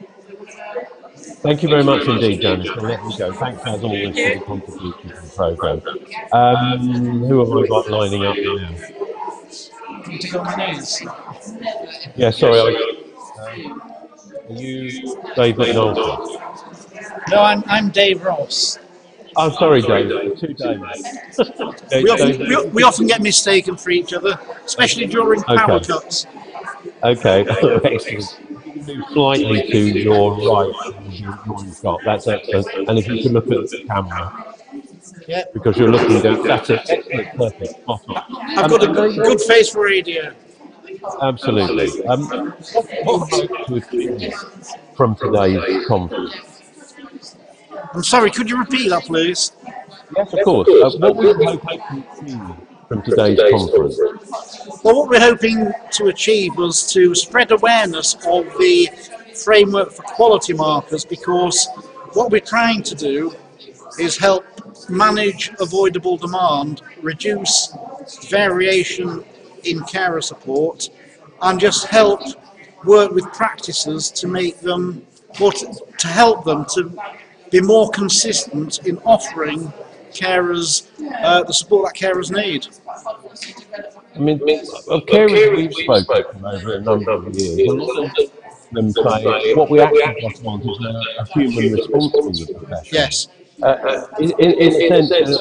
Thank you very much indeed, Janice, for letting me go. Thanks as always for your contribution to the programme. Who have I got lining up now? To go on my knees. Yeah, sorry. Are you Dave McNulty? No, I'm Dave Ross. I'm sorry, Dave. Two Daves. we often get mistaken for each other, especially during power cuts. Okay, excellent. If you can move slightly to your right, you've got. That's excellent. And if you can look at the camera, because you're looking down. That's it. Excellent, perfect, spot on. I've got a good face for radio. Absolutely. What do you hope to achieve from today's conference? I'm sorry, could you repeat that, please? Yes, of course. What were you hoping to achieve from today's conference? Well, what we're hoping to achieve was to spread awareness of the framework for quality markers, because what we're trying to do is help manage avoidable demand, reduce variation in carer support, and just help work with practices to make them, or to help them to be more consistent in offering carers the support that carers need. I mean, of carers we've spoken to over a number of years, a lot of them say what we actually just want is a human response from the profession. Yes. In a sense,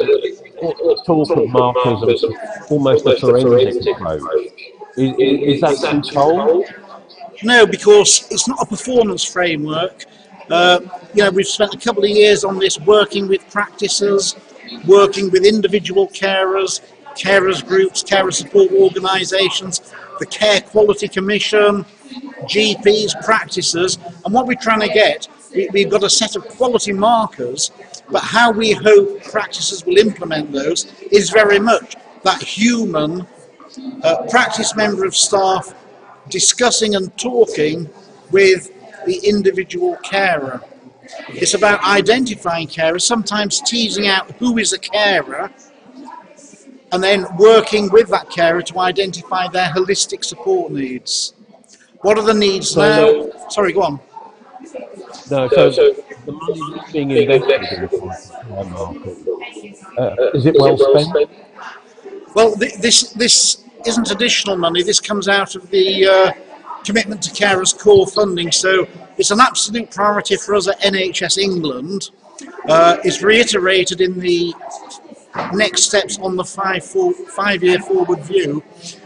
talk of markers and almost a forensic approach. Is that too cold? No, because it's not a performance framework. We've spent a couple of years on this, working with practices, working with individual carers, carers groups, carer support organisations, the Care Quality Commission, GPs, practices, and what we're trying to get, we've got a set of quality markers, but how we hope practices will implement those is very much that human practice member of staff discussing and talking with the individual carer. It's about identifying carers, sometimes teasing out who is a carer, and then working with that carer to identify their holistic support needs. What are the needs now? Sorry, go on. No, so the money that's being invested in the care market, is it well spent? Well, this isn't additional money. This comes out of the Commitment to Carers core funding, so it's an absolute priority for us at NHS England. It's reiterated in the next steps on the five-year forward view,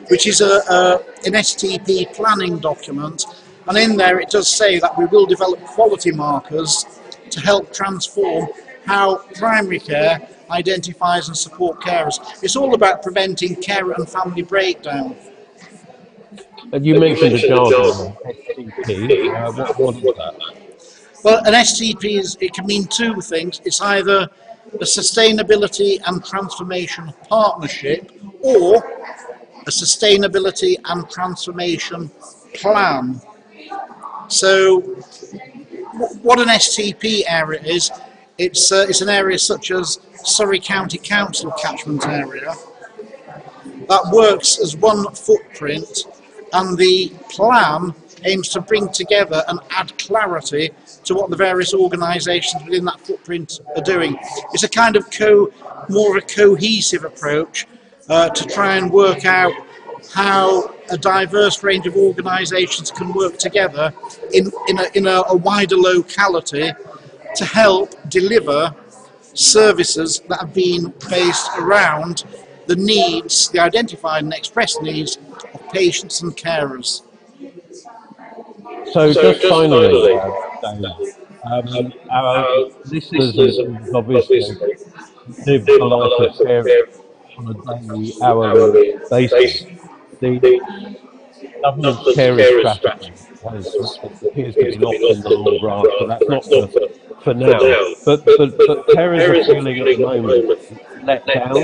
which is an STP planning document, and in there it does say that we will develop quality markers to help transform how primary care identifies and support carers. It's all about preventing care and family breakdown. You mentioned the jargon STP. What is that? Well, an STP it can mean two things. It's either a sustainability and transformation partnership or a sustainability and transformation plan. So what an STP area is, it's an area such as Surrey County Council catchment area that works as one footprint, and the plan aims to bring together and add clarity to what the various organisations within that footprint are doing. It's a kind of more of a cohesive approach to try and work out how a diverse range of organisations can work together in a wider locality to help deliver services that have been based around the needs, the identified and expressed needs of patients and carers. So just finally, Dave, our listeners and obviously live the life of care on a daily, hourly basis. The government's carer strategy appears to be lost in the long grass, but that's not for for now. But carers are feeling at the moment let down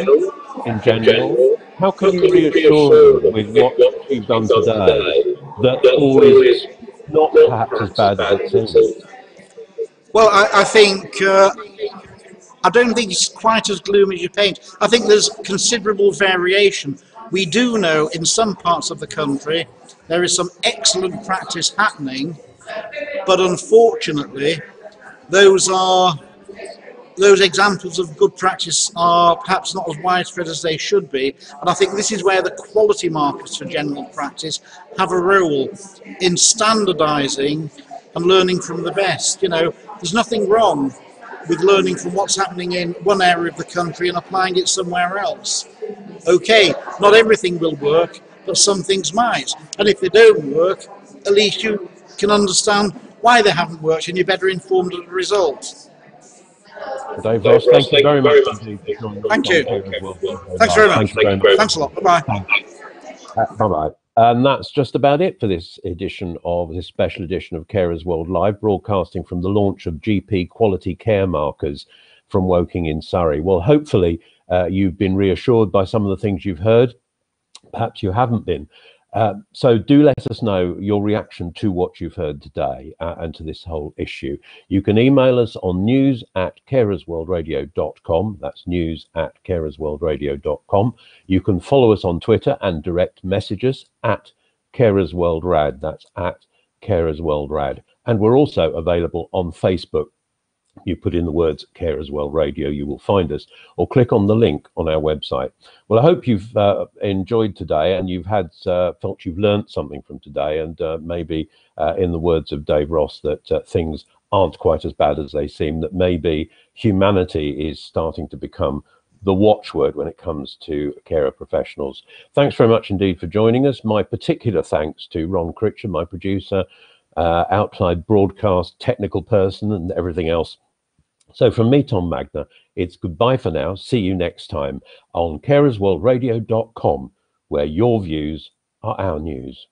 in general. How can you reassure them with what you've done today that all is not perhaps as bad as it seems? Well, I think I don't think it's quite as gloomy as you paint. I think there's considerable variation. We do know in some parts of the country there is some excellent practice happening, but unfortunately those examples of good practice are perhaps not as widespread as they should be. And I think this is where the quality markers for general practice have a role in standardising and learning from the best. You know, there's nothing wrong with learning from what's happening in one area of the country and applying it somewhere else. Okay, not everything will work, but some things might. And if they don't work, at least you can understand why they haven't worked and you're better informed as a result. Dave Ross, thank you very much indeed for joining us. Thank you. Thanks very much. Thank you very much. Thanks a lot. Bye-bye. Bye-bye. And that's just about it for this special edition of Carers World Live, broadcasting from the launch of GP Quality Care Markers from Woking in Surrey. Well, hopefully you've been reassured by some of the things you've heard. Perhaps you haven't been. So do let us know your reaction to what you've heard today and to this whole issue. You can email us on news@carersworldradio.com. That's news@carersworldradio.com. You can follow us on Twitter and direct message us at carersworldrad. That's at carersworldrad. And we're also available on Facebook. You put in the words Carers World Radio, you will find us, or click on the link on our website. Well, I hope you've enjoyed today and you've felt you've learnt something from today, and maybe in the words of Dave Ross, that things aren't quite as bad as they seem, that maybe humanity is starting to become the watchword when it comes to carer professionals. Thanks very much indeed for joining us. My particular thanks to Ron Critcher, my producer, outside broadcast technical person and everything else. So from me, Tom Magner, it's goodbye for now. See you next time on carersworldradio.com, where your views are our news.